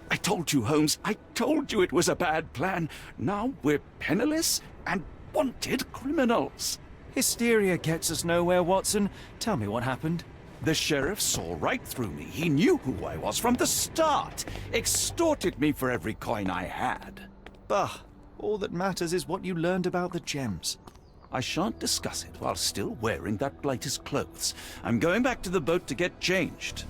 I told you, Holmes. I told you it was a bad plan. Now we're penniless and wanted criminals. Hysteria gets us nowhere, Watson. Tell me what happened. The sheriff saw right through me. He knew who I was from the start. Extorted me for every coin I had. Bah, all that matters is what you learned about the gems. I shan't discuss it while still wearing that blighter's clothes. I'm going back to the boat to get changed.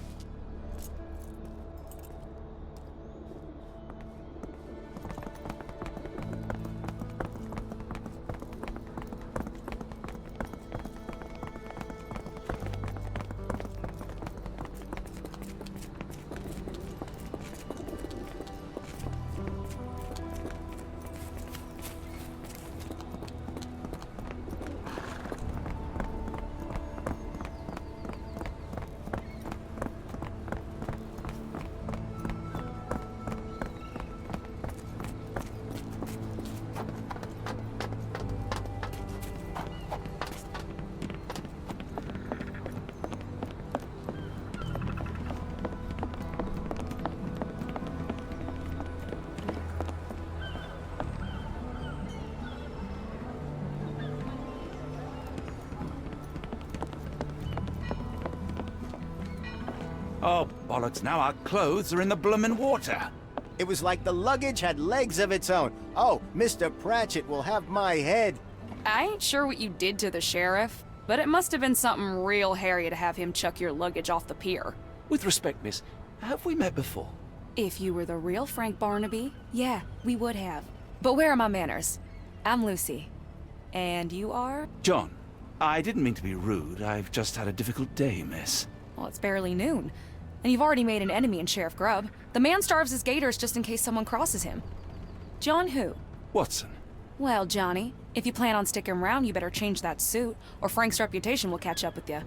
Oh, bollocks, now our clothes are in the bloomin' water. It was like the luggage had legs of its own. Oh, Mr. Pratchett will have my head. I ain't sure what you did to the sheriff, but it must have been something real hairy to have him chuck your luggage off the pier. With respect, miss, have we met before? If you were the real Frank Barnaby, yeah, we would have. But where are my manners? I'm Lucy. And you are? John. I didn't mean to be rude. I've just had a difficult day, miss. Well, it's barely noon. And you've already made an enemy in Sheriff Grubb. The man starves his gators just in case someone crosses him. John who? Watson. Well, Johnny, if you plan on sticking around, you better change that suit, or Frank's reputation will catch up with you.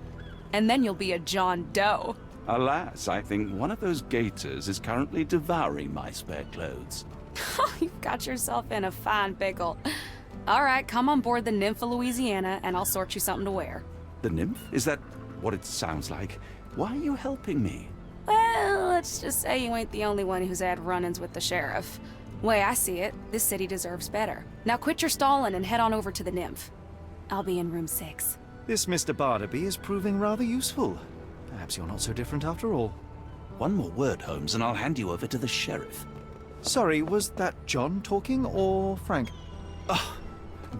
And then you'll be a John Doe. Alas, I think one of those gators is currently devouring my spare clothes. You've got yourself in a fine pickle. All right, come on board the Nymph of Louisiana, and I'll sort you something to wear. The nymph? Is that what it sounds like? Why are you helping me? Well, let's just say you ain't the only one who's had run-ins with the sheriff. Way I see it, this city deserves better. Now quit your stalling and head on over to the Nymph. I'll be in room 6. This Mr. Barnaby is proving rather useful. Perhaps you're not so different after all. One more word, Holmes, and I'll hand you over to the sheriff. Sorry, was that John talking or Frank? Oh,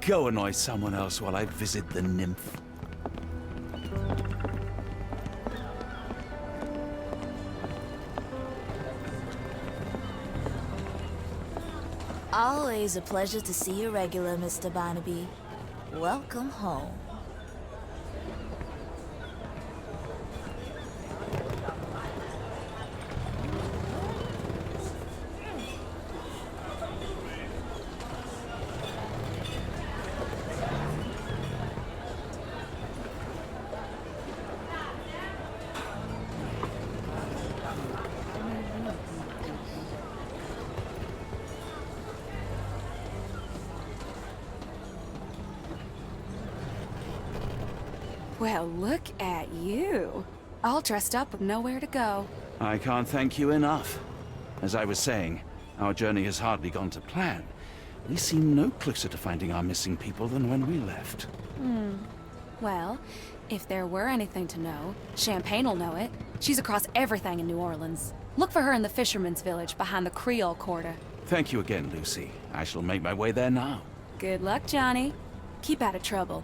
go annoy someone else while I visit the Nymph. Always a pleasure to see you regular, Mr. Barnaby. Welcome home. Well, look at you. All dressed up with nowhere to go. I can't thank you enough. As I was saying, our journey has hardly gone to plan. We seem no closer to finding our missing people than when we left. Well, if there were anything to know, Champagne'll know it. She's across everything in New Orleans. Look for her in the fisherman's village behind the Creole Quarter. Thank you again, Lucy. I shall make my way there now. Good luck, Johnny. Keep out of trouble.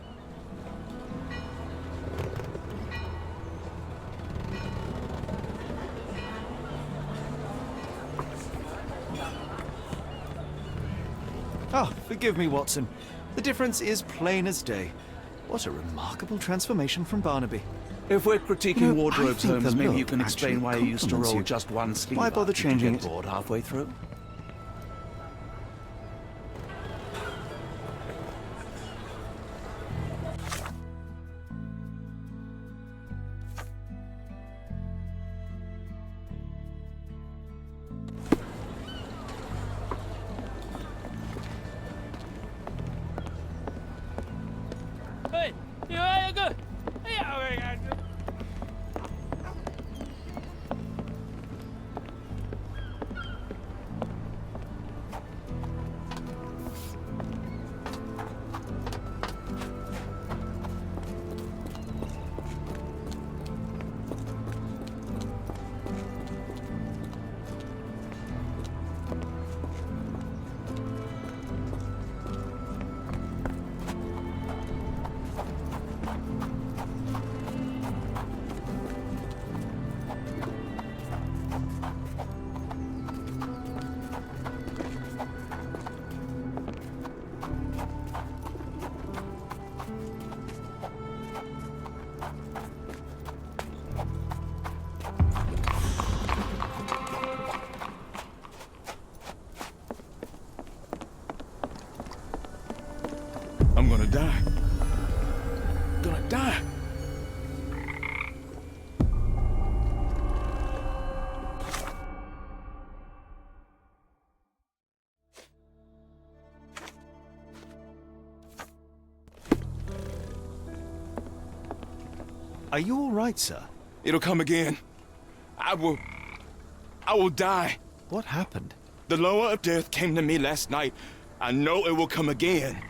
Ah, forgive me, Watson. The difference is plain as day. What a remarkable transformation from Barnaby. If we're critiquing You know, wardrobes, I think Holmes, the maybe you look can explain actually why you used to compliments roll you. just one sleeve Why up. bother Did you changing get it? bored halfway through? I'm gonna die. Gonna die. Are you all right, sir? It'll come again. I will die. What happened? The lower of death came to me last night. I know it will come again.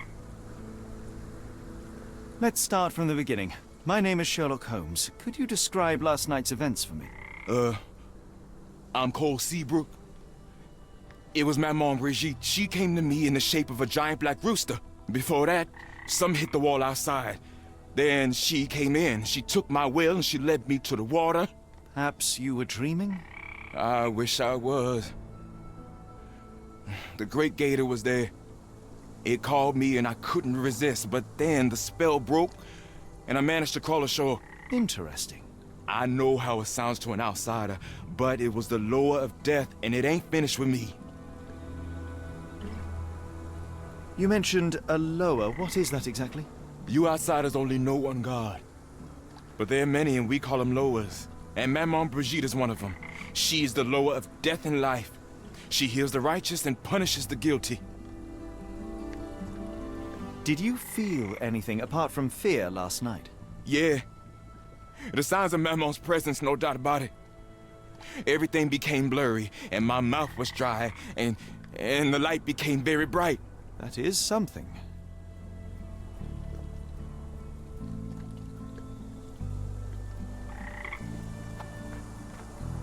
Let's start from the beginning. My name is Sherlock Holmes. Could you describe last night's events for me? I'm Cole Seabrook. It was Maman Brigitte. She came to me in the shape of a giant black rooster. Before that, some hit the wall outside. Then she came in. She took my will and she led me to the water. Perhaps you were dreaming? I wish I was. The Great Gator was there. It called me and I couldn't resist, but then the spell broke and I managed to crawl ashore. Interesting. I know how it sounds to an outsider, but it was the lower of death and it ain't finished with me. You mentioned a lower. What is that exactly? You outsiders only know one God. But there are many and we call them lowers. And Maman Brigitte is one of them. She is the lower of death and life. She heals the righteous and punishes the guilty. Did you feel anything apart from fear last night? Yeah. The signs of Maman's presence, no doubt about it. Everything became blurry, and my mouth was dry, and the light became very bright. That is something.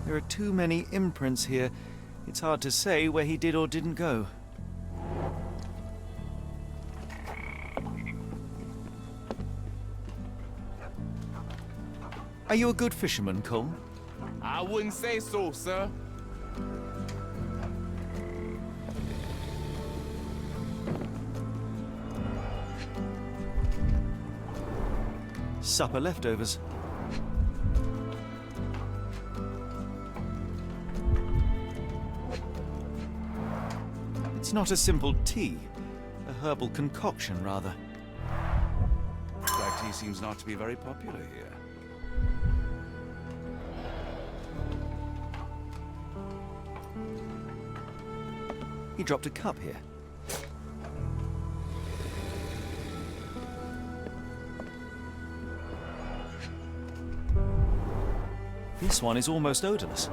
There are too many imprints here. It's hard to say where he did or didn't go. Are you a good fisherman, Cole? I wouldn't say so, sir. Supper leftovers. It's not a simple tea. A herbal concoction, rather. Black tea seems not to be very popular here. He dropped a cup here. This one is almost odorless.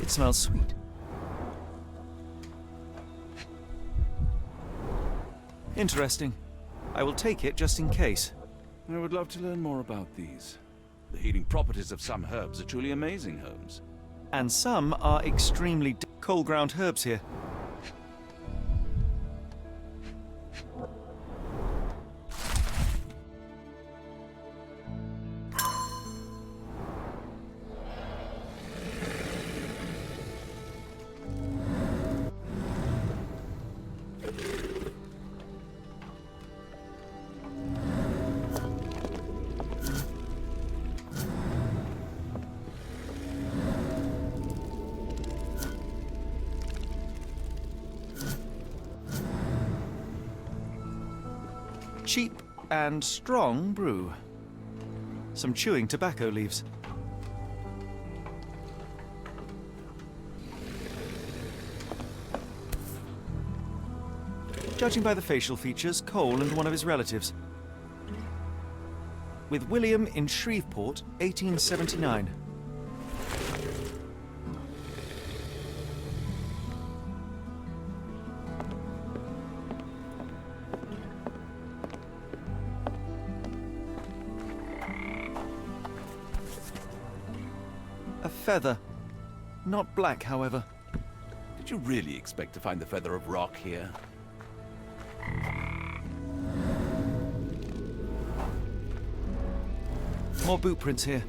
It smells sweet. Interesting. I will take it just in case. I would love to learn more about these. The healing properties of some herbs are truly amazing, Holmes. And some are extremely cold ground herbs here. Cheap and strong brew. Some chewing tobacco leaves. Judging by the facial features, Cole and one of his relatives. With William in Shreveport, 1879. A feather. Not black, however. Did you really expect to find the feather of rock here? More boot prints here.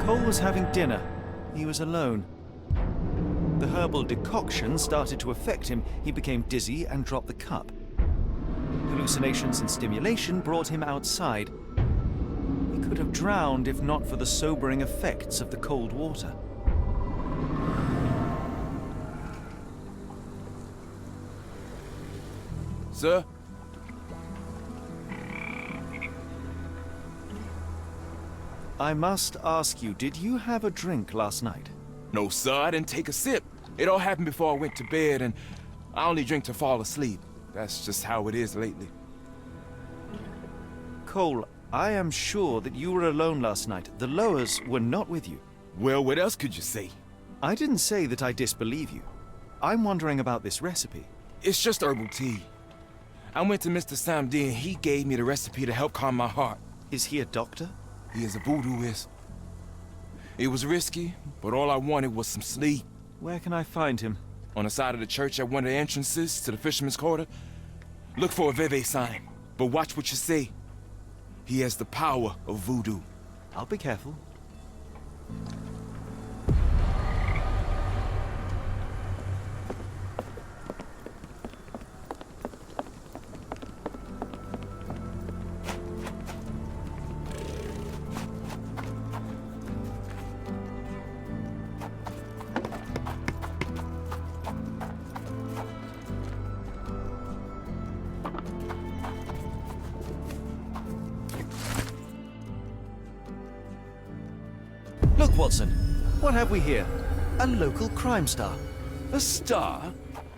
Cole was having dinner. He was alone. The herbal decoction started to affect him. He became dizzy and dropped the cup. Hallucinations and stimulation brought him outside. He could have drowned if not for the sobering effects of the cold water. Sir? I must ask you, did you have a drink last night? No, sir, I didn't take a sip. It all happened before I went to bed, and I only drink to fall asleep. That's just how it is lately. Cole, I am sure that you were alone last night. The Lowers were not with you. Well, what else could you say? I didn't say that I disbelieve you. I'm wondering about this recipe. It's just herbal tea. I went to Mr. Samdi and he gave me the recipe to help calm my heart. Is he a doctor? He is a voodooist. It was risky, but all I wanted was some sleep. Where can I find him? On the side of the church at one of the entrances to the Fisherman's Quarter. Look for a Veve sign, but watch what you say. He has the power of voodoo. I'll be careful. Watson, what have we here? A local crime star. A star?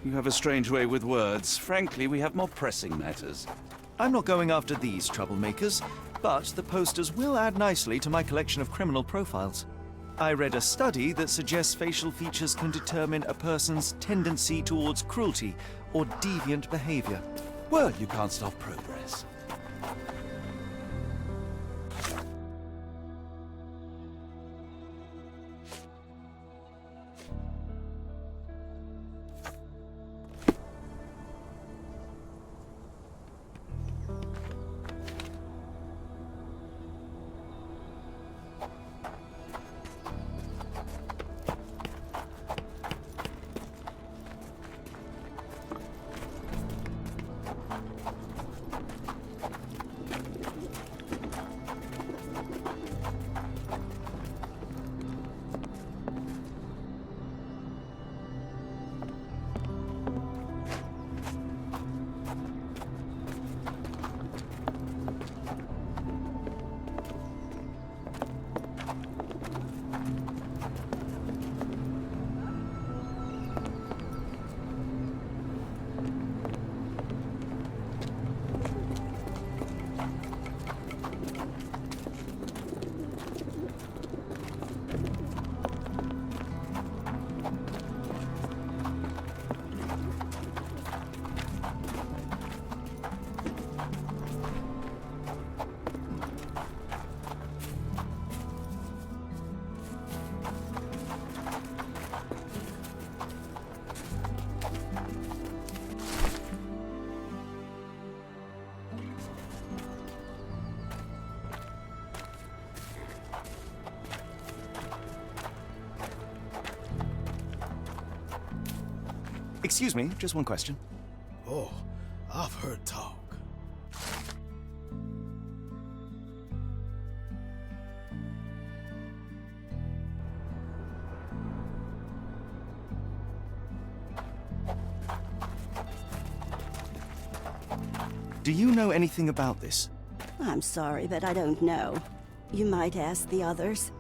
You have a strange way with words. Frankly, we have more pressing matters. I'm not going after these troublemakers, but the posters will add nicely to my collection of criminal profiles. I read a study that suggests facial features can determine a person's tendency towards cruelty or deviant behavior. Well, you can't stop progress. Excuse me, just one question. Oh, I've heard talk. Do you know anything about this? I'm sorry, but I don't know. You might ask the others.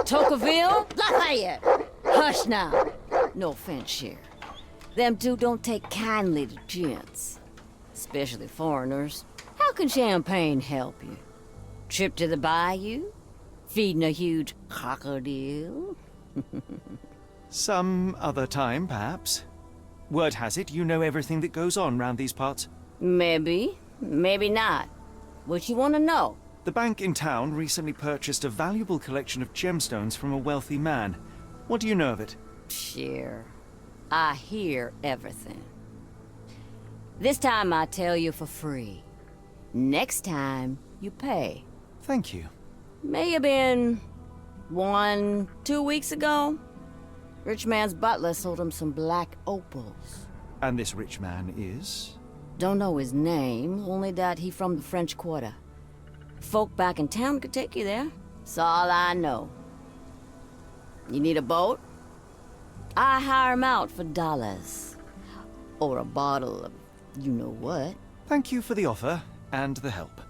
Tocqueville? Lafayette! Hush now. No offense, Sheriff. Them two don't take kindly to gents. Especially foreigners. How can champagne help you? Trip to the bayou? Feeding a huge crocodile? Some other time, perhaps. Word has it you know everything that goes on round these parts. Maybe. Maybe not. What you want to know? The bank in town recently purchased a valuable collection of gemstones from a wealthy man. What do you know of it? Sure. I hear everything. This time I tell you for free. Next time, you pay. Thank you. May have been 1, 2 weeks ago. Rich man's butler sold him some black opals. And this rich man is? Don't know his name, only that he from the French Quarter. Folk back in town could take you there. That's all I know. You need a boat? I hire him out for dollars. Or a bottle of you-know-what. Thank you for the offer and the help.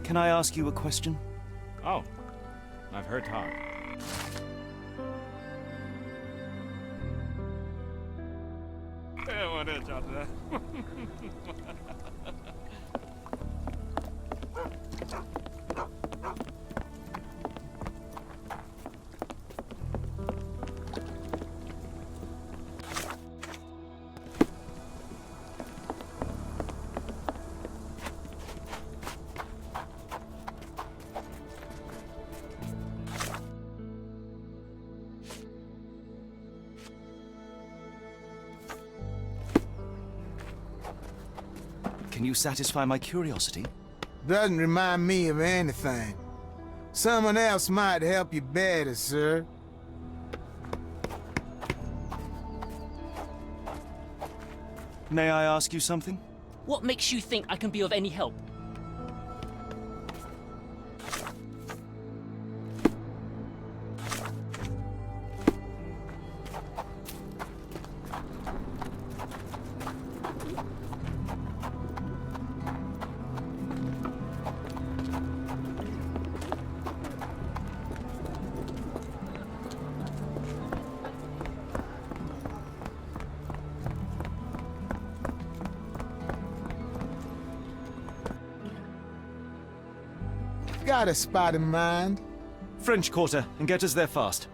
Can I ask you a question? Oh, I've heard talk. Can you satisfy my curiosity? Doesn't remind me of anything. Someone else might help you better, sir. May I ask you something? What makes you think I can be of any help? Got a spot in mind? French Quarter, and get us there fast.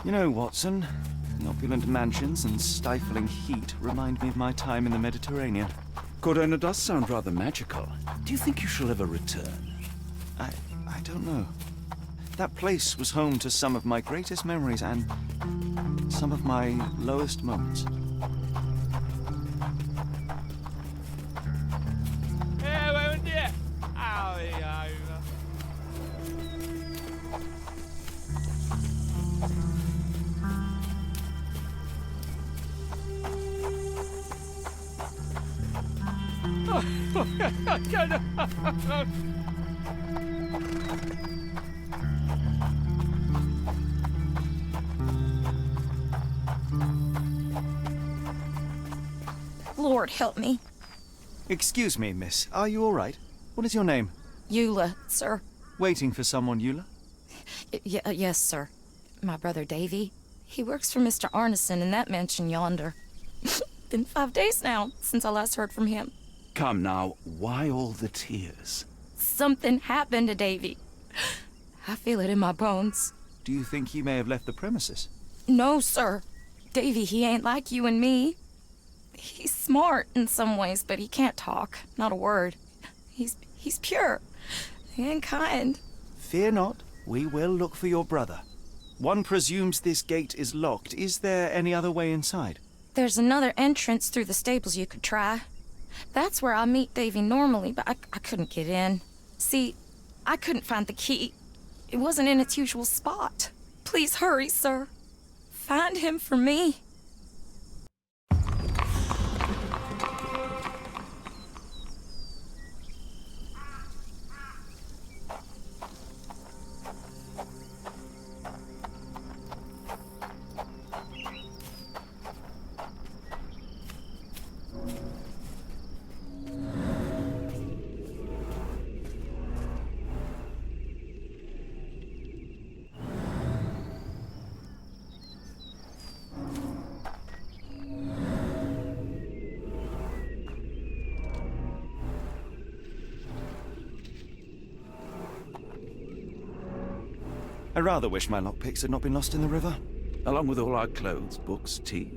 You know, Watson, the opulent mansions and stifling heat remind me of my time in the Mediterranean. Corona does sound rather magical. Do you think you shall ever return? I don't know. That place was home to some of my greatest memories and some of my lowest moments. Lord help me. Excuse me, miss. Are you all right? What is your name? Eula, sir. Waiting for someone, Eula? Yes, sir. My brother Davy. He works for Mr. Arneson in that mansion yonder. Been 5 days now since I last heard from him. Come now, why all the tears? Something happened to Davy. I feel it in my bones. Do you think he may have left the premises? No, sir. Davy, he ain't like you and me. He's smart in some ways, but he can't talk. Not a word. He's pure and kind. Fear not. We will look for your brother. One presumes this gate is locked. Is there any other way inside? There's another entrance through the stables you could try. That's where I meet Davy normally, but I couldn't get in. See, I couldn't find the key. It wasn't in its usual spot. Please hurry, sir. Find him for me. I rather wish my lockpicks had not been lost in the river. Along with all our clothes, books, tea.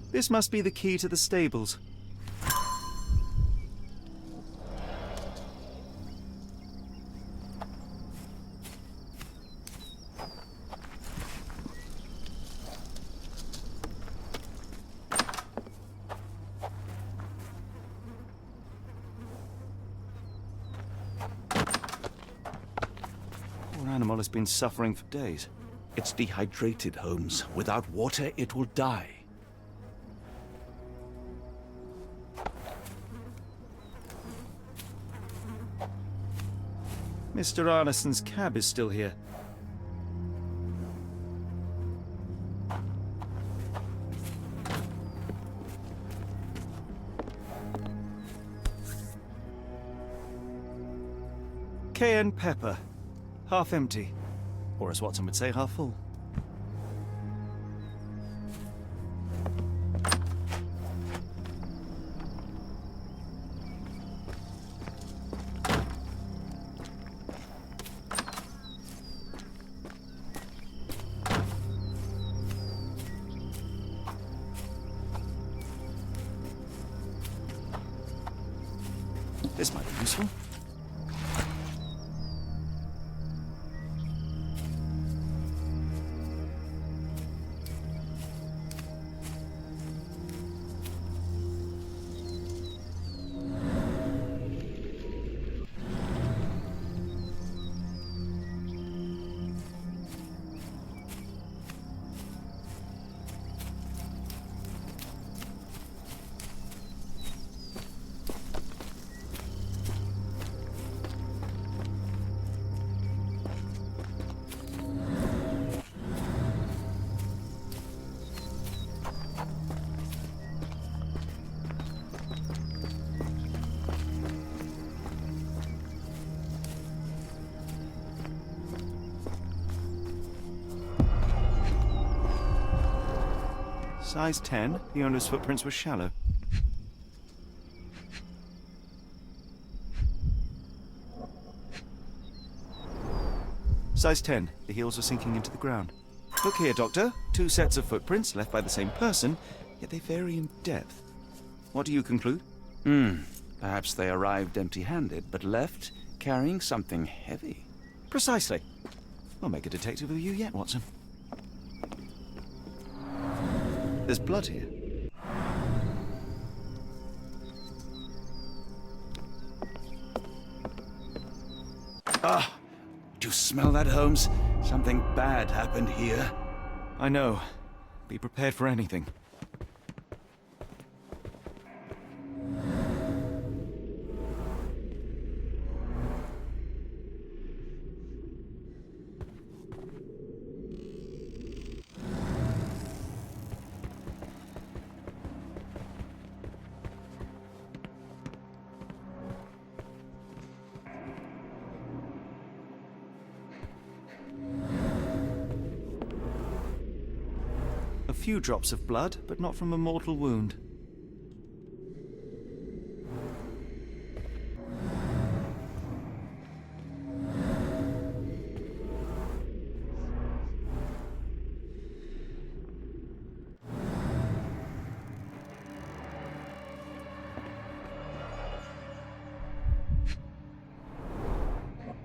This must be the key to the stables. Poor animal has been suffering for days. It's dehydrated, Holmes. Without water, it will die. Mr. Arneson's cab is still here. Cayenne pepper. Half empty. Or as Watson would say, half full. This might be useful. Size 10, the owner's footprints were shallow. Size 10. The heels are sinking into the ground. Look here, Doctor. 2 sets of footprints left by the same person, yet they vary in depth. What do you conclude? Perhaps they arrived empty-handed, but left carrying something heavy. Precisely. We'll make a detective of you yet, Watson. There's blood here. Ah! Do you smell that, Holmes? Something bad happened here. I know. Be prepared for anything. A few drops of blood, but not from a mortal wound.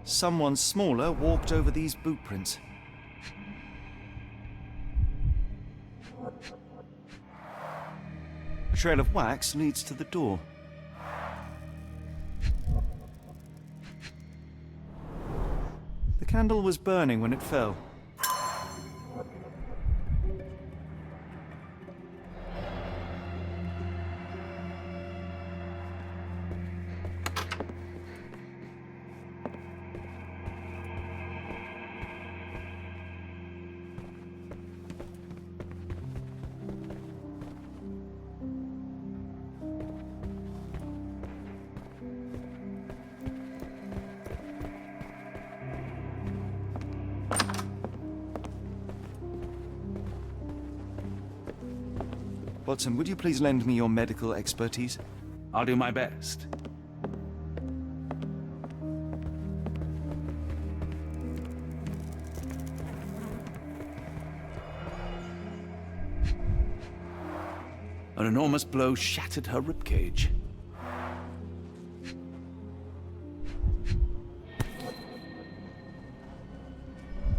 Someone smaller walked over these boot prints. A trail of wax leads to the door. The candle was burning when it fell. Watson, would you please lend me your medical expertise? I'll do my best. An enormous blow shattered her ribcage.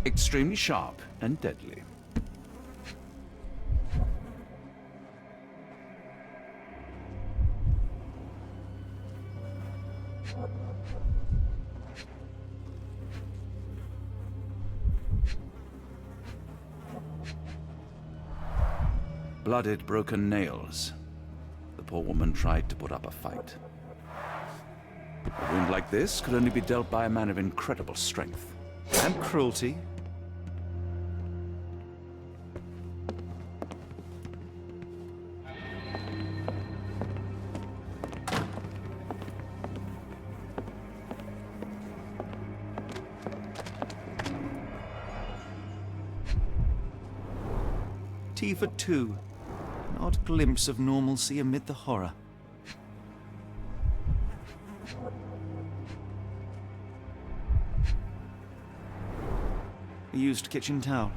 Extremely sharp and deadly. Blooded, broken nails. The poor woman tried to put up a fight. A wound like this could only be dealt by a man of incredible strength. And cruelty. Tea for 2. An odd glimpse of normalcy amid the horror. A used kitchen towel.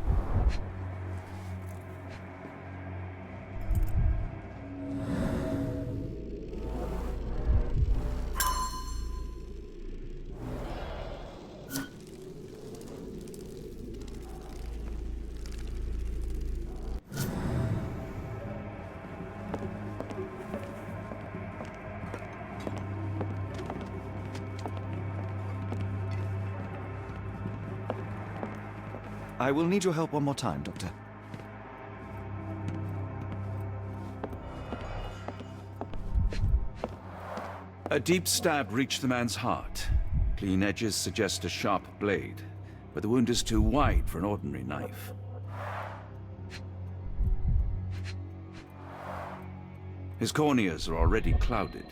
I will need your help one more time, Doctor. A deep stab reached the man's heart. Clean edges suggest a sharp blade, but the wound is too wide for an ordinary knife. His corneas are already clouded.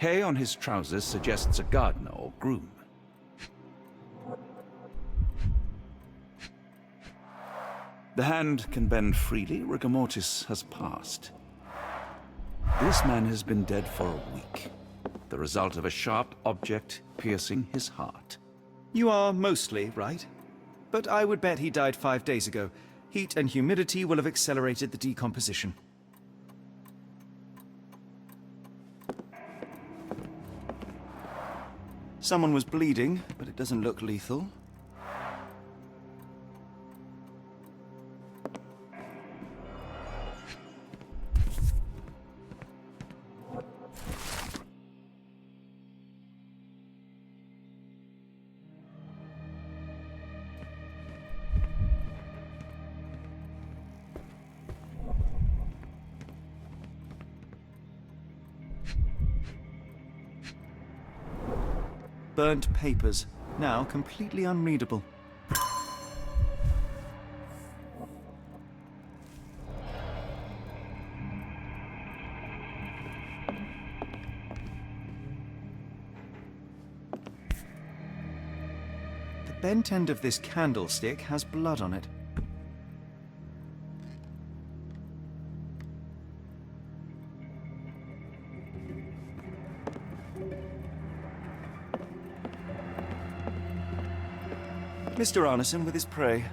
Hay on his trousers suggests a gardener or groom. The hand can bend freely. Rigor mortis has passed. This man has been dead for a week. The result of a sharp object piercing his heart. You are mostly right. But I would bet he died 5 days ago. Heat and humidity will have accelerated the decomposition. Someone was bleeding, but it doesn't look lethal. Burnt papers, now completely unreadable. The bent end of this candlestick has blood on it. Mr. Arneson with his prey.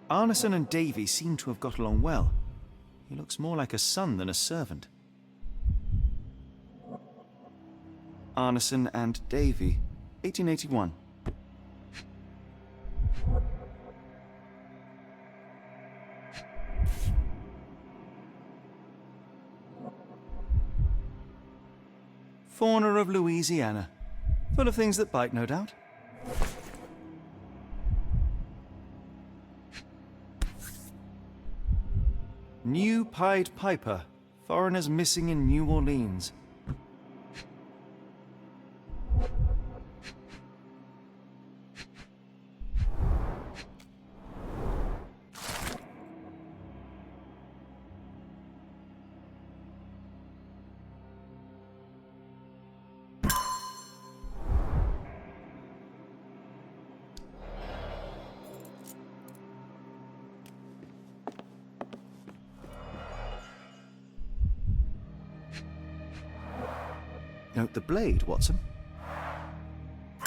Arneson and Davy seem to have got along well. He looks more like a son than a servant. Arneson and Davy, 1881. Fauna of Louisiana. Full of things that bite, no doubt. New Pied Piper. Foreigners missing in New Orleans. Note the blade, Watson.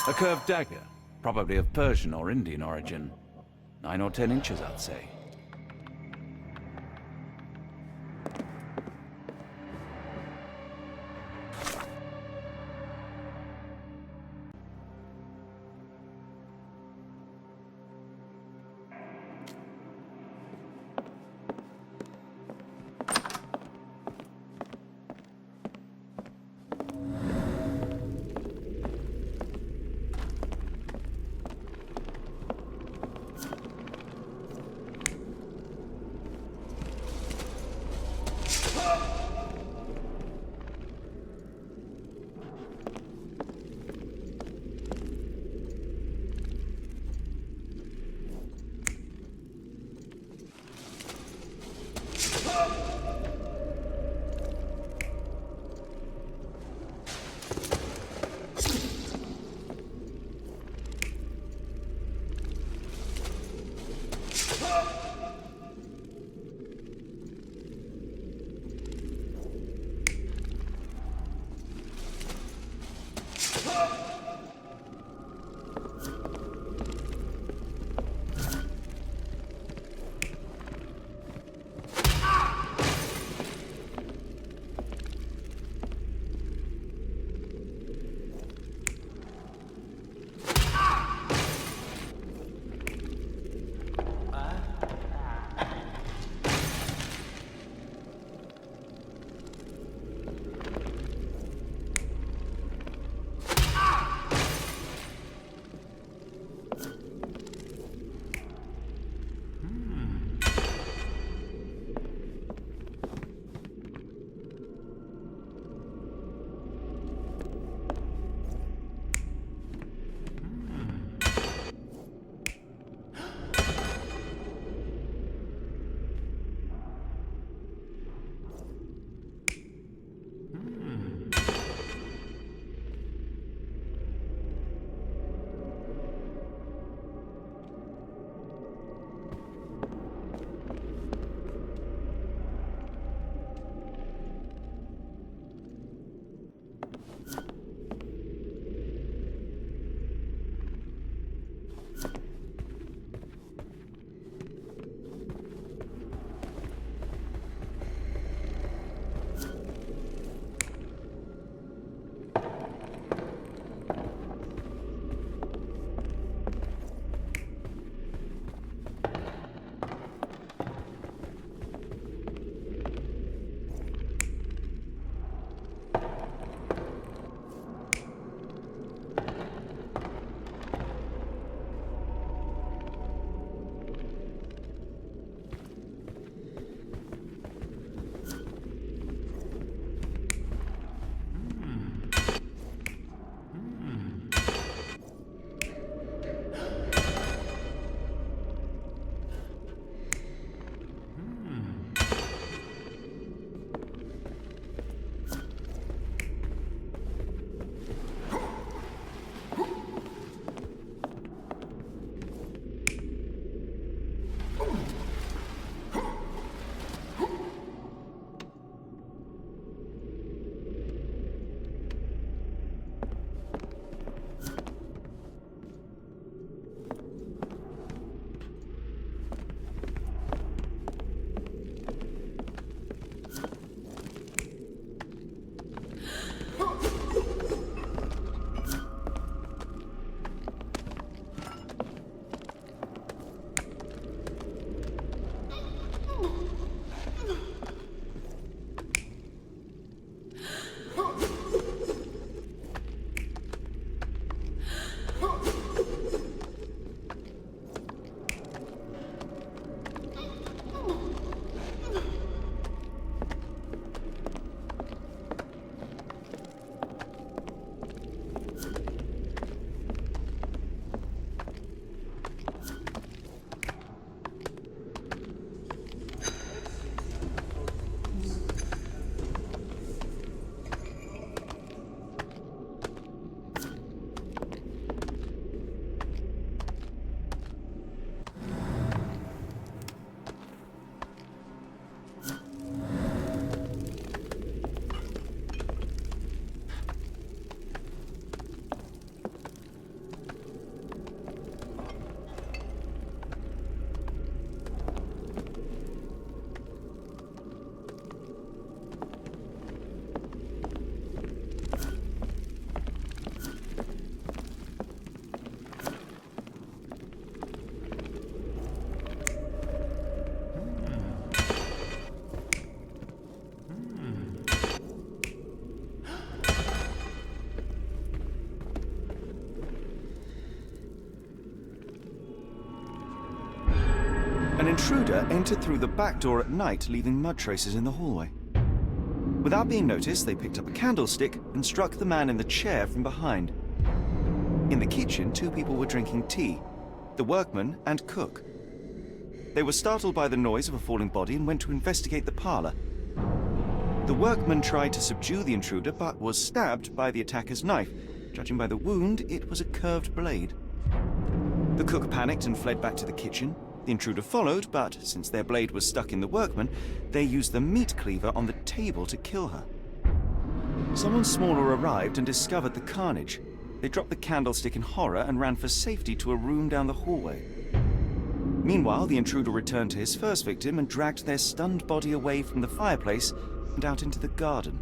A curved dagger, probably of Persian or Indian origin. 9 or 10 inches, I'd say. An intruder entered through the back door at night, leaving mud traces in the hallway. Without being noticed, they picked up a candlestick and struck the man in the chair from behind. In the kitchen, 2 people were drinking tea, the workman and cook. They were startled by the noise of a falling body and went to investigate the parlor. The workman tried to subdue the intruder, but was stabbed by the attacker's knife. Judging by the wound, it was a curved blade. The cook panicked and fled back to the kitchen. The intruder followed, but since their blade was stuck in the workman, they used the meat cleaver on the table to kill her. Someone smaller arrived and discovered the carnage. They dropped the candlestick in horror and ran for safety to a room down the hallway. Meanwhile, the intruder returned to his first victim and dragged their stunned body away from the fireplace and out into the garden.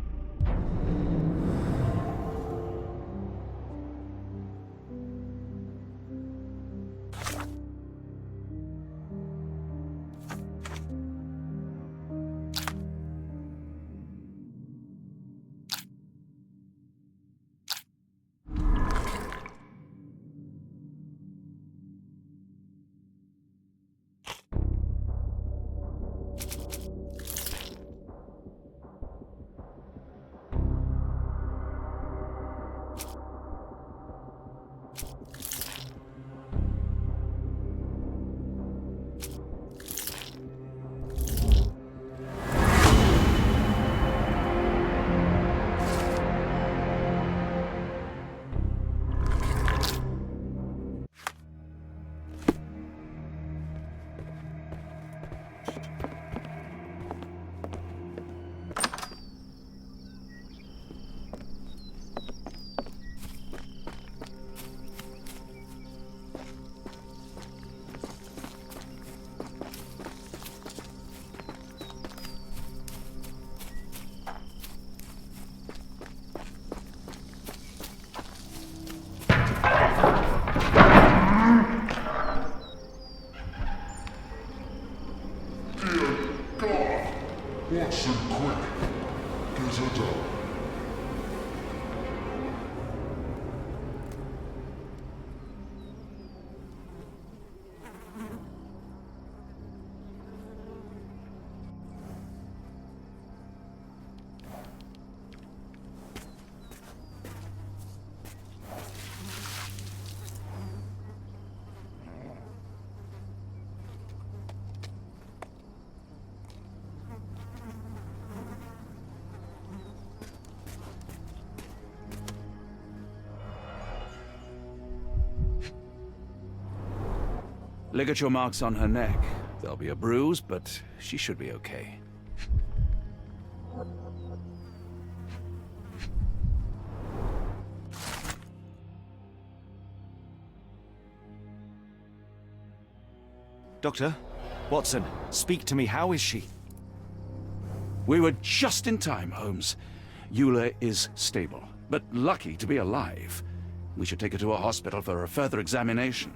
Watson, quick! Get her down. Ligature marks on her neck. There'll be a bruise, but she should be okay. Doctor, Watson, speak to me. How is she? We were just in time, Holmes. Eula is stable, but lucky to be alive. We should take her to a hospital for a further examination.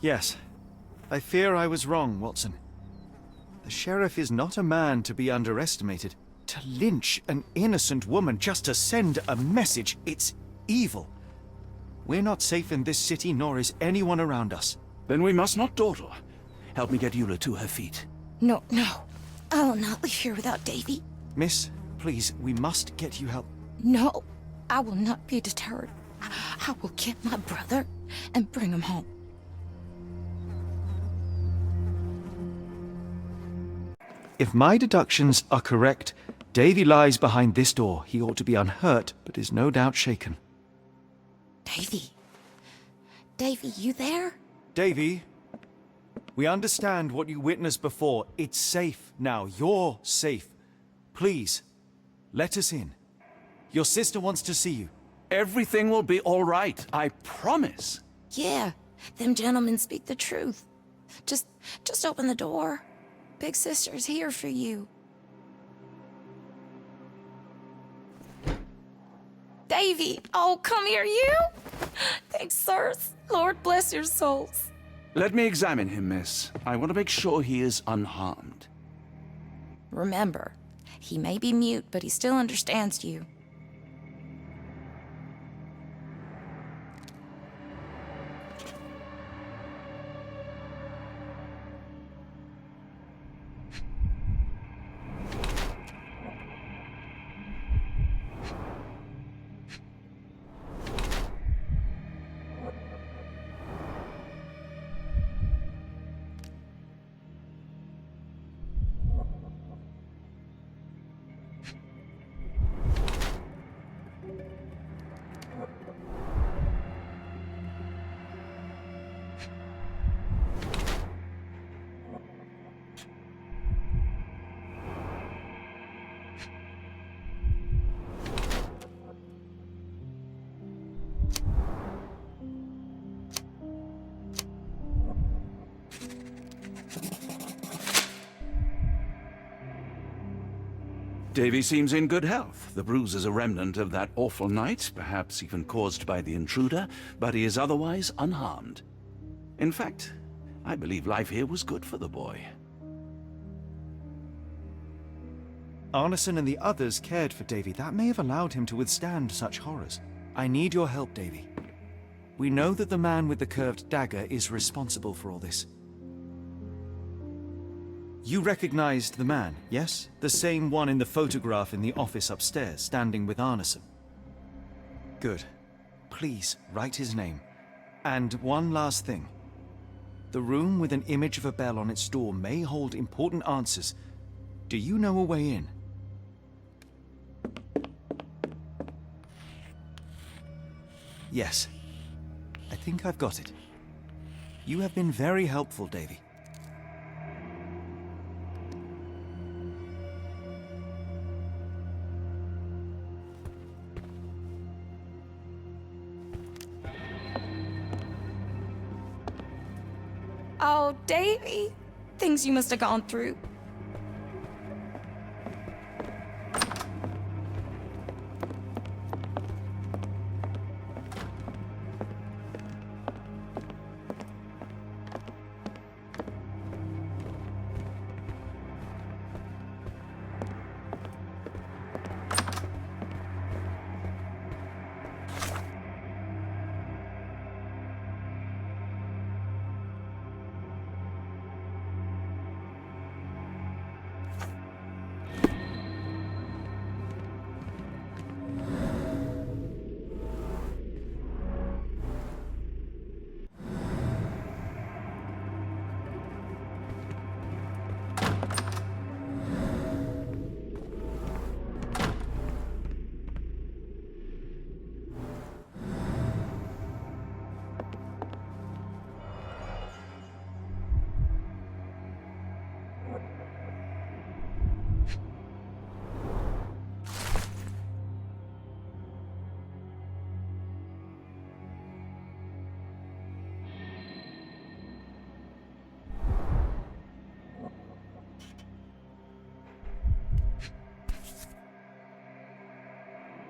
Yes. I fear I was wrong, Watson. The sheriff is not a man to be underestimated. To lynch an innocent woman just to send a message, it's evil. We're not safe in this city, nor is anyone around us. Then we must not dawdle. Help me get Eula to her feet. No, no. I will not leave here without Davy. Miss, please, we must get you help. No, I will not be deterred. I will get my brother and bring him home. If my deductions are correct, Davy lies behind this door. He ought to be unhurt, but is no doubt shaken. Davy? Davy, you there? Davy, we understand what you witnessed before. It's safe now. You're safe. Please, let us in. Your sister wants to see you. Everything will be all right, I promise. Yeah, them gentlemen speak the truth. Just open the door. Big sister's here for you. Davy! Oh, come here, you! Thanks, sirs. Lord bless your souls. Let me examine him, miss. I want to make sure he is unharmed. Remember, he may be mute, but he still understands you. Davy seems in good health. The bruise is a remnant of that awful night, perhaps even caused by the intruder, but he is otherwise unharmed. In fact, I believe life here was good for the boy. Arneson and the others cared for Davy. That may have allowed him to withstand such horrors. I need your help, Davy. We know that the man with the curved dagger is responsible for all this. You recognized the man, yes? The same one in the photograph in the office upstairs, standing with Arneson. Good. Please, write his name. And one last thing. The room with an image of a bell on its door may hold important answers. Do you know a way in? Yes. I think I've got it. You have been very helpful, Davy. Oh, Davy. Things you must have gone through.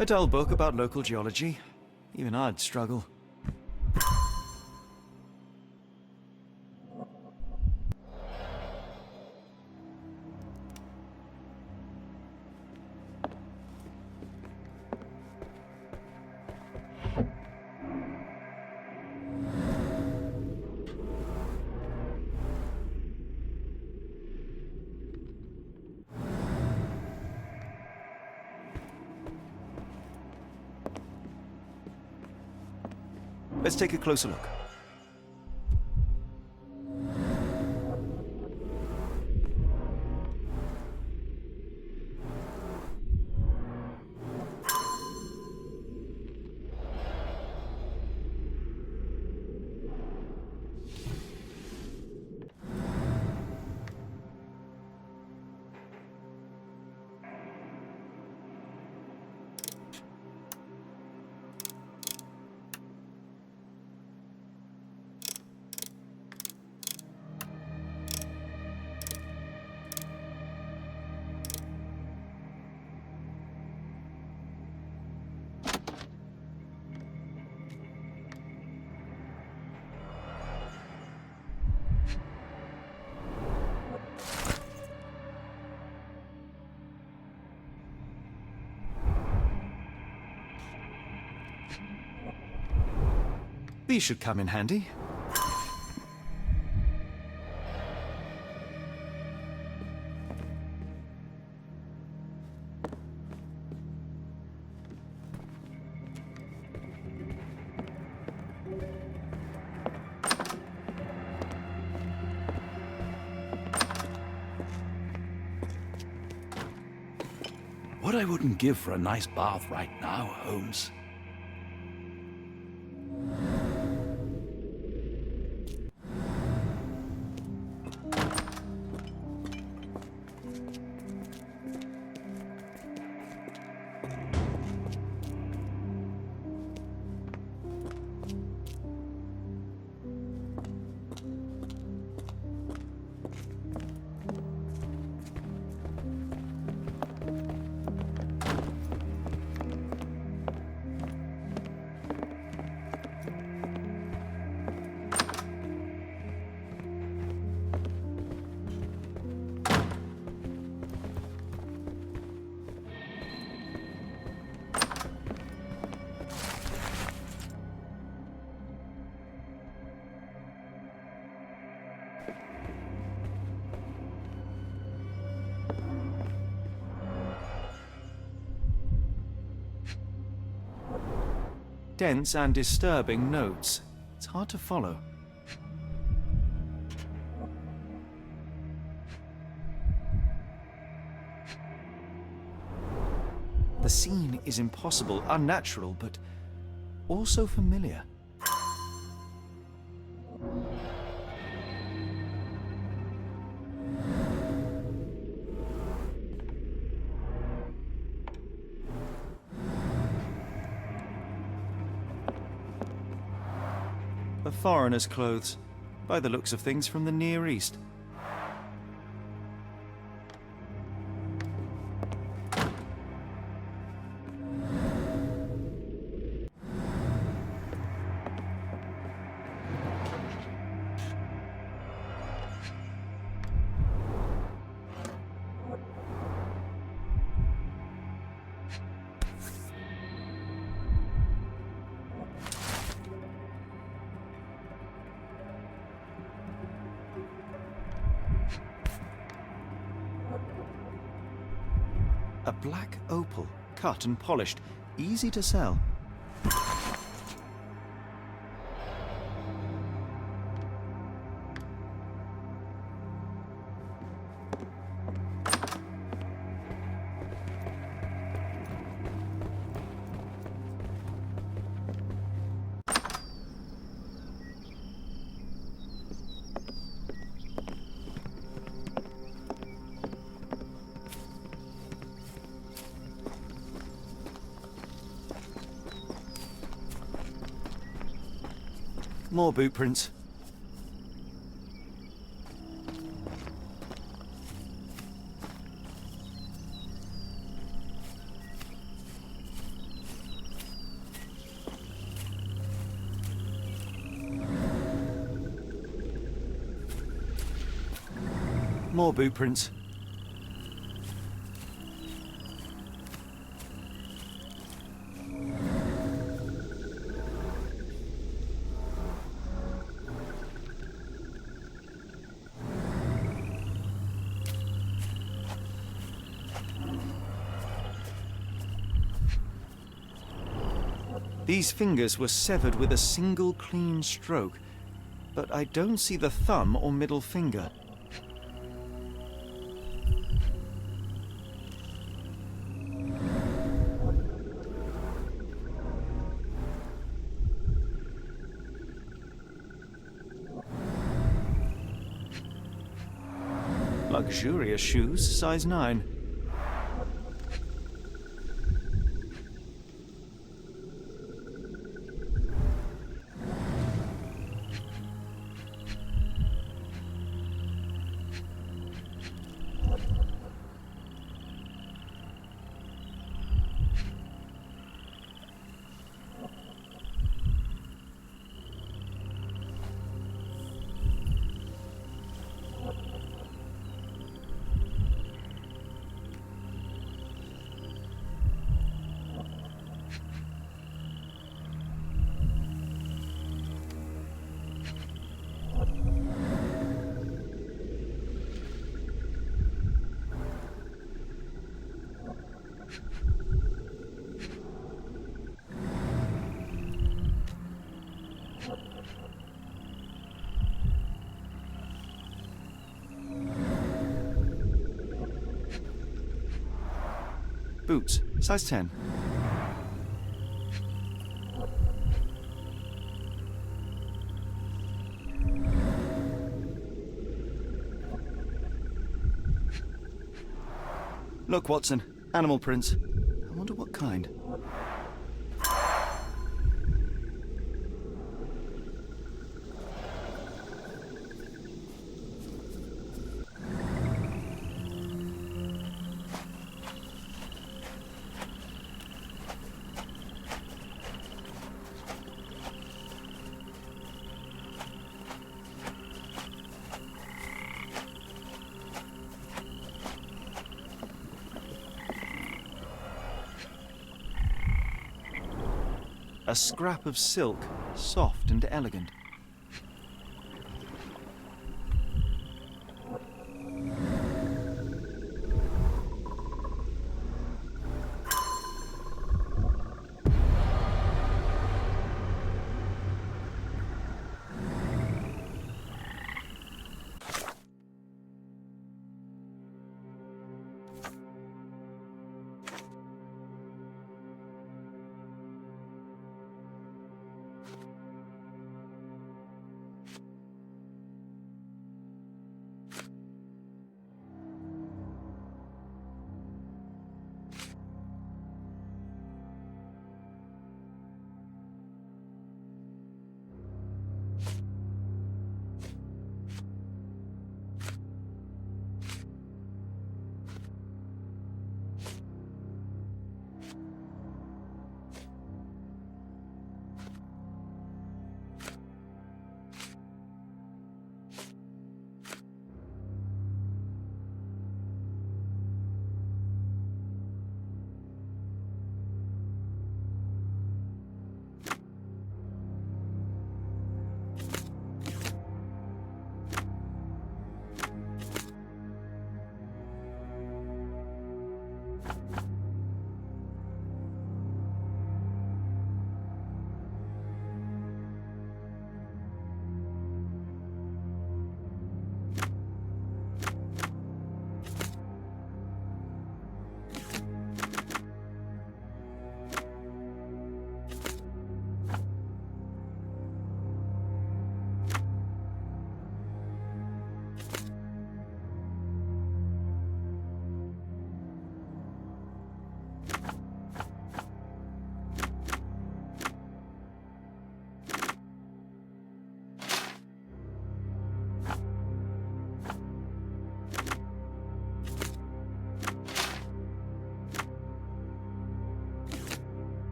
A dull book about local geology. Even I'd struggle. Let's take a closer look. These should come in handy. What I wouldn't give for a nice bath right now, Holmes. Dense and disturbing notes. It's hard to follow. The scene is impossible, unnatural, but also familiar. A foreigner's clothes, by the looks of things from the Near East. A black opal, cut and polished, easy to sell. More boot prints. More boot prints. These fingers were severed with a single clean stroke, but I don't see the thumb or middle finger. Luxurious shoes, size 9. Boots, size 10. Look, Watson, animal prints. I wonder what kind. A scrap of silk, soft and elegant.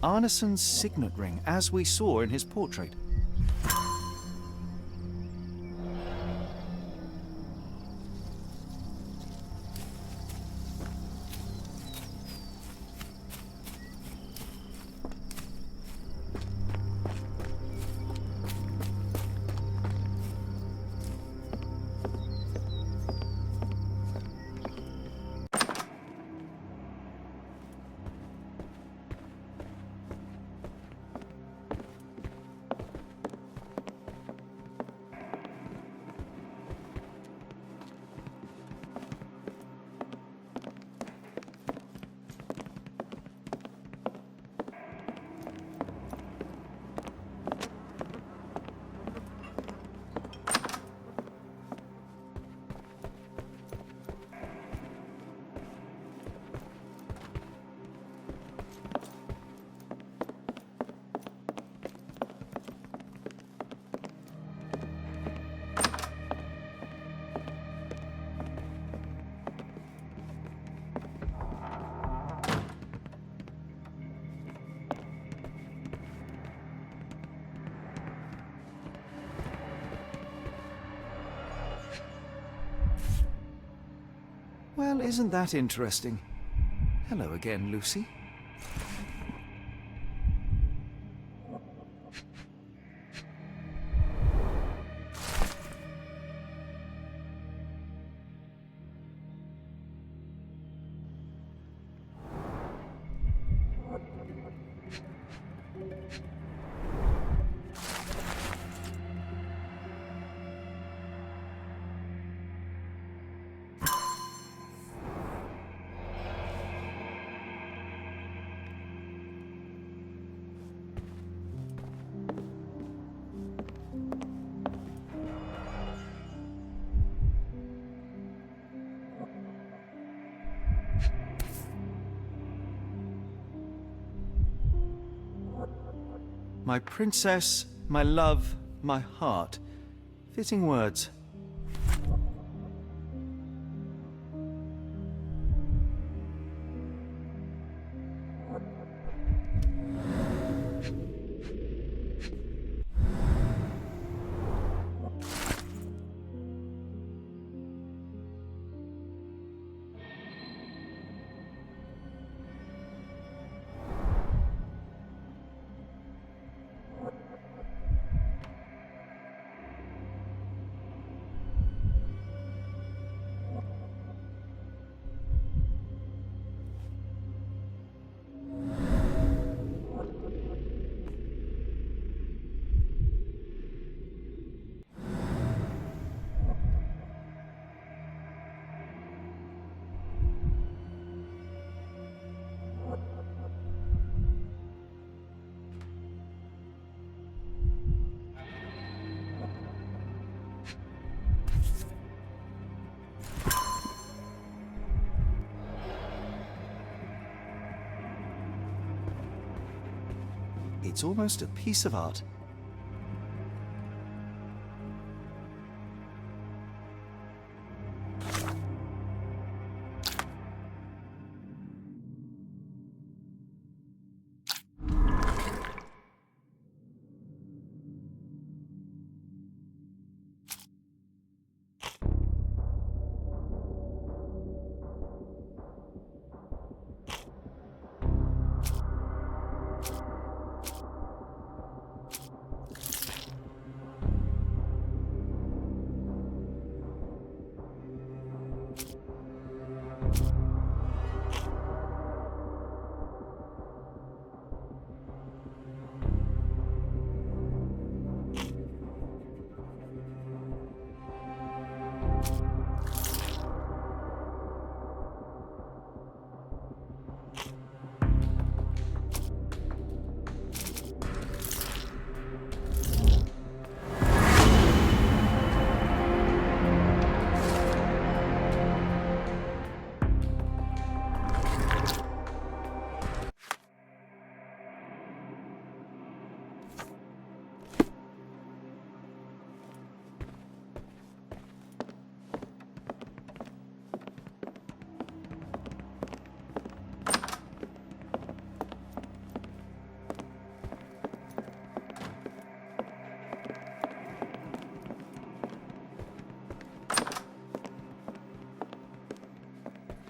Arneson's signet ring, as we saw in his portrait. Well, isn't that interesting? Hello again, Lucy. My princess, my love, my heart. Fitting words. It's almost a piece of art.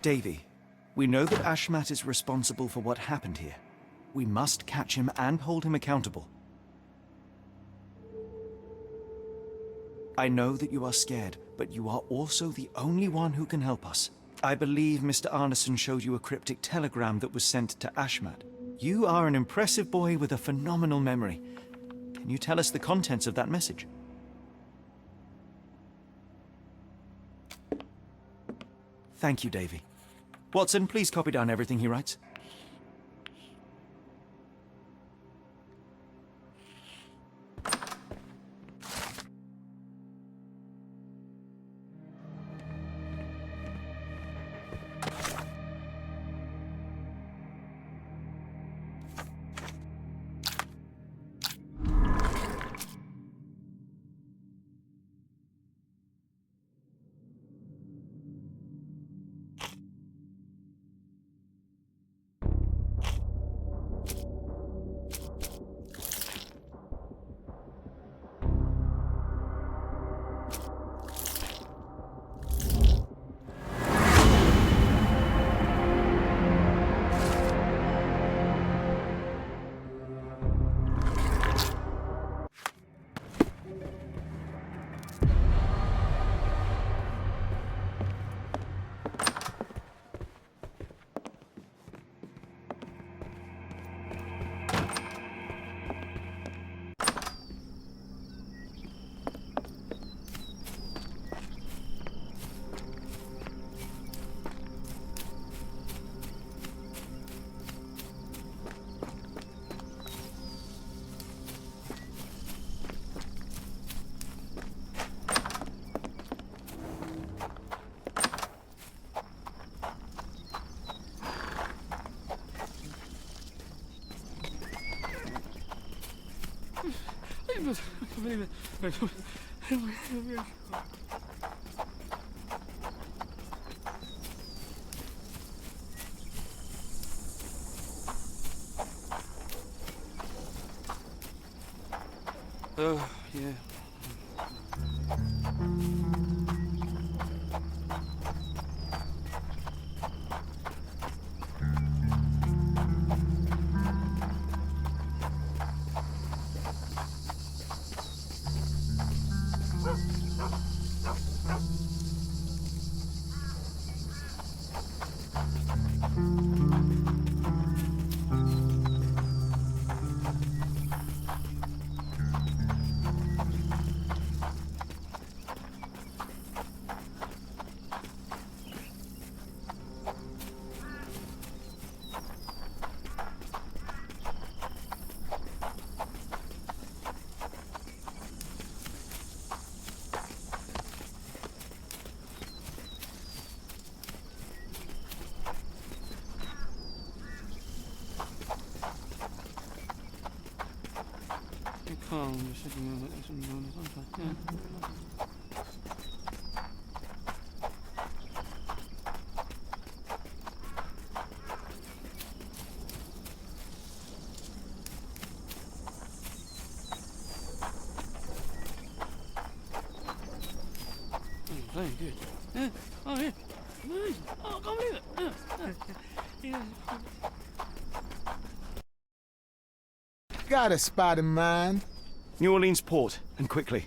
Davy, we know that Ashmat is responsible for what happened here. We must catch him and hold him accountable. I know that you are scared, but you are also the only one who can help us. I believe Mr. Arneson showed you a cryptic telegram that was sent to Ashmat. You are an impressive boy with a phenomenal memory. Can you tell us the contents of that message? Thank you, Davy. Watson, please copy down everything he writes. Oh, yeah. Very good. Yeah. Oh, yeah. Nice. Oh, I can't believe it. Yeah. Got a spot in mind. New Orleans port, and quickly.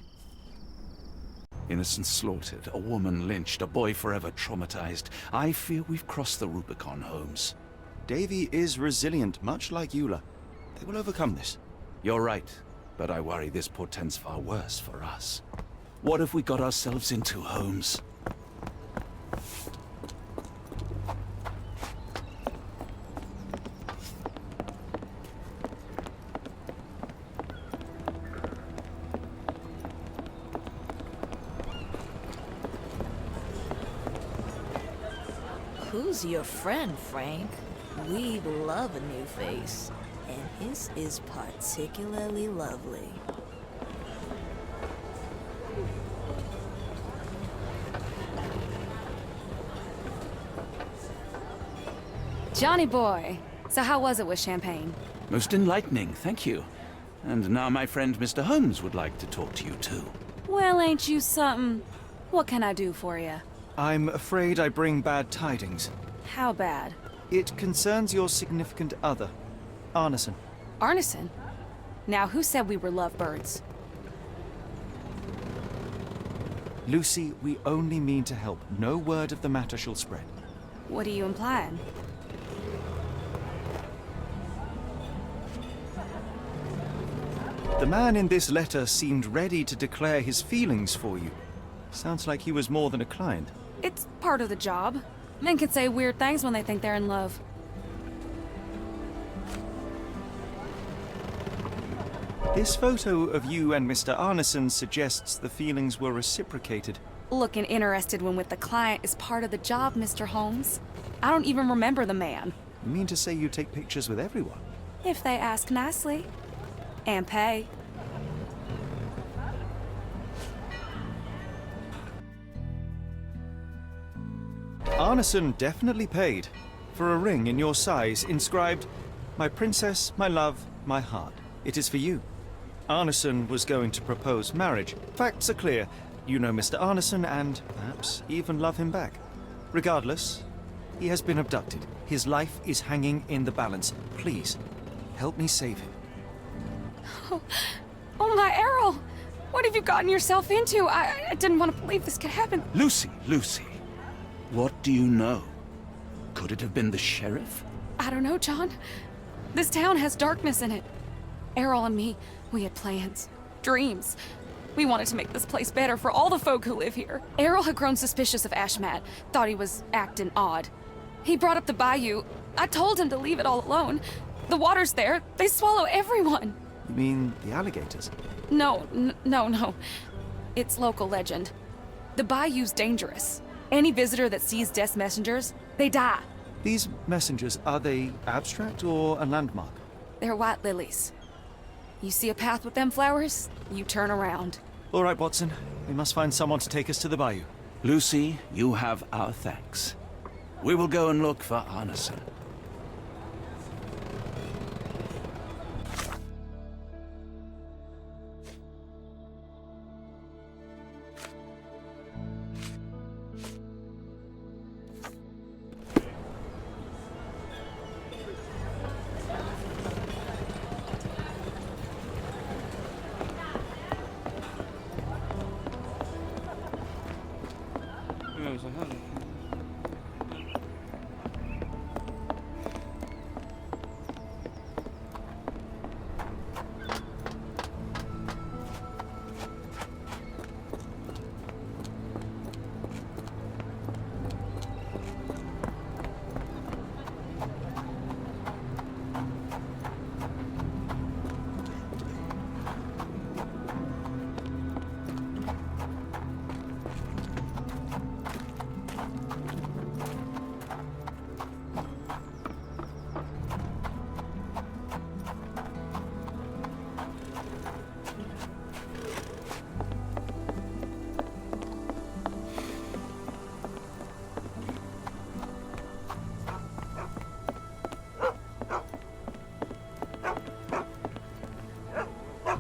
Innocents slaughtered, a woman lynched, a boy forever traumatized. I fear we've crossed the Rubicon, Holmes. Davy is resilient, much like Eula. They will overcome this. You're right, but I worry this portends far worse for us. What have we got ourselves into, Holmes? Who's your friend, Frank? We love a new face, and his is particularly lovely. Johnny boy, so how was it with Champagne? Most enlightening, thank you. And now my friend Mr. Holmes would like to talk to you too. Well, ain't you something? What can I do for you? I'm afraid I bring bad tidings. How bad? It concerns your significant other, Arneson. Arneson? Now, who said we were lovebirds? Lucy, we only mean to help. No word of the matter shall spread. What are you implying? The man in this letter seemed ready to declare his feelings for you. Sounds like he was more than a client. It's part of the job. Men can say weird things when they think they're in love. This photo of you and Mr. Arneson suggests the feelings were reciprocated. Looking interested when with the client is part of the job, Mr. Holmes. I don't even remember the man. You mean to say you take pictures with everyone? If they ask nicely. And pay. Arneson definitely paid for a ring in your size inscribed, "My princess, my love, my heart. It is for you." Arneson was going to propose marriage. Facts are clear. You know Mr. Arneson and perhaps even love him back. Regardless, he has been abducted. His life is hanging in the balance. Please, help me save him. Oh my Errol! What have you gotten yourself into? I didn't want to believe this could happen. Lucy, what do you know? Could it have been the sheriff? I don't know, John. This town has darkness in it. Errol and me, we had plans, dreams. We wanted to make this place better for all the folk who live here. Errol had grown suspicious of Ashmat, thought he was acting odd. He brought up the bayou. I told him to leave it all alone. The water's there. They swallow everyone. You mean the alligators? No. It's local legend. The bayou's dangerous. Any visitor that sees Death's messengers, they die. These messengers, are they abstract or a landmark? They're white lilies. You see a path with them flowers, you turn around. All right, Watson. We must find someone to take us to the bayou. Lucy, you have our thanks. We will go and look for Arneson.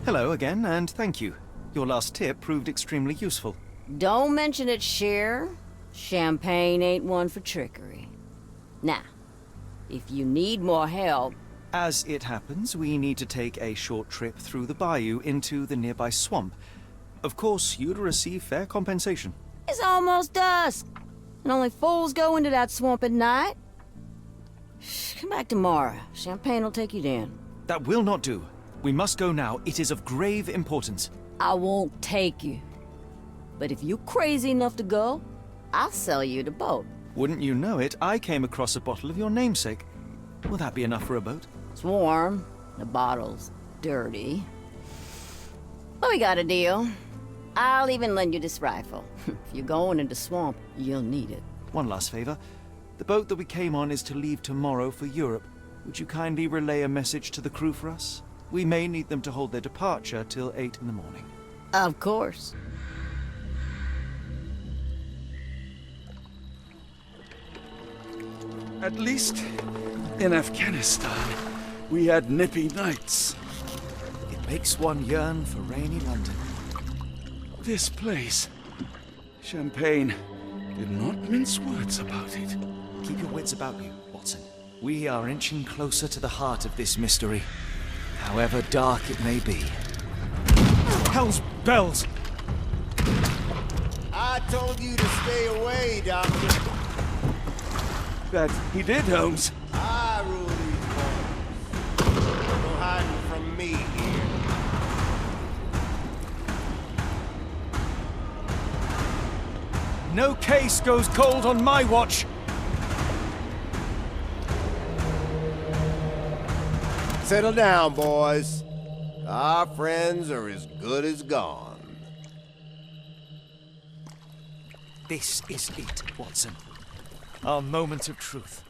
Hello again, and thank you. Your last tip proved extremely useful. Don't mention it, Cher. Champagne ain't one for trickery. Now, if you need more help... As it happens, we need to take a short trip through the bayou into the nearby swamp. Of course, you'd receive fair compensation. It's almost dusk, and only fools go into that swamp at night. Come back tomorrow. Champagne will take you down. That will not do. We must go now. It is of grave importance. I won't take you. But if you're crazy enough to go, I'll sell you the boat. Wouldn't you know it, I came across a bottle of your namesake. Will that be enough for a boat? It's warm. The bottle's dirty. But we got a deal. I'll even lend you this rifle. If you're going into swamp, you'll need it. One last favor. The boat that we came on is to leave tomorrow for Europe. Would you kindly relay a message to the crew for us? We may need them to hold their departure till 8 in the morning. Of course. At least in Afghanistan, we had nippy nights. It makes one yearn for rainy London. This place, Champagne, did not mince words about it. Keep your wits about you, Watson. We are inching closer to the heart of this mystery, however dark it may be. Hell's bells! I told you to stay away, Doctor. But he did, Holmes. I rule these parts. No hiding from me here. No case goes cold on my watch. Settle down, boys. Our friends are as good as gone. This is it, Watson. Our moment of truth.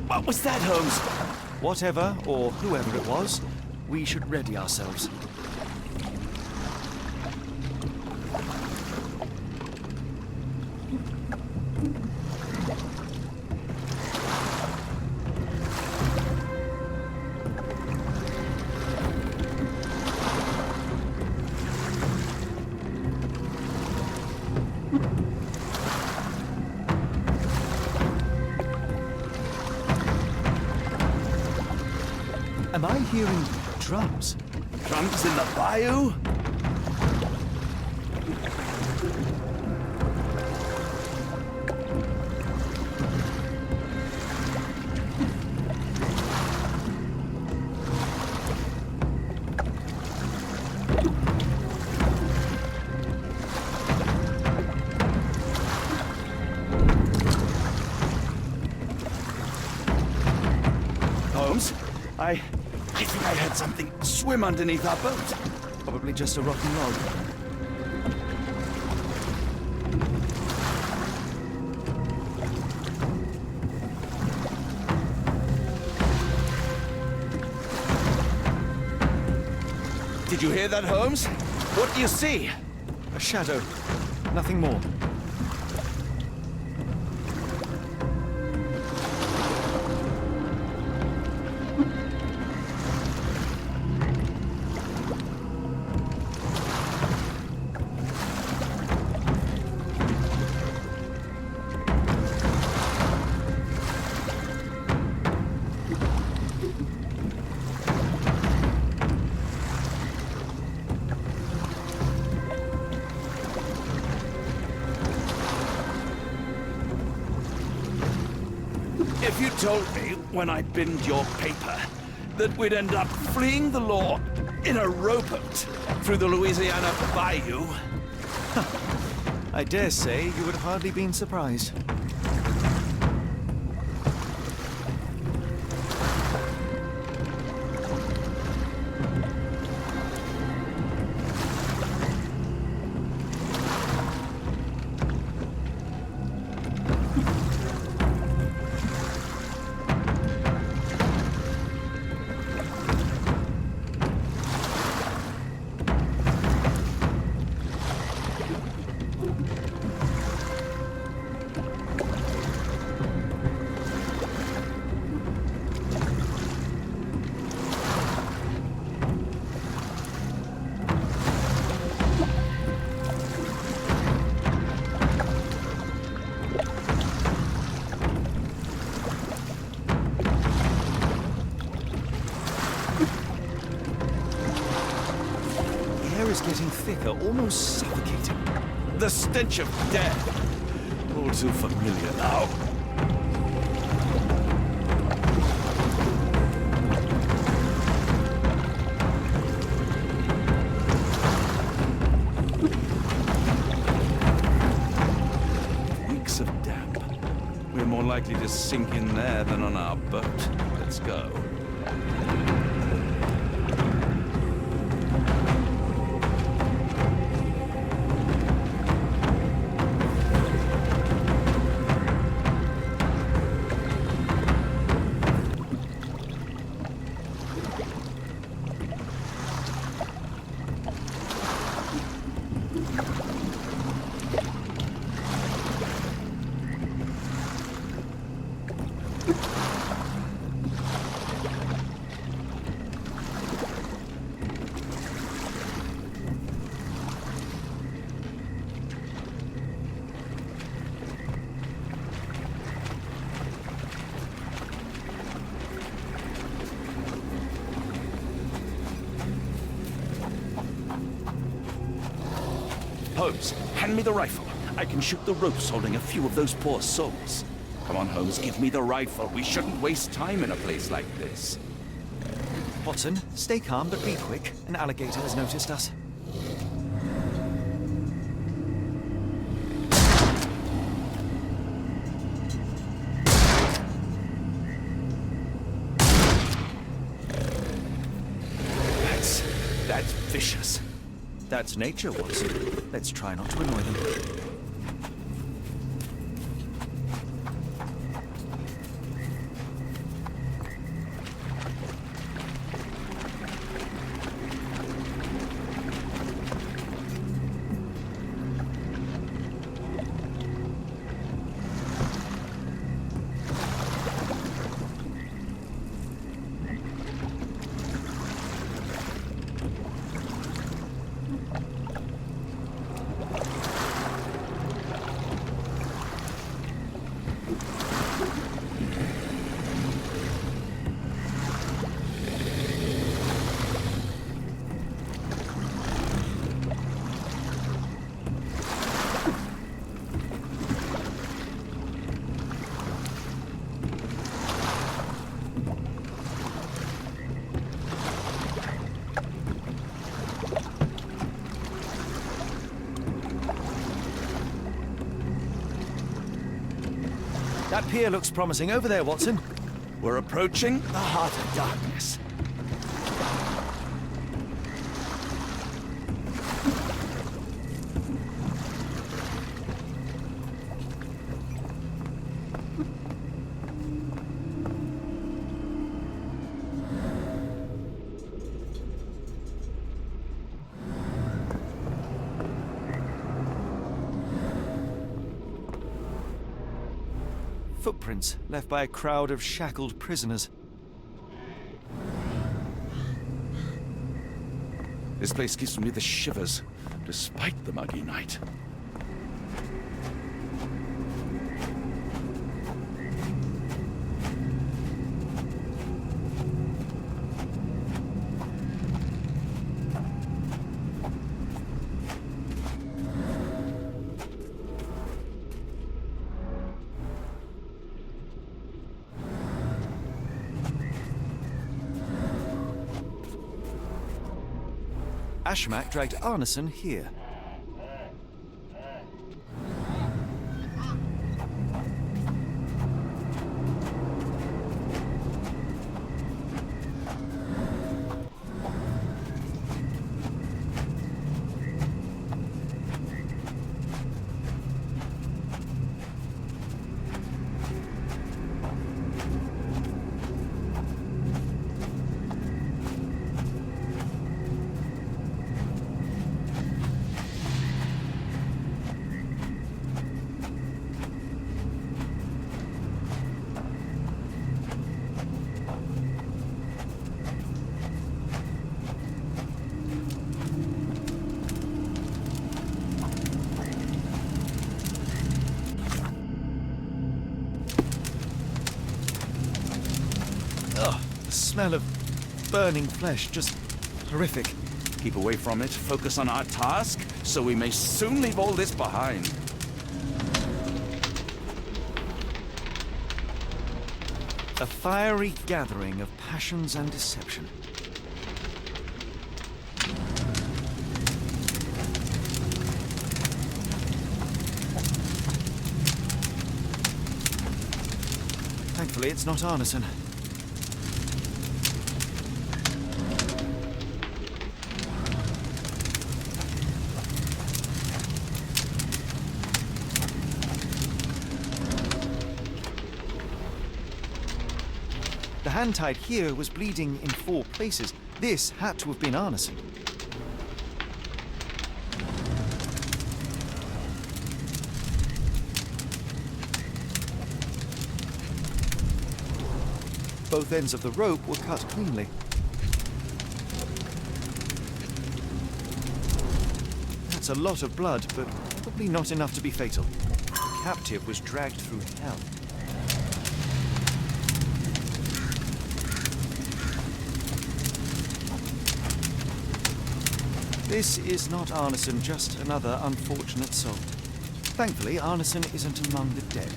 What was that, Holmes? Whatever, or whoever it was, we should ready ourselves. Am I hearing drums? Drums in the bayou? Holmes, I think I heard something swim underneath our boat. Probably just a rotten log. Did you hear that, Holmes? What do you see? A shadow. Nothing more. If you told me when I binned your paper that we'd end up fleeing the law in a rowboat through the Louisiana bayou... I dare say you would have hardly been surprised. air is getting thicker, almost suffocating. The stench of death. All too familiar now. Weeks of damp. We're more likely to sink in there than on our boat. Let's go. Holmes, hand me the rifle. I can shoot the ropes holding a few of those poor souls. Come on, Holmes, give me the rifle. We shouldn't waste time in a place like this. Watson, stay calm, but be quick. An alligator has noticed us. That's vicious. That's nature, Watson. Let's try not to annoy them. That pier looks promising. Over there, Watson. We're approaching the heart of darkness. Footprints left by a crowd of shackled prisoners. This place gives me the shivers, despite the muggy night. Ashmak dragged Arneson here. The smell of burning flesh, just horrific. Keep away from it, focus on our task, so we may soon leave all this behind. A fiery gathering of passions and deception. Thankfully, it's not Arneson. The hand tied here was bleeding in 4 places. This had to have been Arneson. Both ends of the rope were cut cleanly. That's a lot of blood, but probably not enough to be fatal. The captive was dragged through hell. This is not Arneson, just another unfortunate soul. Thankfully, Arneson isn't among the dead.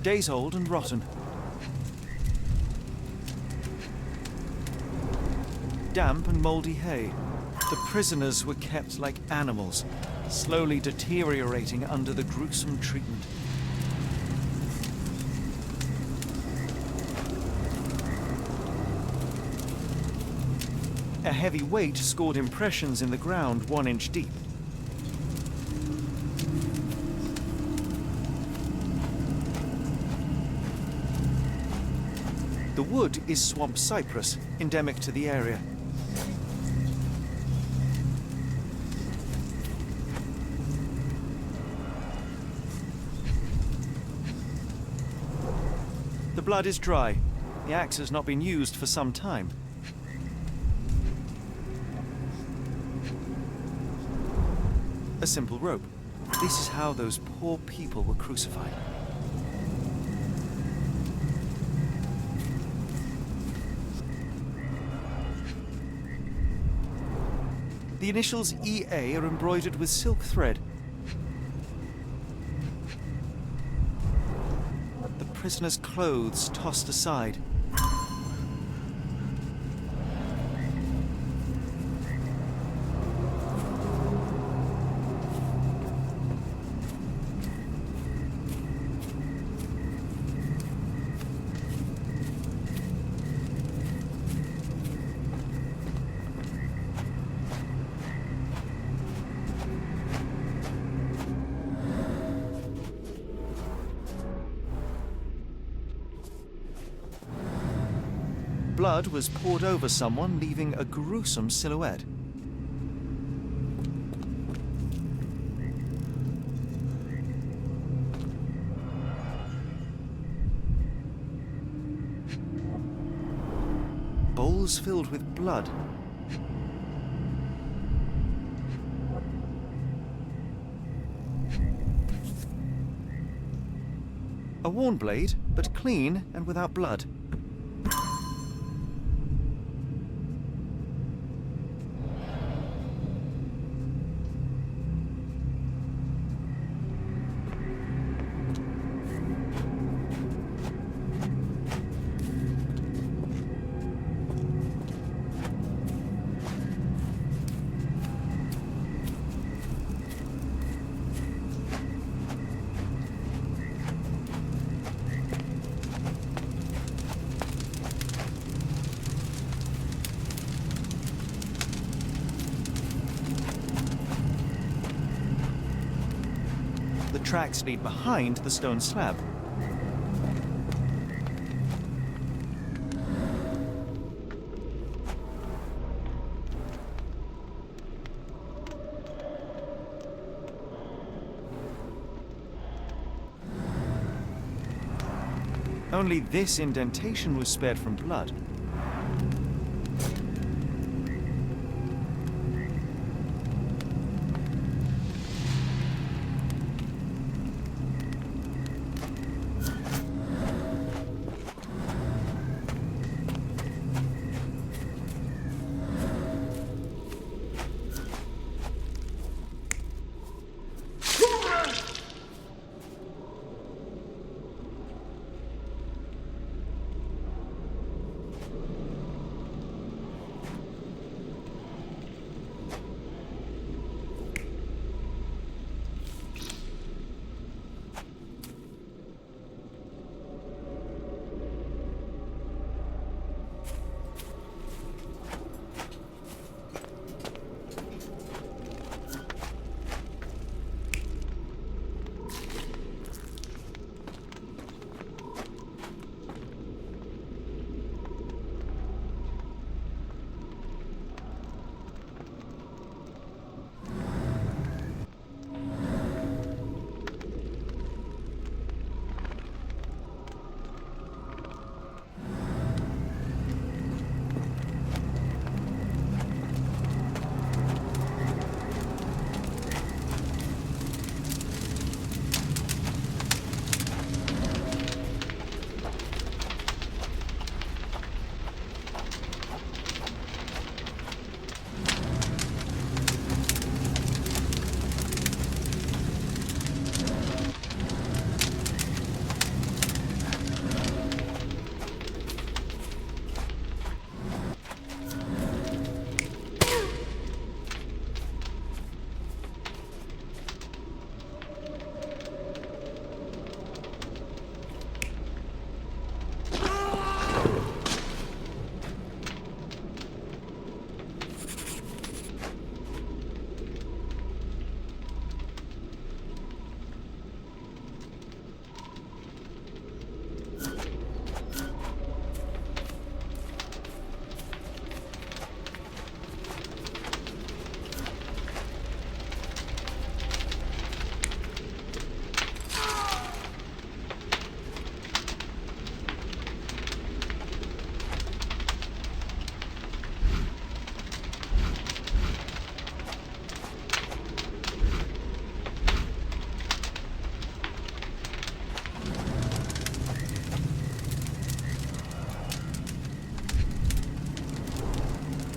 Days old and rotten. Damp and mouldy hay. The prisoners were kept like animals, slowly deteriorating under the gruesome treatment. A heavy weight scored impressions in the ground 1 inch deep. The wood is swamp cypress, endemic to the area. The blood is dry. The axe has not been used for some time. A simple rope. This is how those poor people were crucified. The initials EA are embroidered with silk thread. The prisoner's clothes tossed aside. Blood was poured over someone, leaving a gruesome silhouette. Bowls filled with blood. A worn blade, but clean and without blood. tracks lead behind the stone slab. Only this indentation was spared from blood.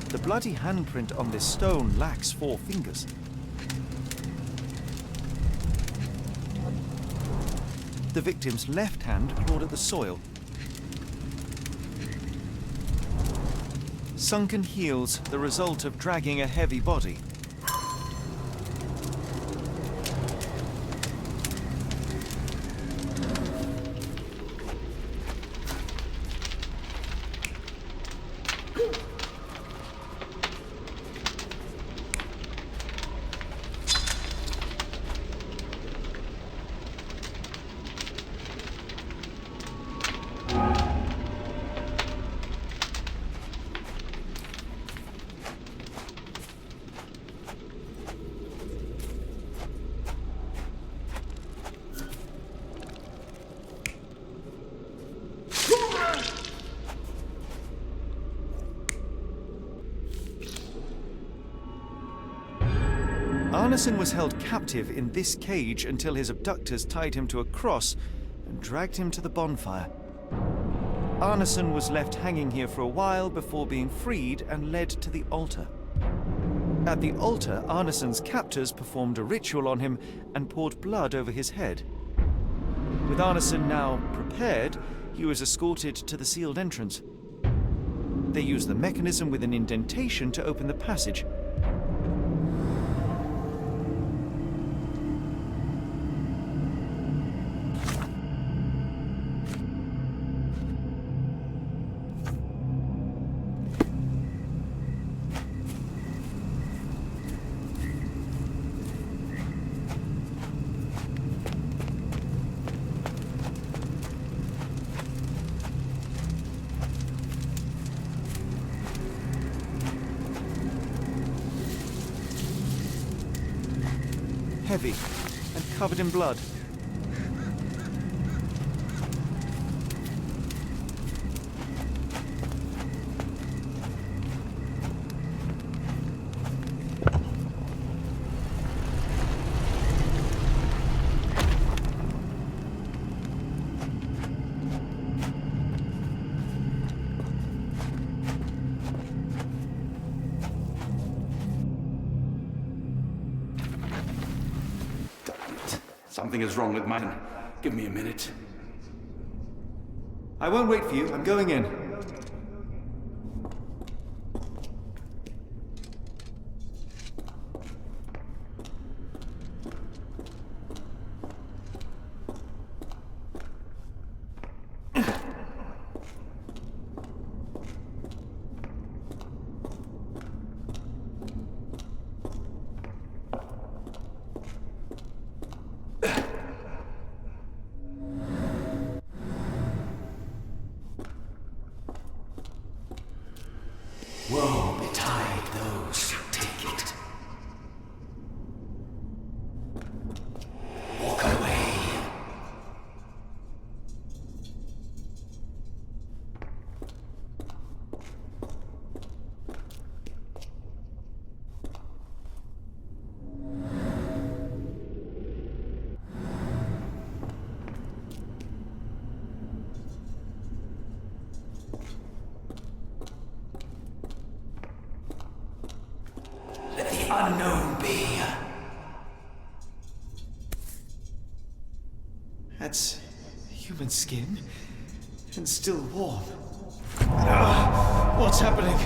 The bloody handprint on this stone lacks 4 fingers. The victim's left hand clawed at the soil. Sunken heels, the result of dragging a heavy body. Arneson was held captive in this cage until his abductors tied him to a cross and dragged him to the bonfire. Arneson was left hanging here for a while before being freed and led to the altar. At the altar, Arneson's captors performed a ritual on him and poured blood over his head. With Arneson now prepared, he was escorted to the sealed entrance. They used the mechanism with an indentation to open the passage. heavy and covered in blood. Something is wrong with mine. Give me a minute. I won't wait for you. I'm going in. Woe betide those who take it. Walk away. Unknown be. That's human skin and still warm. What's happening?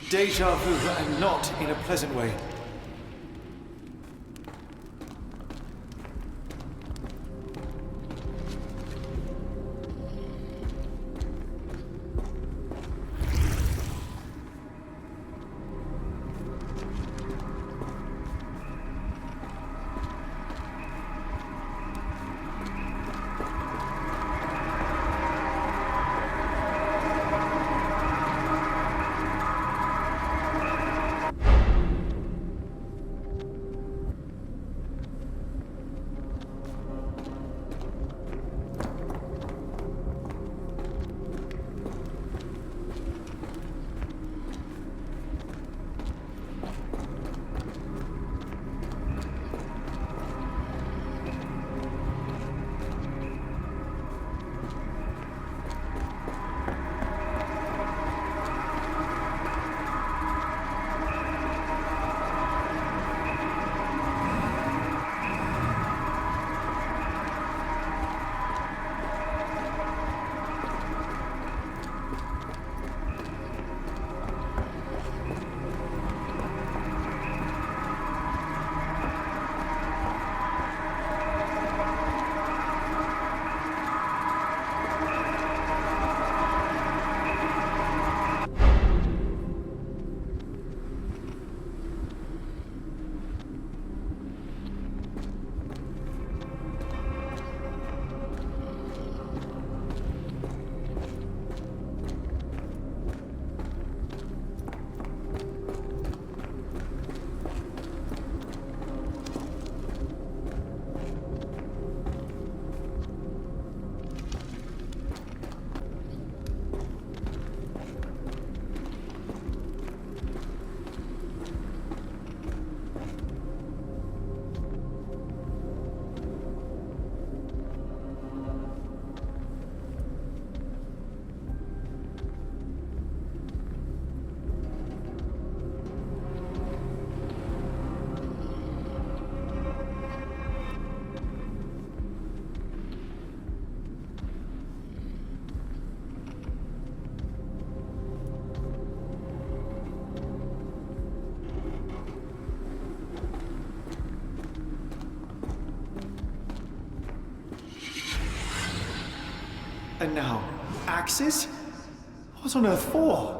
Deja vu, and not in a pleasant way. And now, axes? What on earth for?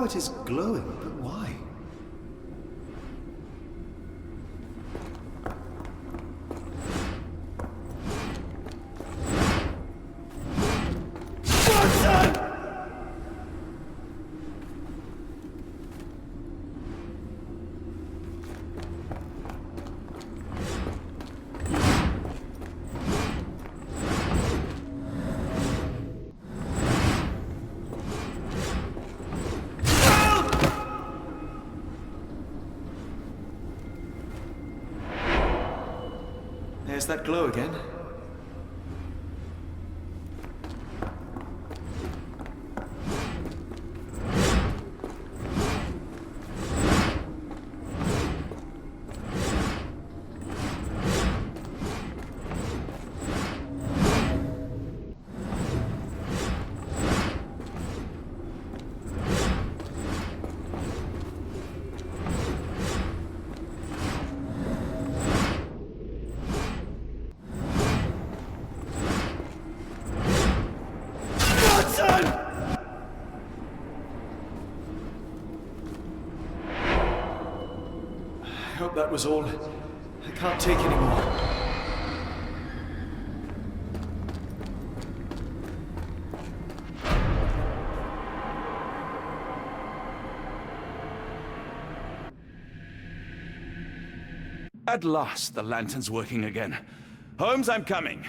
it is glowing, but why? There's that glow again. I hope that was all. I can't take any more. At last, the lantern's working again. Holmes, I'm coming.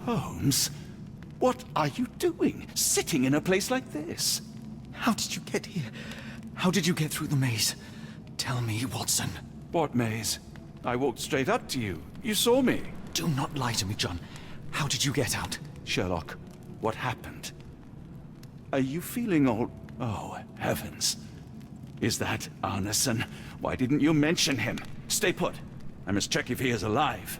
Holmes, what are you doing, sitting in a place like this? How did you get here? How did you get through the maze? Tell me, Watson. What maze? I walked straight up to you. You saw me. Do not lie to me, John. How did you get out? Sherlock, what happened? Are you feeling all... Oh, heavens. Is that Arneson? Why didn't you mention him? Stay put. I must check if he is alive.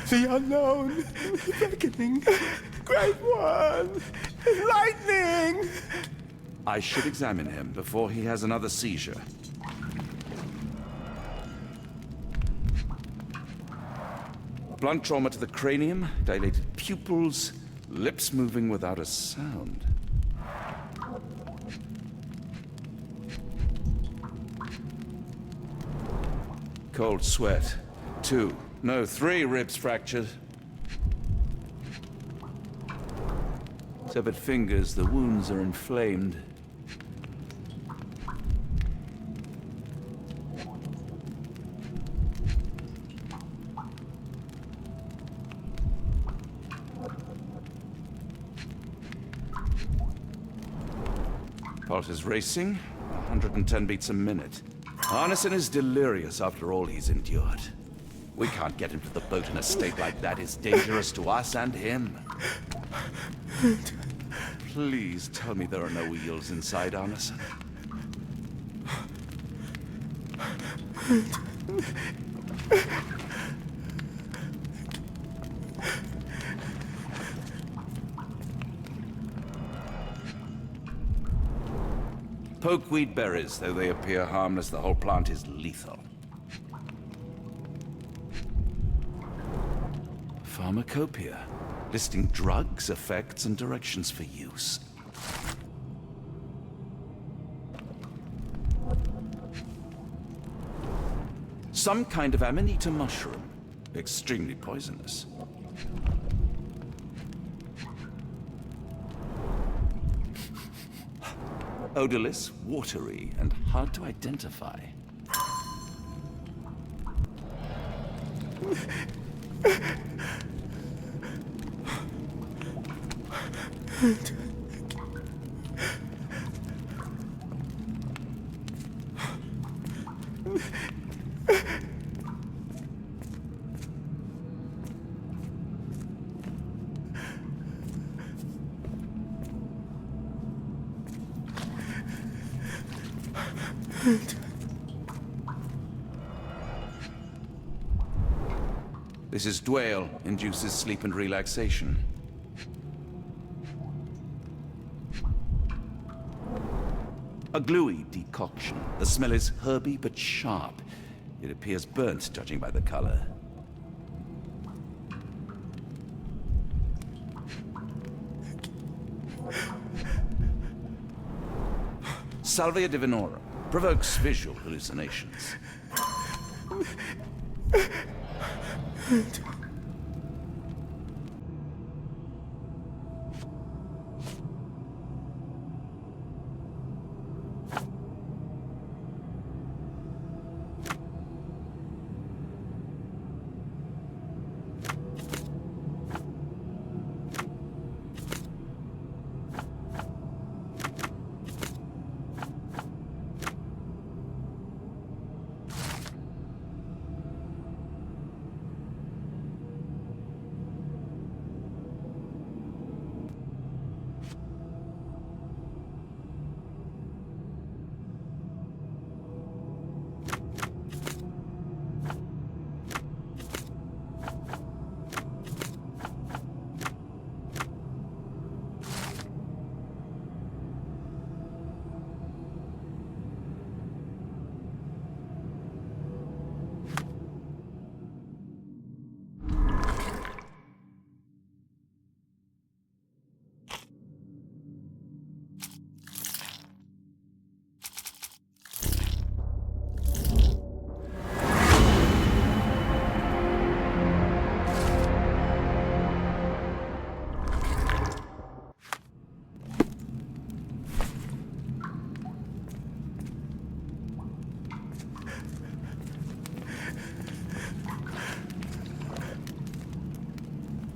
The unknown, beckoning, great one, lightning! I should examine him before he has another seizure. Blunt trauma to the cranium, dilated pupils, lips moving without a sound. Cold sweat. 2, no, 3 ribs fractured. Severed fingers, the wounds are inflamed. Pulse is racing, 110 beats a minute. Arneson is delirious after all he's endured. We can't get him to the boat in a state like that. It's dangerous to us and him. Please tell me there are no wheels inside, Arneson. Pokeweed berries, though they appear harmless, the whole plant is lethal. Pharmacopoeia, listing drugs, effects, and directions for use. Some kind of amanita mushroom, extremely poisonous. Odorless, watery, and hard to identify. This is Dwale, induces sleep and relaxation. A gluey decoction. The smell is herby but sharp. It appears burnt, judging by the color. Salvia divinorum. Provokes visual hallucinations.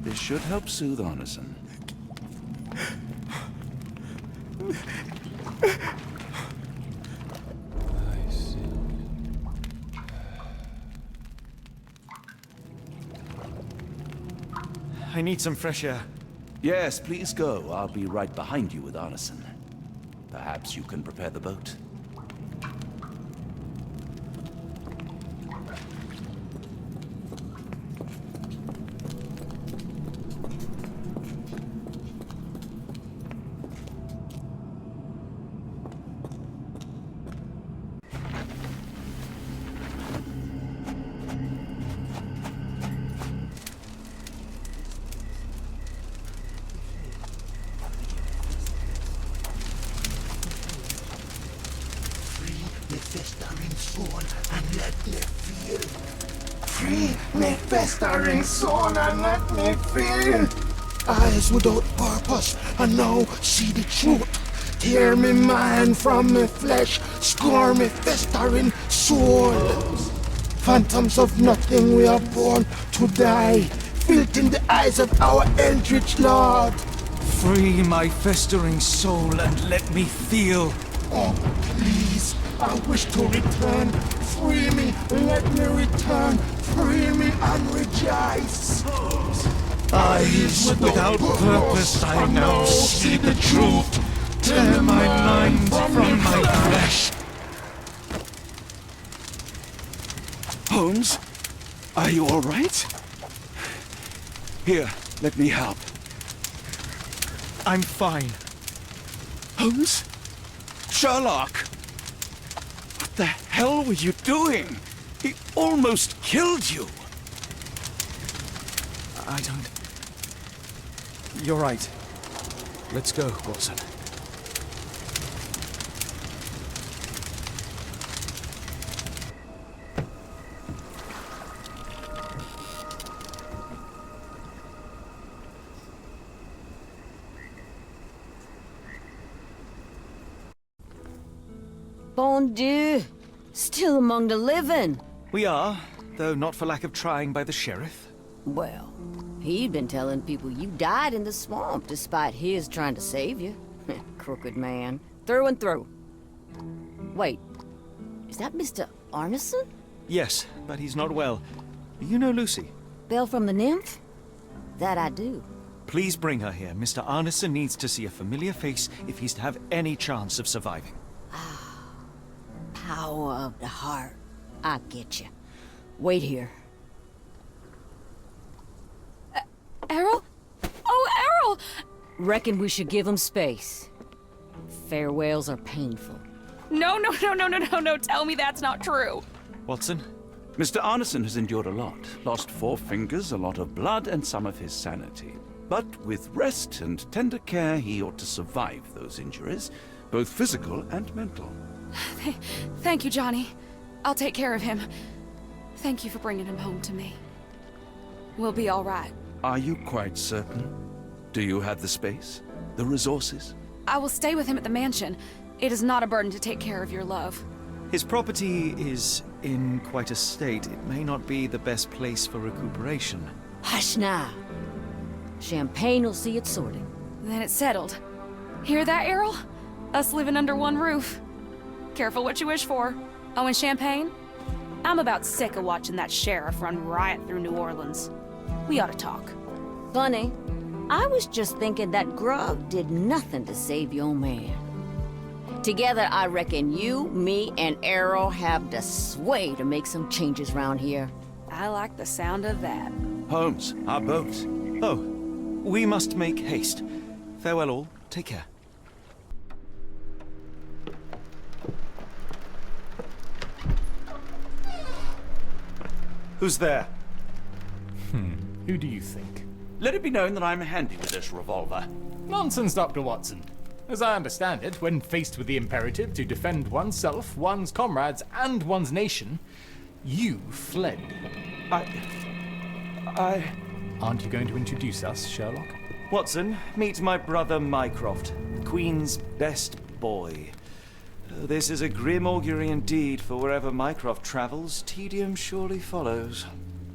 This should help soothe Arneson. I need some fresh air. Yes, please go. I'll be right behind you with Arneson. Perhaps you can prepare the boat. Festering soul and let me feel. Eyes without purpose and now see the truth. Tear me mind from me flesh, score me festering soul. Phantoms of nothing, we are born to die. Filth in the eyes of our eldritch lord. Free my festering soul and let me feel. Oh, please, I wish to return. Free me, let me return. Free me and rejoice. Eyes without purpose, I now see the truth. Tear my mind from my flesh. Holmes? Are you all right? Here, let me help. I'm fine. Holmes? Sherlock! What the hell were you doing? He almost killed you. I don't... You're right. Let's go, Watson. Bon Dieu! Still among the living. We are, though not for lack of trying by the sheriff. Well, he'd been telling people you died in the swamp despite his trying to save you. Crooked man. Through and through. Wait, is that Mr. Arneson? Yes, but he's not well. You know Lucy? Belle from the Nymph? That I do. Please bring her here. Mr. Arneson needs to see a familiar face if he's to have any chance of surviving. power of the heart. I get you. Wait here. Errol? Oh, Errol! Reckon we should give him space. Farewells are painful. No, tell me that's not true. Watson? Mr. Arneson has endured a lot. Lost 4 fingers, a lot of blood, and some of his sanity. But with rest and tender care, he ought to survive those injuries, both physical and mental. Thank you, Johnny. I'll take care of him. Thank you for bringing him home to me. We'll be all right. Are you quite certain? Do you have the space? The resources? I will stay with him at the mansion. It is not a burden to take care of your love. His property is in quite a state. It may not be the best place for recuperation. Hush now. Champagne will see it sorted. Then it's settled. Hear that, Errol? Us living under one roof. Careful what you wish for. Oh, and champagne? I'm about sick of watching that sheriff run riot through New Orleans. We ought to talk. Funny. I was just thinking that grub did nothing to save your man. Together, I reckon you, me, and Errol have the sway to make some changes round here. I like the sound of that. Holmes, our boat. Oh, we must make haste. Farewell all. Take care. Who's there? Who do you think? Let it be known that I'm handy with this revolver. Nonsense, Dr. Watson. As I understand it, when faced with the imperative to defend oneself, one's comrades, and one's nation, you fled. Aren't you going to introduce us, Sherlock? Watson, meet my brother Mycroft, Queen's best boy. This is a grim augury indeed, for wherever Mycroft travels, tedium surely follows.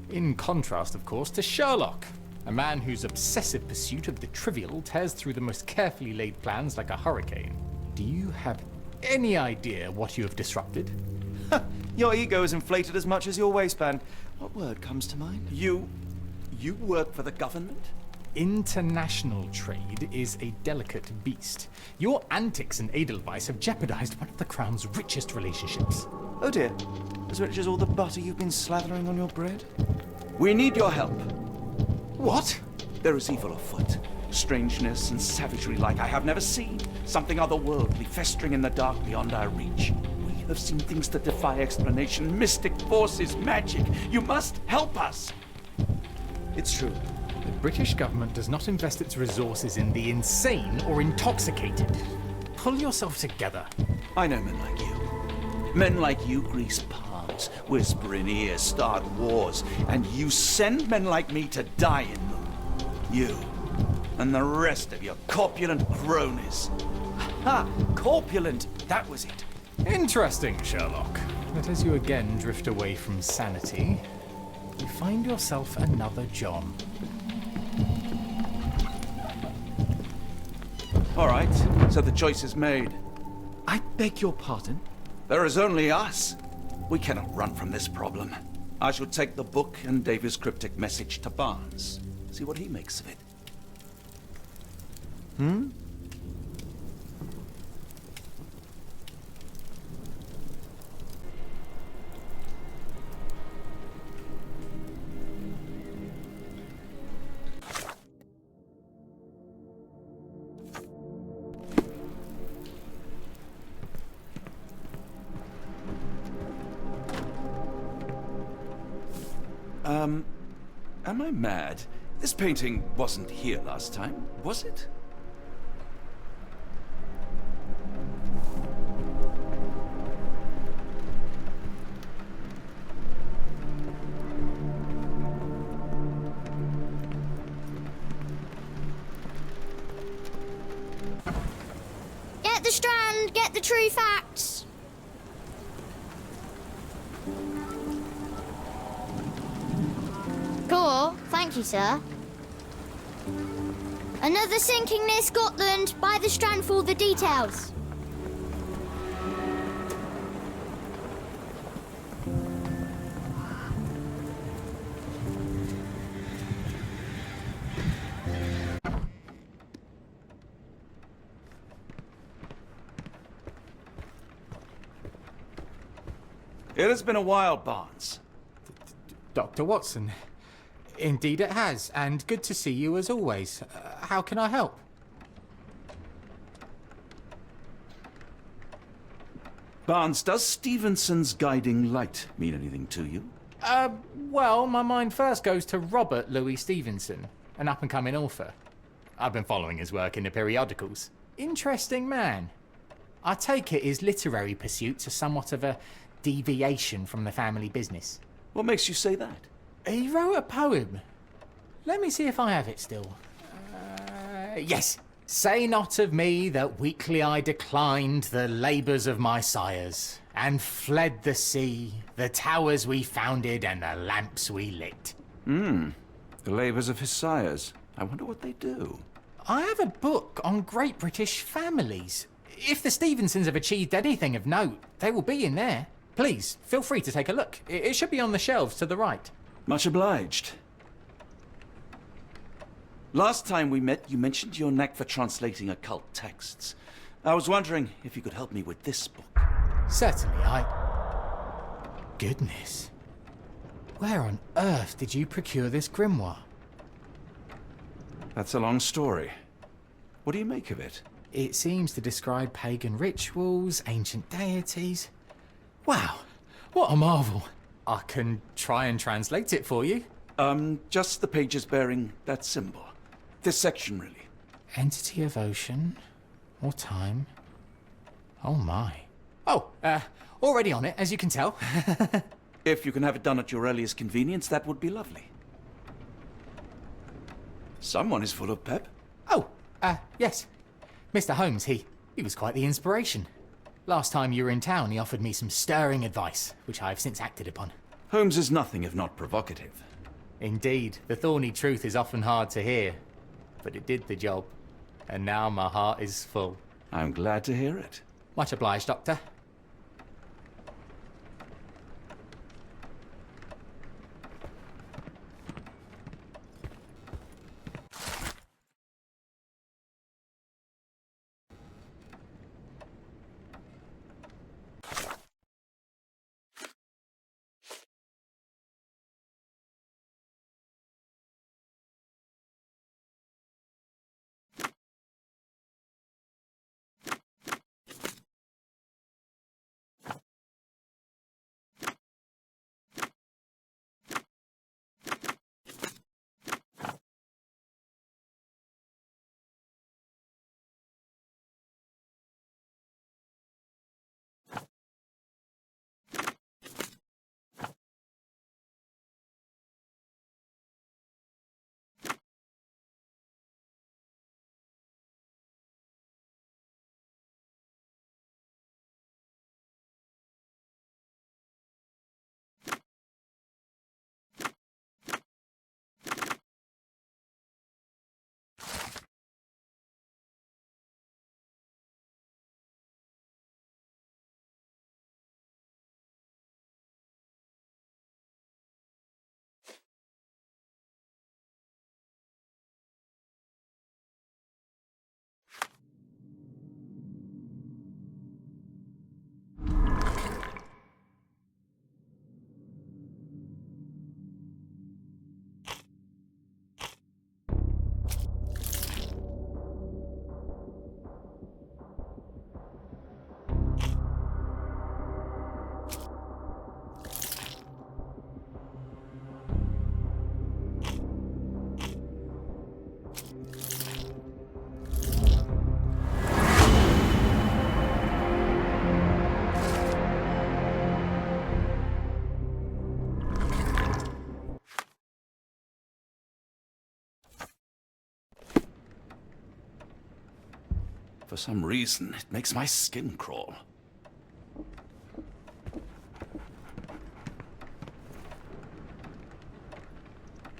In contrast, of course, to Sherlock, a man whose obsessive pursuit of the trivial tears through the most carefully laid plans like a hurricane. Do you have any idea what you have disrupted? Your ego is inflated as much as your waistband. What word comes to mind? You work for the government? International trade is a delicate beast. Your antics in Edelweiss have jeopardized one of the Crown's richest relationships. Oh dear. As rich as all the butter you've been slathering on your bread? We need your help. What? There is evil afoot. Strangeness and savagery like I have never seen. Something otherworldly festering in the dark beyond our reach. We have seen things that defy explanation. Mystic forces, magic. You must help us. It's true. The British government does not invest its resources in the insane or intoxicated. Pull yourself together. I know men like you. Men like you grease palms, whisper in ears, start wars, and you send men like me to die in them. You and the rest of your corpulent cronies. Ha! Corpulent! That was it. Interesting, Sherlock. But as you again drift away from sanity, you find yourself another John. All right, so the choice is made. I beg your pardon? There is only us. We cannot run from this problem. I shall take the book and Davy's cryptic message to Barnes. See what he makes of it. Am I mad? This painting wasn't here last time, was it? Get the Strand, get the true facts. Cool, thank you, sir. Another sinking near Scotland. By the Strand for all the details. It has been a while, Barnes. Dr. Watson. Indeed it has, and good to see you as always. How can I help? Barnes, does Stevenson's guiding light mean anything to you? Well, my mind first goes to Robert Louis Stevenson, an up-and-coming author. I've been following his work in the periodicals. Interesting man. I take it his literary pursuits are somewhat of a deviation from the family business. What makes you say that? He wrote a poem. Let me see if I have it still. Yes. Say not of me that weakly I declined the labours of my sires, and fled the sea, the towers we founded, and the lamps we lit. The labours of his sires. I wonder what they do. I have a book on great British families. If the Stevensons have achieved anything of note, they will be in there. Please, feel free to take a look. It should be on the shelves to the right. Much obliged. Last time we met, you mentioned your knack for translating occult texts. I was wondering if you could help me with this book. Certainly, Goodness. Where on earth did you procure this grimoire? That's a long story. What do you make of it? It seems to describe pagan rituals, ancient deities. Wow, what a marvel. I can try and translate it for you. Just the pages bearing that symbol. This section, really. Entity of ocean or time. Oh my. Oh, already on it, as you can tell. If you can have it done at your earliest convenience, that would be lovely. Someone is full of pep. Oh, yes. Mr. Holmes, he was quite the inspiration. Last time you were in town, he offered me some stirring advice, which I have since acted upon. Holmes is nothing if not provocative. Indeed, the thorny truth is often hard to hear. But it did the job. And now my heart is full. I'm glad to hear it. Much obliged, Doctor. For some reason, it makes my skin crawl.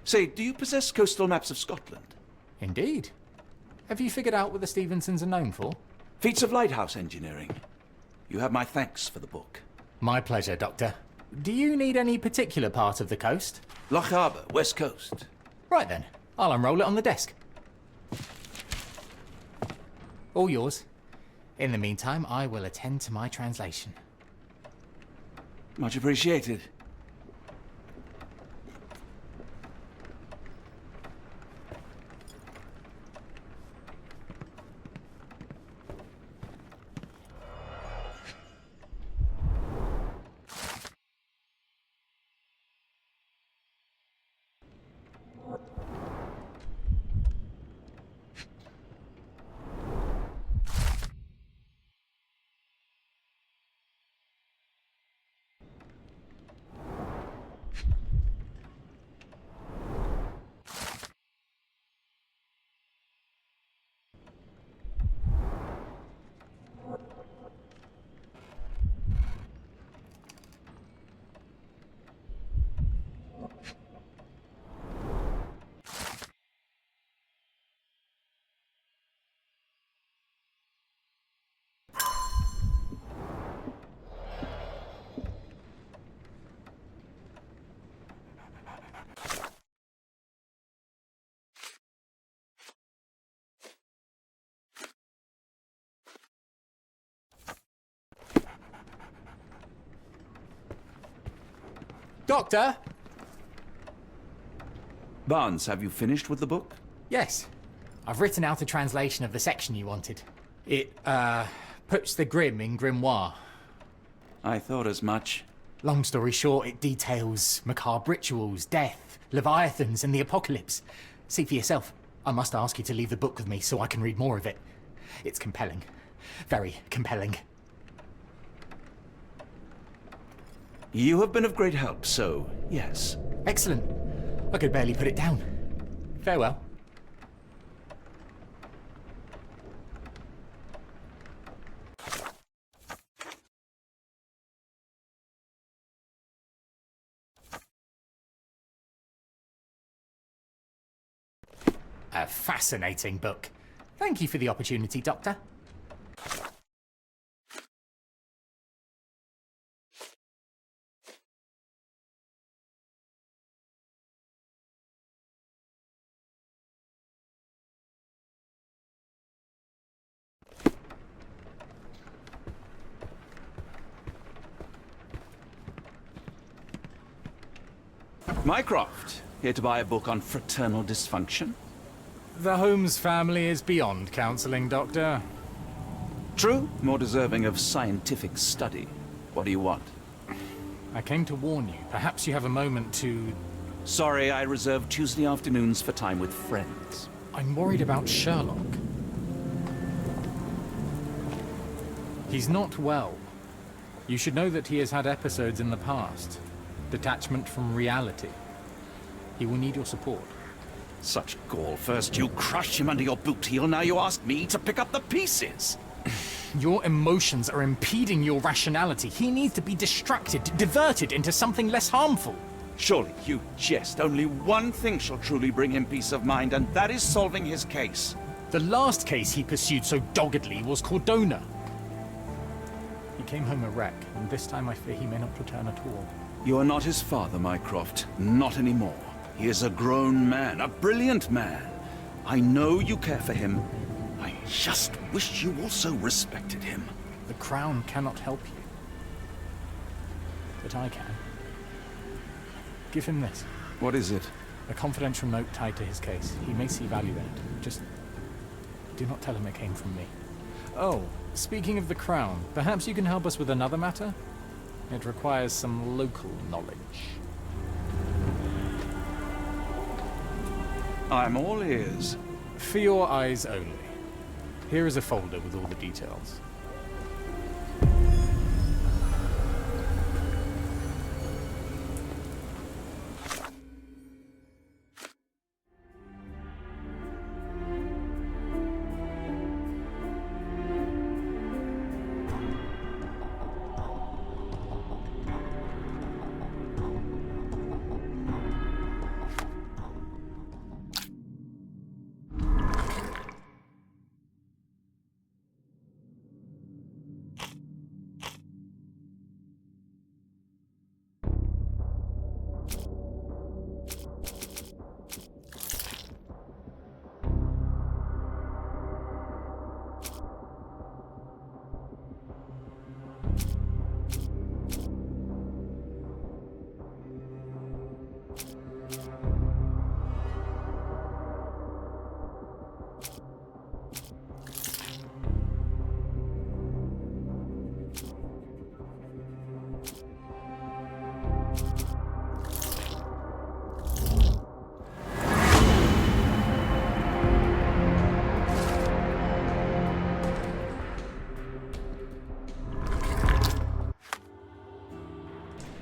Say, do you possess coastal maps of Scotland? Indeed. Have you figured out what the Stevensons are known for? Feats of lighthouse engineering. You have my thanks for the book. My pleasure, Doctor. Do you need any particular part of the coast? Loch Harbour, West Coast. Right then. I'll unroll it on the desk. All yours. In the meantime, I will attend to my translation. Much appreciated. Doctor? Barnes, have you finished with the book? Yes. I've written out a translation of the section you wanted. It, puts the grim in grimoire. I thought as much. Long story short, it details macabre rituals, death, leviathans, and the apocalypse. See for yourself. I must ask you to leave the book with me so I can read more of it. It's compelling. Very compelling. You have been of great help, so yes. Excellent. I could barely put it down. Farewell. A fascinating book. Thank you for the opportunity, Doctor. Mycroft, here to buy a book on fraternal dysfunction? The Holmes family is beyond counseling, Doctor. True, more deserving of scientific study. What do you want? I came to warn you. Perhaps you have a moment to... Sorry, I reserve Tuesday afternoons for time with friends. I'm worried about Sherlock. He's not well. You should know that he has had episodes in the past. Detachment from reality. He will need your support. Such gall. First you crushed him under your boot heel, now you ask me to pick up the pieces. Your emotions are impeding your rationality. He needs to be distracted, diverted into something less harmful. Surely you jest. Only one thing shall truly bring him peace of mind, and that is solving his case. The last case he pursued so doggedly was Cordona. He came home a wreck, and this time I fear he may not return at all. You are not his father, Mycroft. Not anymore. He is a grown man, a brilliant man. I know you care for him. I just wish you also respected him. The Crown cannot help you. But I can. Give him this. What is it? A confidential note tied to his case. He may see value in it. Just do not tell him it came from me. Oh, speaking of the Crown, perhaps you can help us with another matter? It requires some local knowledge. I'm all ears. For your eyes only. Here is a folder with all the details.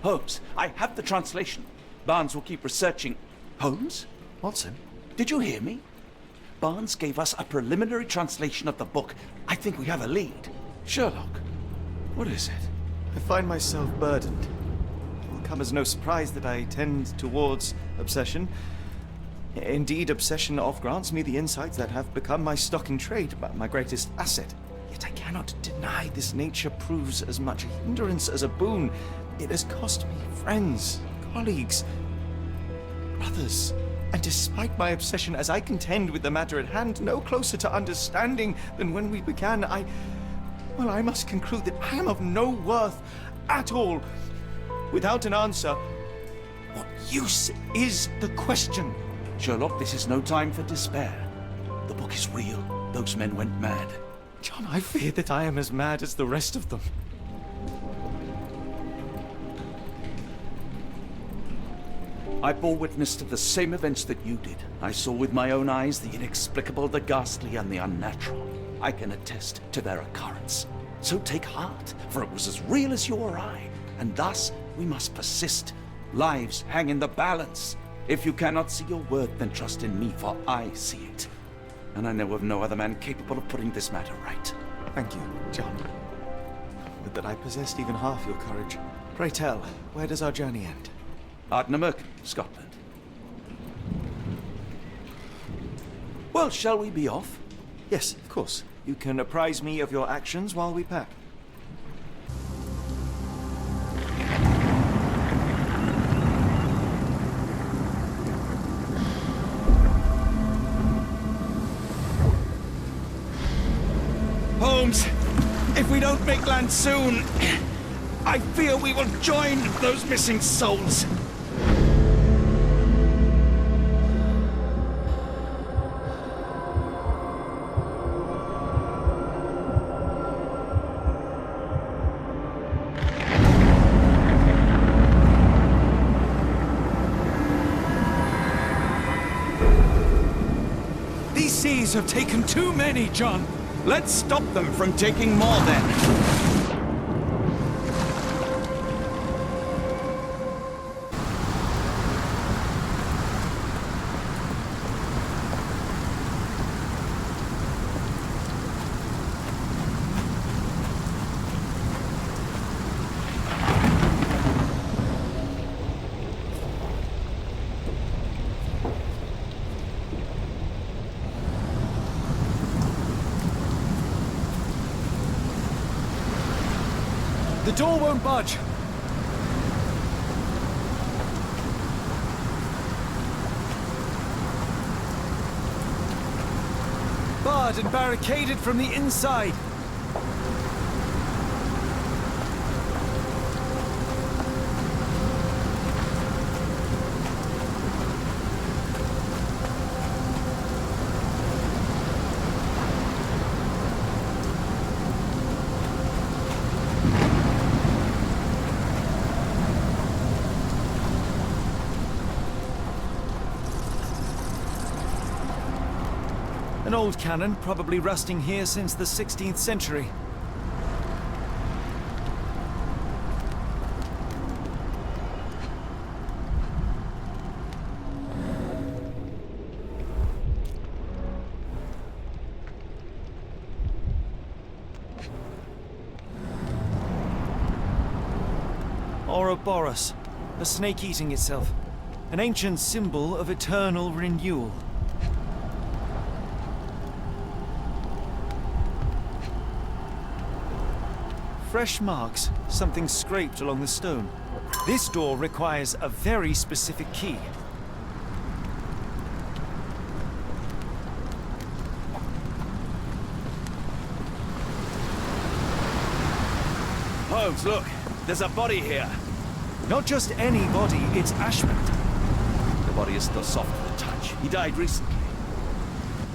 Holmes, I have the translation. Barnes will keep researching. Holmes? Watson? Did you hear me? Barnes gave us a preliminary translation of the book. I think we have a lead. Sherlock, what is it? I find myself burdened. It will come as no surprise that I tend towards obsession. Indeed, obsession oft grants me the insights that have become my stock in trade, my greatest asset. Yet I cannot deny this nature proves as much a hindrance as a boon. It has cost me friends, colleagues, brothers. And despite my obsession as I contend with the matter at hand, no closer to understanding than when we began, I must conclude that I am of no worth at all. Without an answer, what use is the question? Sherlock, this is no time for despair. The book is real. Those men went mad. John, I fear that I am as mad as the rest of them. I bore witness to the same events that you did. I saw with my own eyes the inexplicable, the ghastly, and the unnatural. I can attest to their occurrence. So take heart, for it was as real as you or I, and thus we must persist. Lives hang in the balance. If you cannot see your worth, then trust in me, for I see it. And I know of no other man capable of putting this matter right. Thank you, John. Would that I possessed even half your courage. Pray tell, where does our journey end? Ardnamurk, Scotland. Well, shall we be off? Yes, of course. You can apprise me of your actions while we pack. Holmes, if we don't make land soon, I fear we will join those missing souls. These seas have taken too many, John. Let's stop them from taking more, then. The door won't budge. Barred and barricaded from the inside. An old cannon, probably rusting here since the 16th century. Ouroboros, a snake eating itself. An ancient symbol of eternal renewal. Fresh marks, something scraped along the stone. This door requires a very specific key. Holmes, look. There's a body here. Not just any body, it's Ashman. The body is still soft to the touch. He died recently.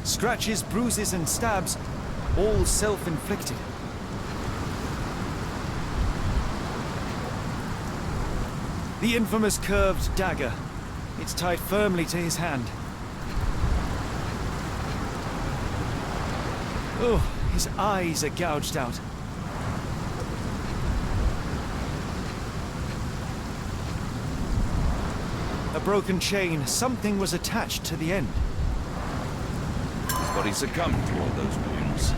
Scratches, bruises, and stabs, all self-inflicted. The infamous curved dagger. It's tied firmly to his hand. Oh, his eyes are gouged out. A broken chain. Something was attached to the end. His body succumbed to all those wounds.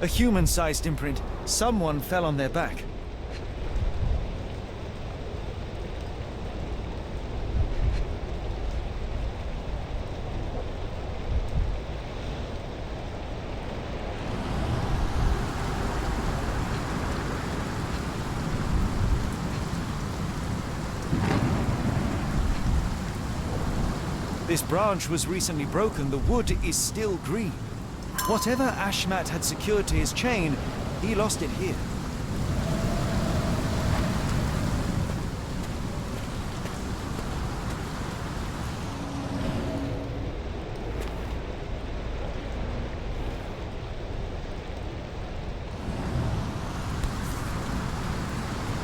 A human-sized imprint. Someone fell on their back. This branch was recently broken. The wood is still green. Whatever Ashmat had secured to his chain, he lost it here.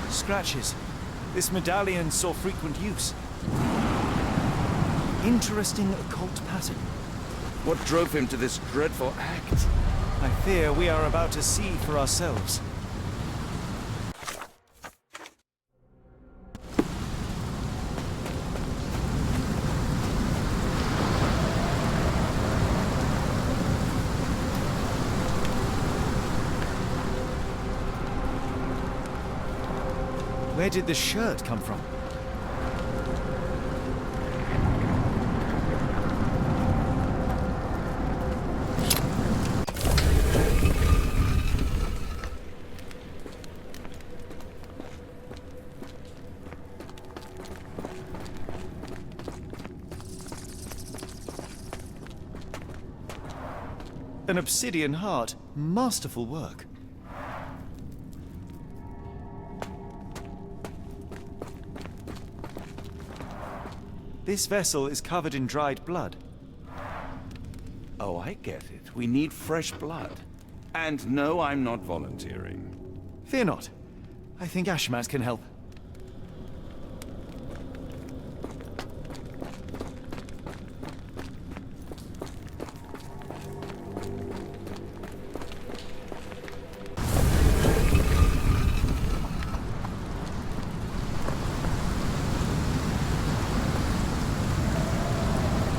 Scratches. This medallion saw frequent use. Interesting occult pattern. What drove him to this dreadful act? I fear we are about to see for ourselves. Where did the shirt come from? An obsidian heart. Masterful work. This vessel is covered in dried blood. Oh, I get it. We need fresh blood. And no, I'm not volunteering. Fear not. I think Ashmat can help.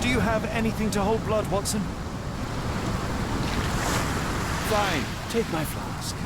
Do you have anything to hold blood, Watson? Fine. Take my flask.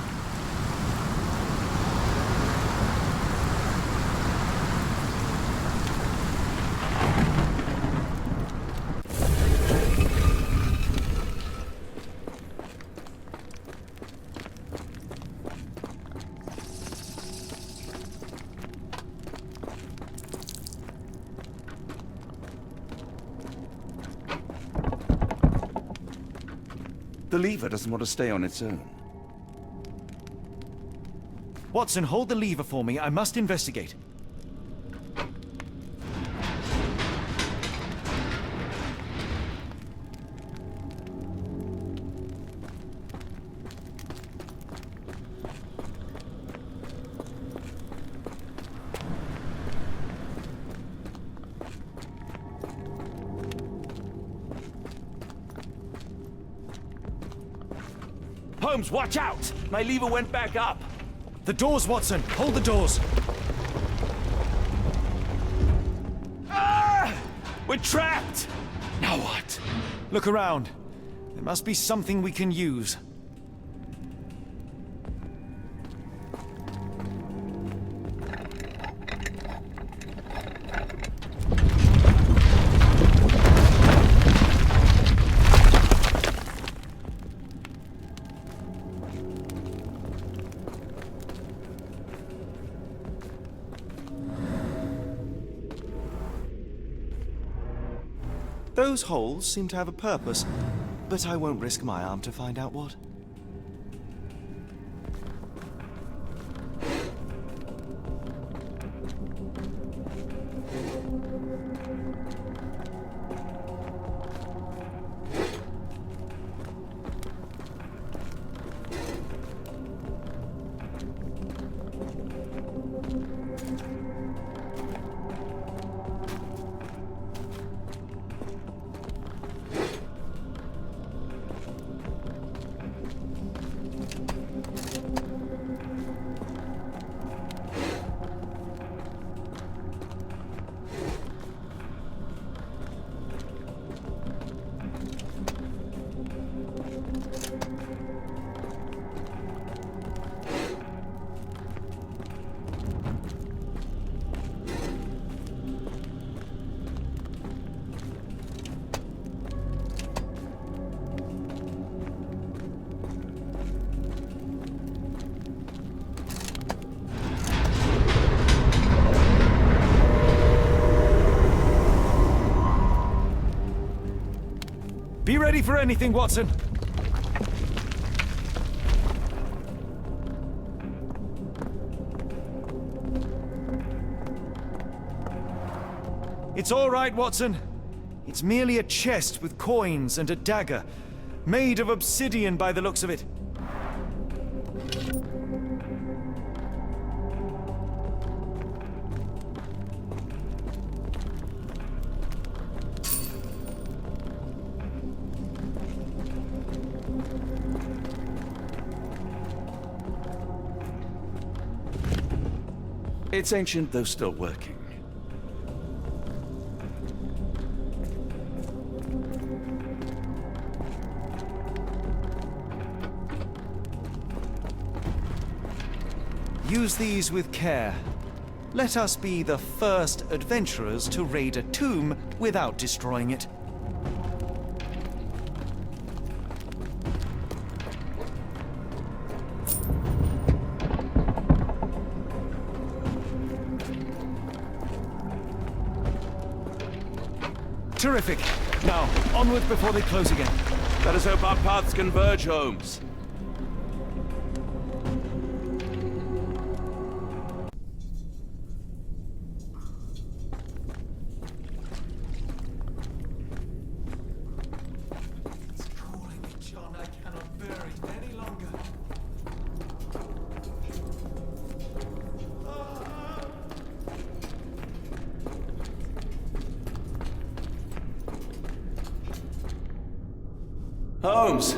The lever doesn't want to stay on its own. Watson, hold the lever for me. I must investigate. Holmes, watch out! My lever went back up. The doors, Watson! Hold the doors! Ah! We're trapped! Now what? Look around. There must be something we can use. Those holes seem to have a purpose, but I won't risk my arm to find out what. Be ready for anything, Watson. It's all right, Watson. It's merely a chest with coins and a dagger, made of obsidian by the looks of it. It's ancient, though still working. Use these with care. Let us be the first adventurers to raid a tomb without destroying it. Terrific. Now, onward before they close again. Let us hope our paths converge, Holmes. It's calling me, John. I cannot bear it any longer. Holmes,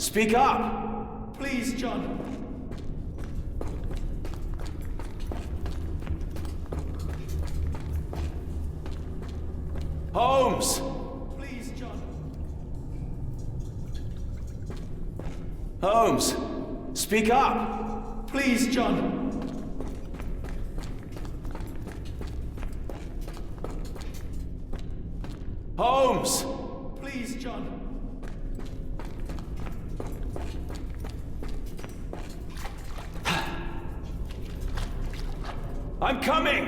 speak up! Please, John. Holmes! Please, John. Holmes, speak up! Please, John. Holmes! Please, John. I'm coming!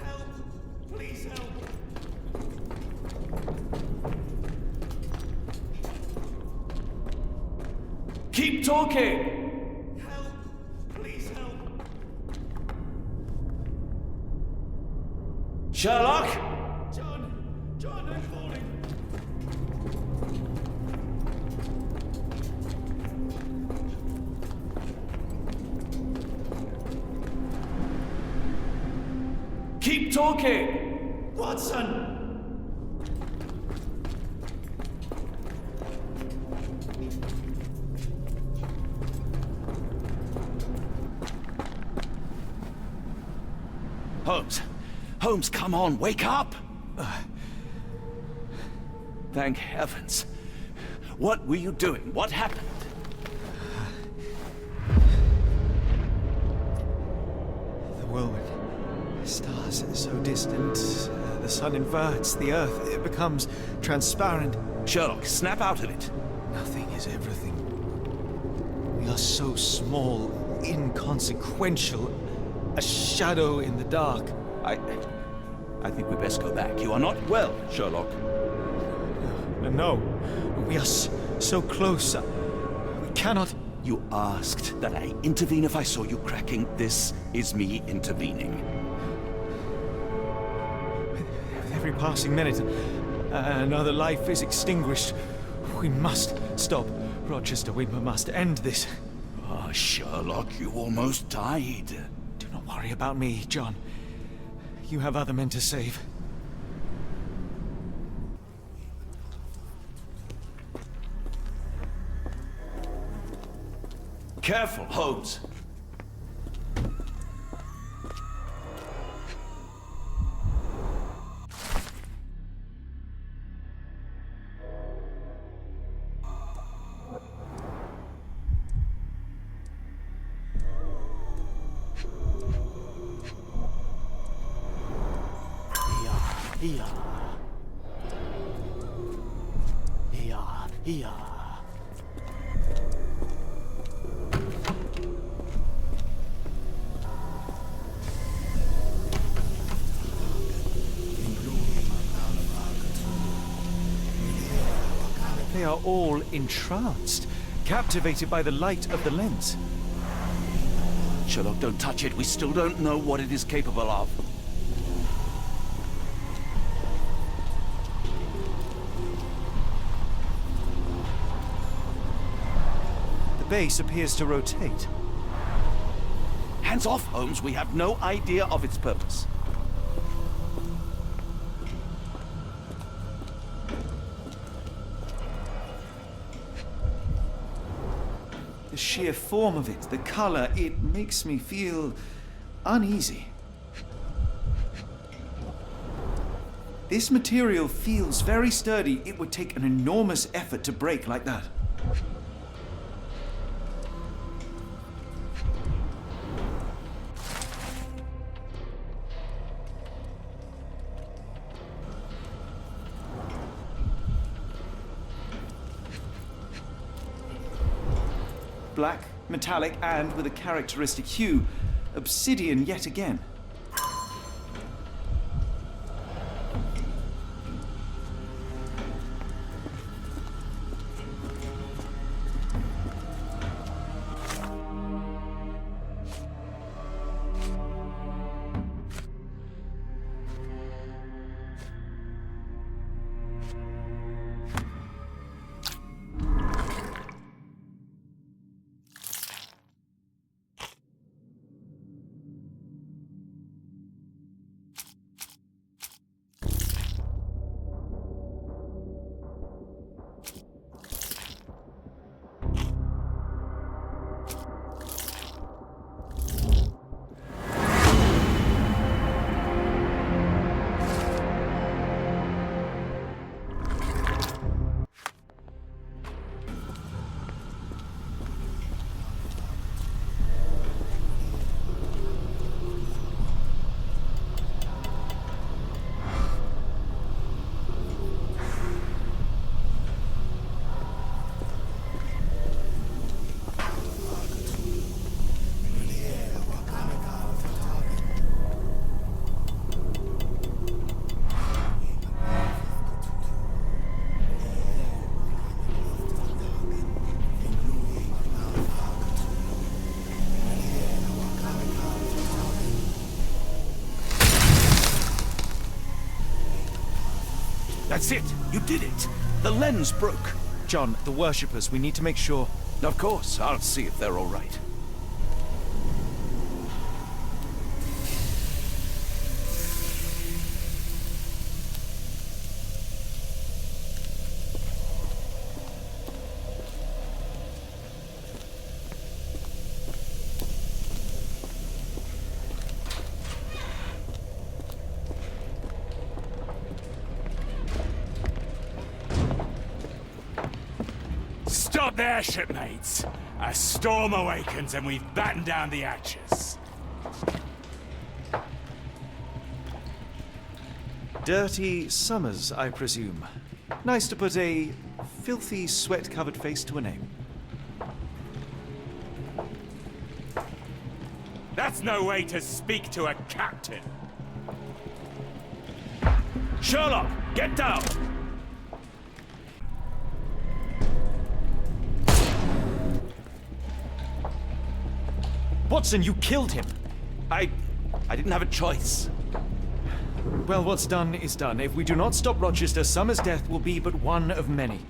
Help! Please help! Keep talking! Help! Please help! Sherlock? John, I'm falling! Keep talking! Watson! Holmes! Holmes, come on, wake up! Thank heavens. What were you doing? What happened? The whirlwind. Stars so distant. The sun inverts the earth. It becomes transparent. Sherlock, snap out of it. Nothing is everything. We are so small, inconsequential. A shadow in the dark. I think we best go back. You are not well, Sherlock. No. We are so close. We cannot... You asked that I intervene if I saw you cracking. This is me intervening. With every passing minute, another life is extinguished. We must stop. Rochester, we must end this. Ah, Sherlock, you almost died. Do not worry about me, John. You have other men to save. Careful, Holmes. They are all entranced, captivated by the light of the lens. Sherlock, don't touch it. We still don't know what it is capable of. The base appears to rotate. Hands off, Holmes. We have no idea of its purpose. The sheer form of it, the color, it makes me feel uneasy. This material feels very sturdy. It would take an enormous effort to break like that. Black, metallic, and with a characteristic hue. Obsidian yet again. That's it! You did it! The lens broke! John, the worshippers, we need to make sure... Of course, I'll see if they're all right. Stop there, shipmates! A storm awakens and we've battened down the hatches. Dirty summers, I presume. Nice to put a filthy, sweat-covered face to a name. That's no way to speak to a captain. Sherlock, get down! Watson, you killed him! I didn't have a choice. Well, what's done is done. If we do not stop Rochester, Summer's death will be but one of many.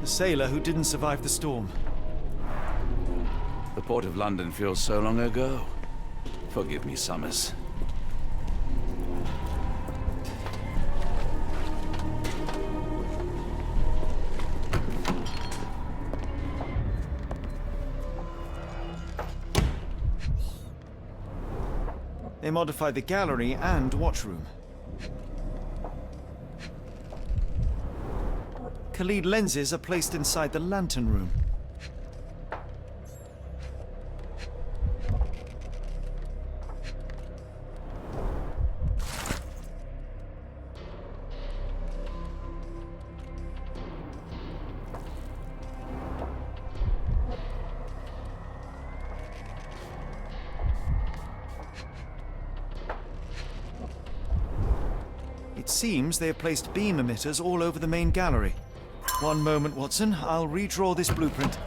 The sailor who didn't survive the storm. The port of London feels so long ago. Forgive me, Summers. They modified the gallery and watchroom. Khalid lenses are placed inside the lantern room. It seems they have placed beam emitters all over the main gallery. One moment, Watson. I'll redraw this blueprint.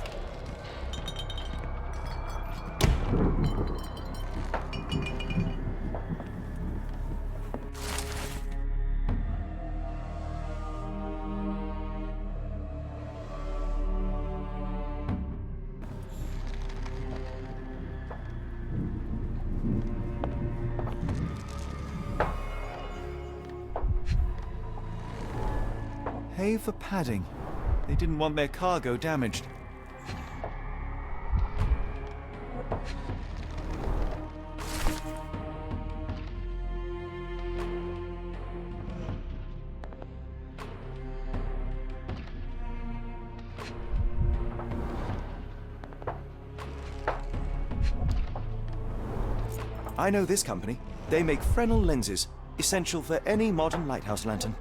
Hay for padding. They didn't want their cargo damaged. I know this company. They make Fresnel lenses, essential for any modern lighthouse lantern.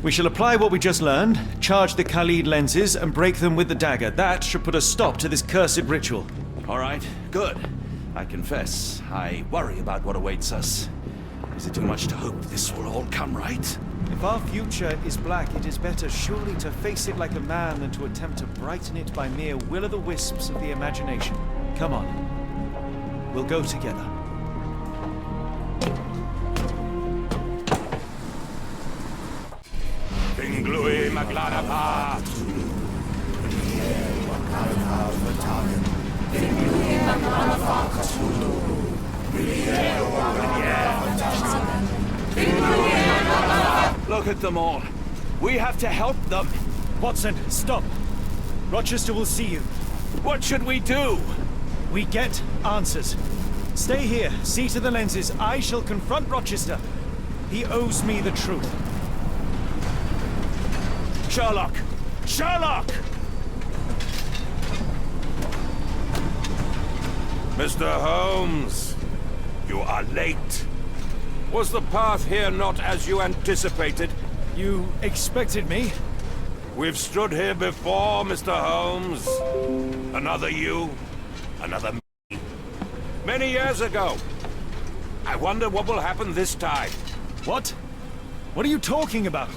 We shall apply what we just learned, charge the Khalid lenses, and break them with the dagger. That should put a stop to this cursed ritual. All right, good. I confess, I worry about what awaits us. Is it too much to hope this will all come right? If our future is black, it is better surely to face it like a man than to attempt to brighten it by mere will-o'-the-wisps of the imagination. Come on. We'll go together. Pinglui Maglanapa. Look at them all. We have to help them. Watson, stop. Rochester will see you. What should we do? We get answers. Stay here, see to the lenses. I shall confront Rochester. He owes me the truth. Sherlock! Sherlock! Mr. Holmes, you are late. Was the path here not as you anticipated? You expected me? We've stood here before, Mr. Holmes. Another you, another me. Many years ago. I wonder what will happen this time. What? What are you talking about?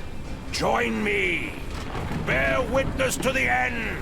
Join me. Bear witness to the end.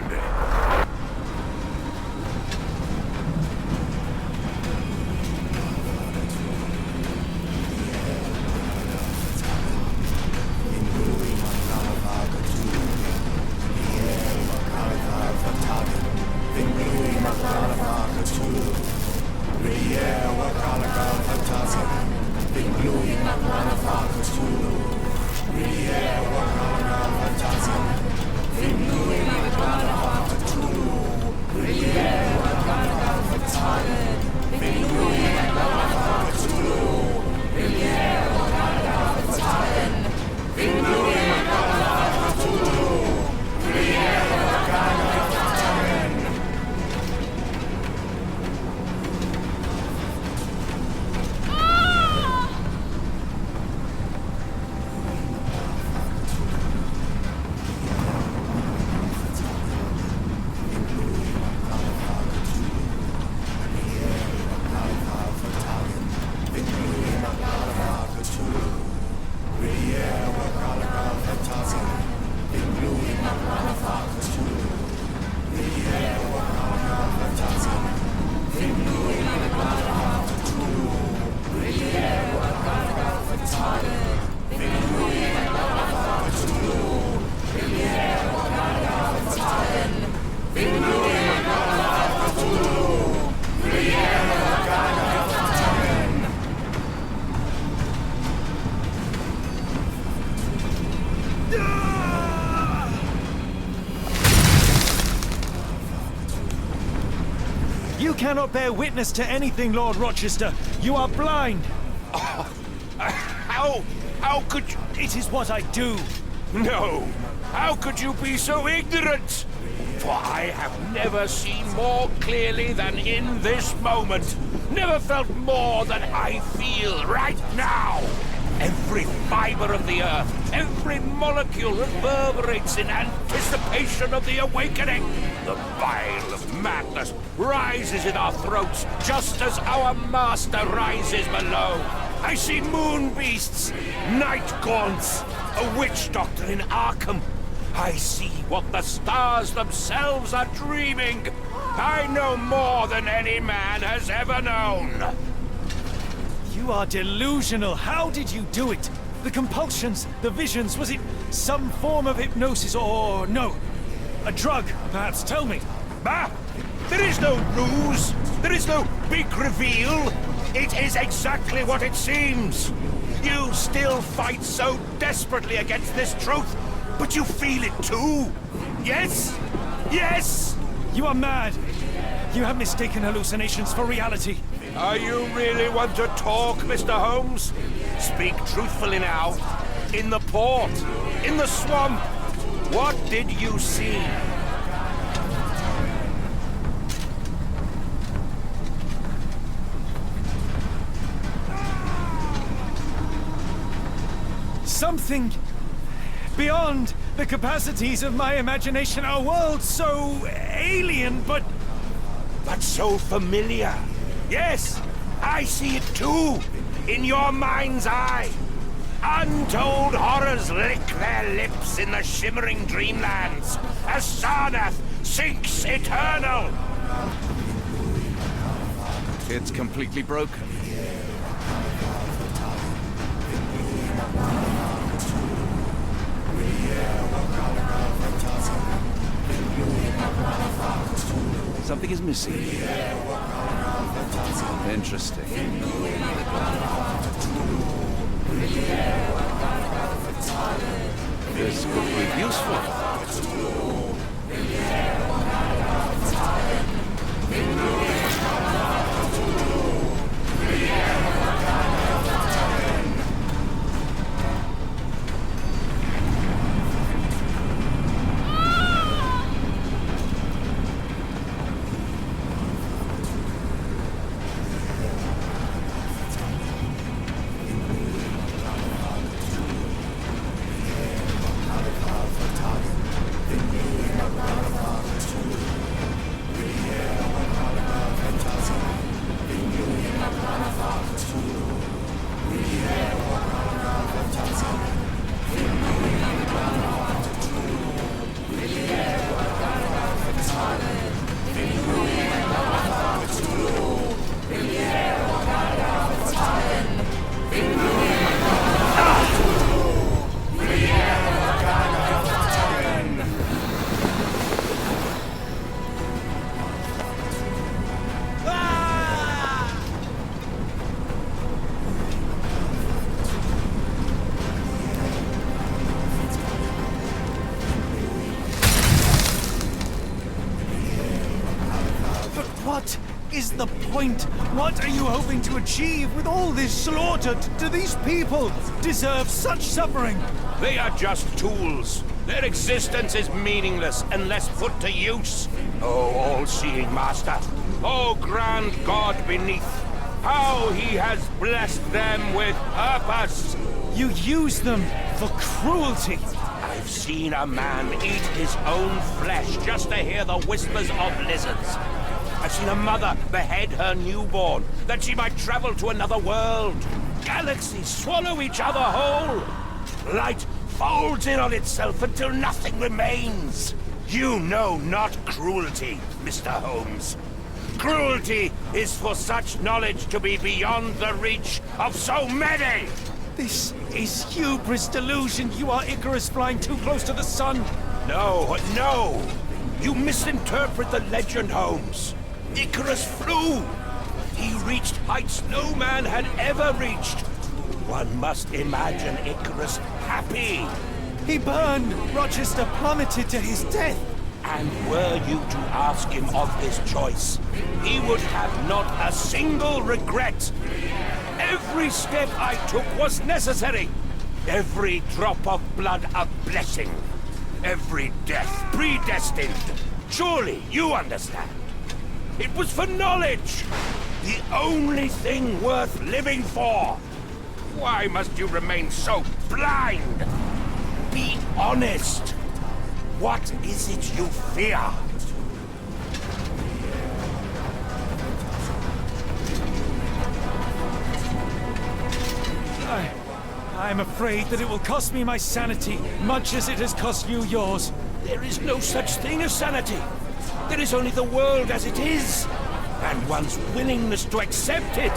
cannot bear witness to anything, Lord Rochester. You are blind. How could you... It is what I do. No. How could you be so ignorant? For I have never seen more clearly than in this moment. Never felt more than I feel right now. Every fiber of the earth, every molecule reverberates in anticipation of the awakening. The bile of madness rises in our throats just as our master rises below. I see moon beasts, night gaunts, a witch doctor in Arkham. I see what the stars themselves are dreaming. I know more than any man has ever known. You are delusional. How did you do it? The compulsions, the visions, was it some form of hypnosis or no? A drug, perhaps, tell me. Bah! There is no ruse. There is no big reveal. It is exactly what it seems. You still fight so desperately against this truth, but you feel it too. Yes? Yes? You are mad. You have mistaken hallucinations for reality. Are you really want to talk, Mr. Holmes? Speak truthfully now. In the port, in the swamp, what did you see? Something beyond the capacities of my imagination. A world so alien, but so familiar. Yes, I see it too, in your mind's eye. Untold horrors lick their lips in the shimmering dreamlands as Sarnath sinks eternal. It's completely broken. Something is missing. Interesting. This could be useful. what is the point? What are you hoping to achieve with all this slaughter? Do these people deserve such suffering? They are just tools. Their existence is meaningless unless put to use. Oh, all-seeing master. Oh, grand God beneath. How he has blessed them with purpose. You use them for cruelty. I've seen a man eat his own flesh just to hear the whispers of lizards. I've seen a mother behead her newborn, that she might travel to another world. Galaxies swallow each other whole. Light folds in on itself until nothing remains. You know not cruelty, Mr. Holmes. Cruelty is for such knowledge to be beyond the reach of so many! This is hubris delusion. You are Icarus flying too close to the sun. No, no! You misinterpret the legend, Holmes. Icarus flew! He reached heights no man had ever reached. One must imagine Icarus happy. He burned. Rochester plummeted to his death. And were you to ask him of his choice, he would have not a single regret. Every step I took was necessary. Every drop of blood a blessing. Every death predestined. Surely you understand. It was for knowledge. The only thing worth living for. Why must you remain so blind? Be honest. What is it you fear? I'm afraid that it will cost me my sanity, much as it has cost you yours. There is no such thing as sanity. There is only the world as it is, and one's willingness to accept it.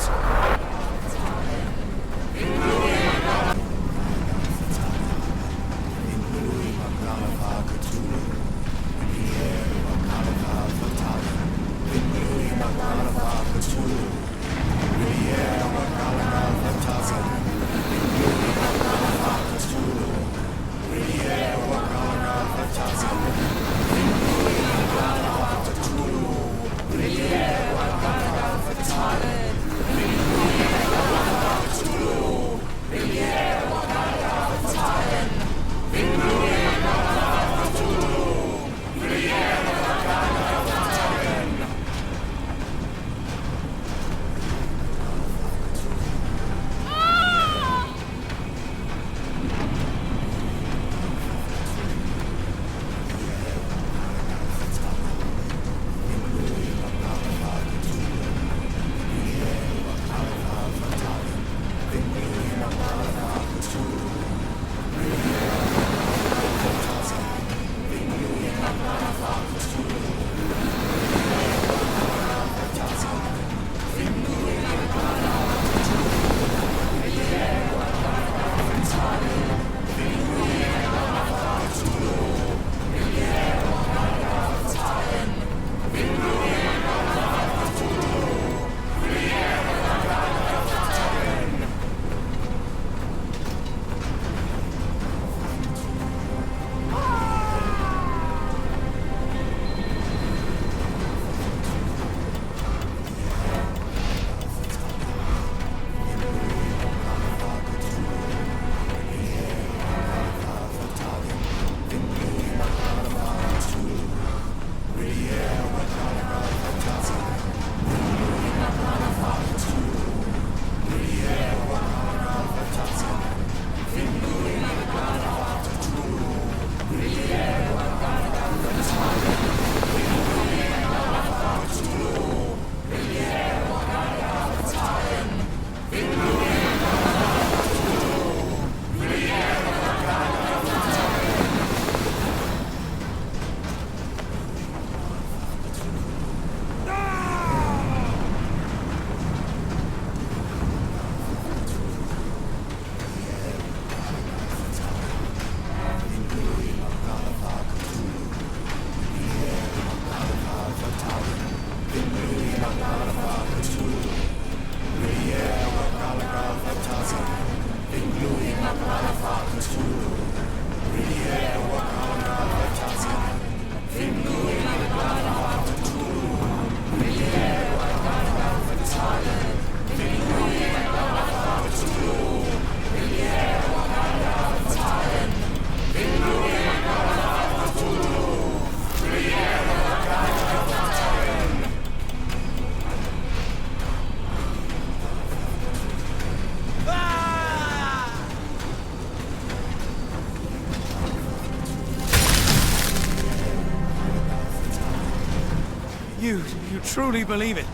You truly believe it?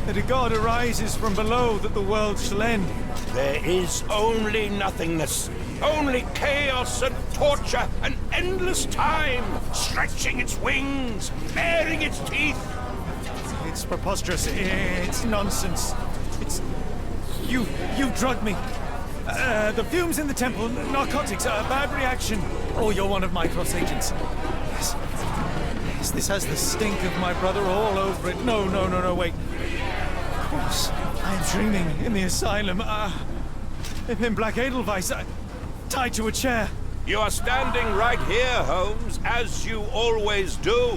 That a god arises from below that the world shall end? There is only nothingness. Only chaos and torture and endless time, stretching its wings, baring its teeth. It's preposterous. It's nonsense. It's... You drugged me. The fumes in the temple, narcotics, a bad reaction. Oh, you're one of my cross agents. Yes. Yes, this has the stink of my brother all over it. No, wait. Of course, I'm dreaming in the asylum. In Black Edelweiss, tied to a chair. You are standing right here, Holmes, as you always do.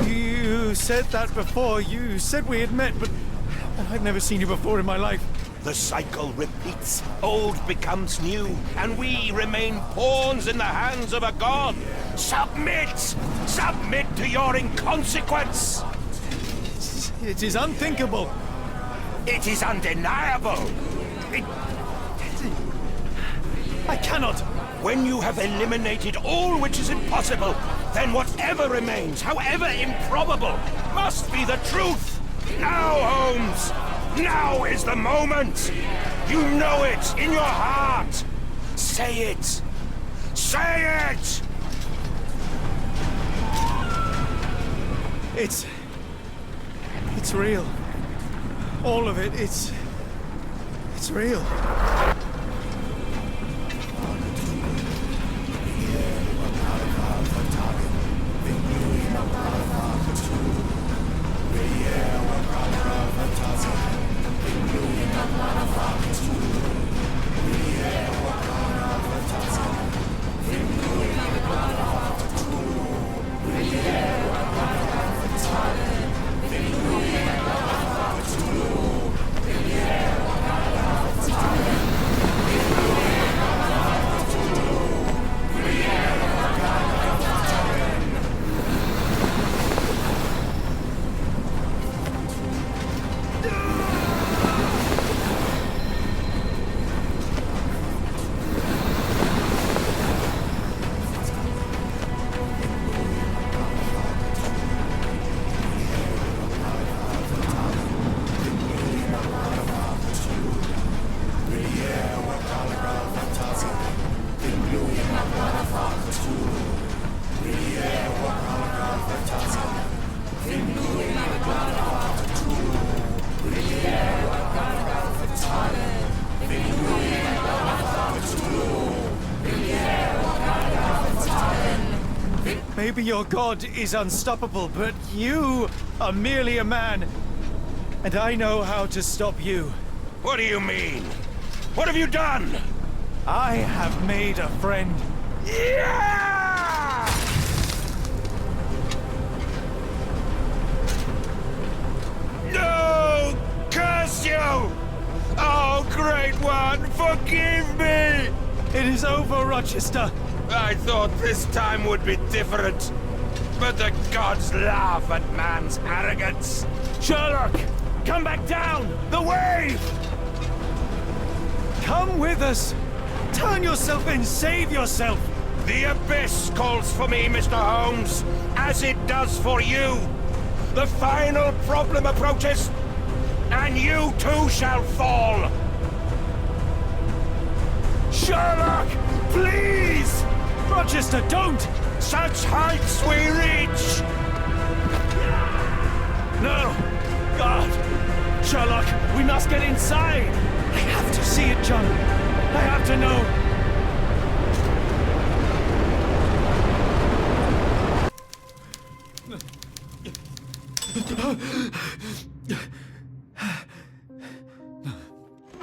You said that before. You said we had met, but I've never seen you before in my life. The cycle repeats. Old becomes new, and we remain pawns in the hands of a god. Submit! Submit to your inconsequence! It is unthinkable. It is undeniable. I cannot. When you have eliminated all which is impossible, then whatever remains, however improbable, must be the truth. Now, Holmes! Now is the moment! You know it in your heart! Say it! Say it! It's real. All of it, it's real. Maybe your god is unstoppable, but you are merely a man. And I know how to stop you. What do you mean? What have you done? I have made a friend. Yeah! No! Curse you! Oh, Great One, forgive me! It is over, Rochester. I thought this time would be different. But the gods laugh at man's arrogance. Sherlock, come back down! The wave! Come with us! Turn yourself in, save yourself! The abyss calls for me, Mr. Holmes, as it does for you. The final problem approaches, and you too shall fall. Sherlock, please! Rochester, don't! Such heights we reach! No! God! Sherlock, we must get inside! I have to see it, John. I have to know.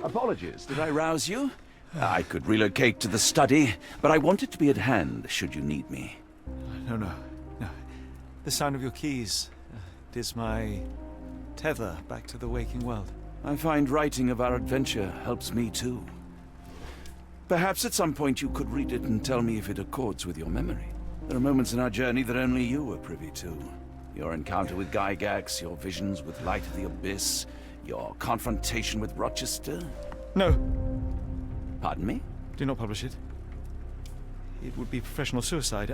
Apologies, did I rouse you? I could relocate to the study, but I wanted to be at hand should you need me. No. The sound of your keys. It is my tether back to the waking world. I find writing of our adventure helps me too. Perhaps at some point you could read it and tell me if it accords with your memory. There are moments in our journey that only you are privy to. Your encounter with Gygax, your visions with Light of the Abyss, your confrontation with Rochester. No. Pardon me? Do not publish it. It would be professional suicide.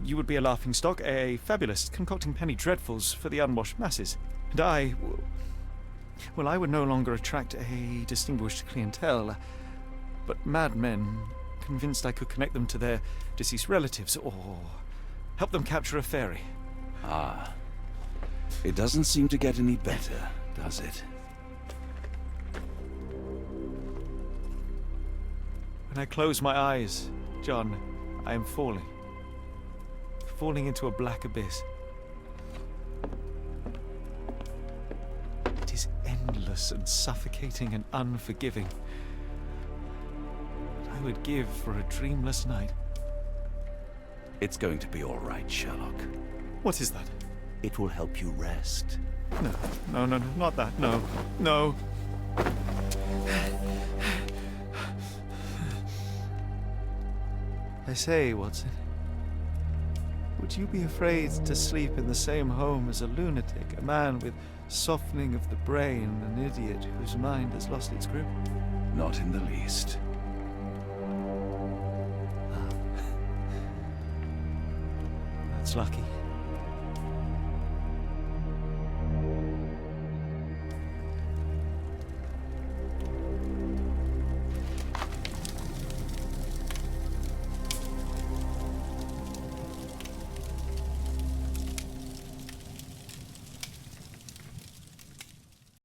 You would be a laughingstock, a fabulist, concocting penny dreadfuls for the unwashed masses. And I would no longer attract a distinguished clientele, but madmen convinced I could connect them to their deceased relatives or help them capture a fairy. Ah. It doesn't seem to get any better, does it? When I close my eyes, John, I am falling. Falling into a black abyss. It is endless and suffocating and unforgiving. would give for a dreamless night. It's going to be all right, Sherlock. What is that? It will help you rest. No, not that. No, no. I say, Watson, would you be afraid to sleep in the same home as a lunatic, a man with softening of the brain, an idiot whose mind has lost its grip? Not in the least. That's lucky.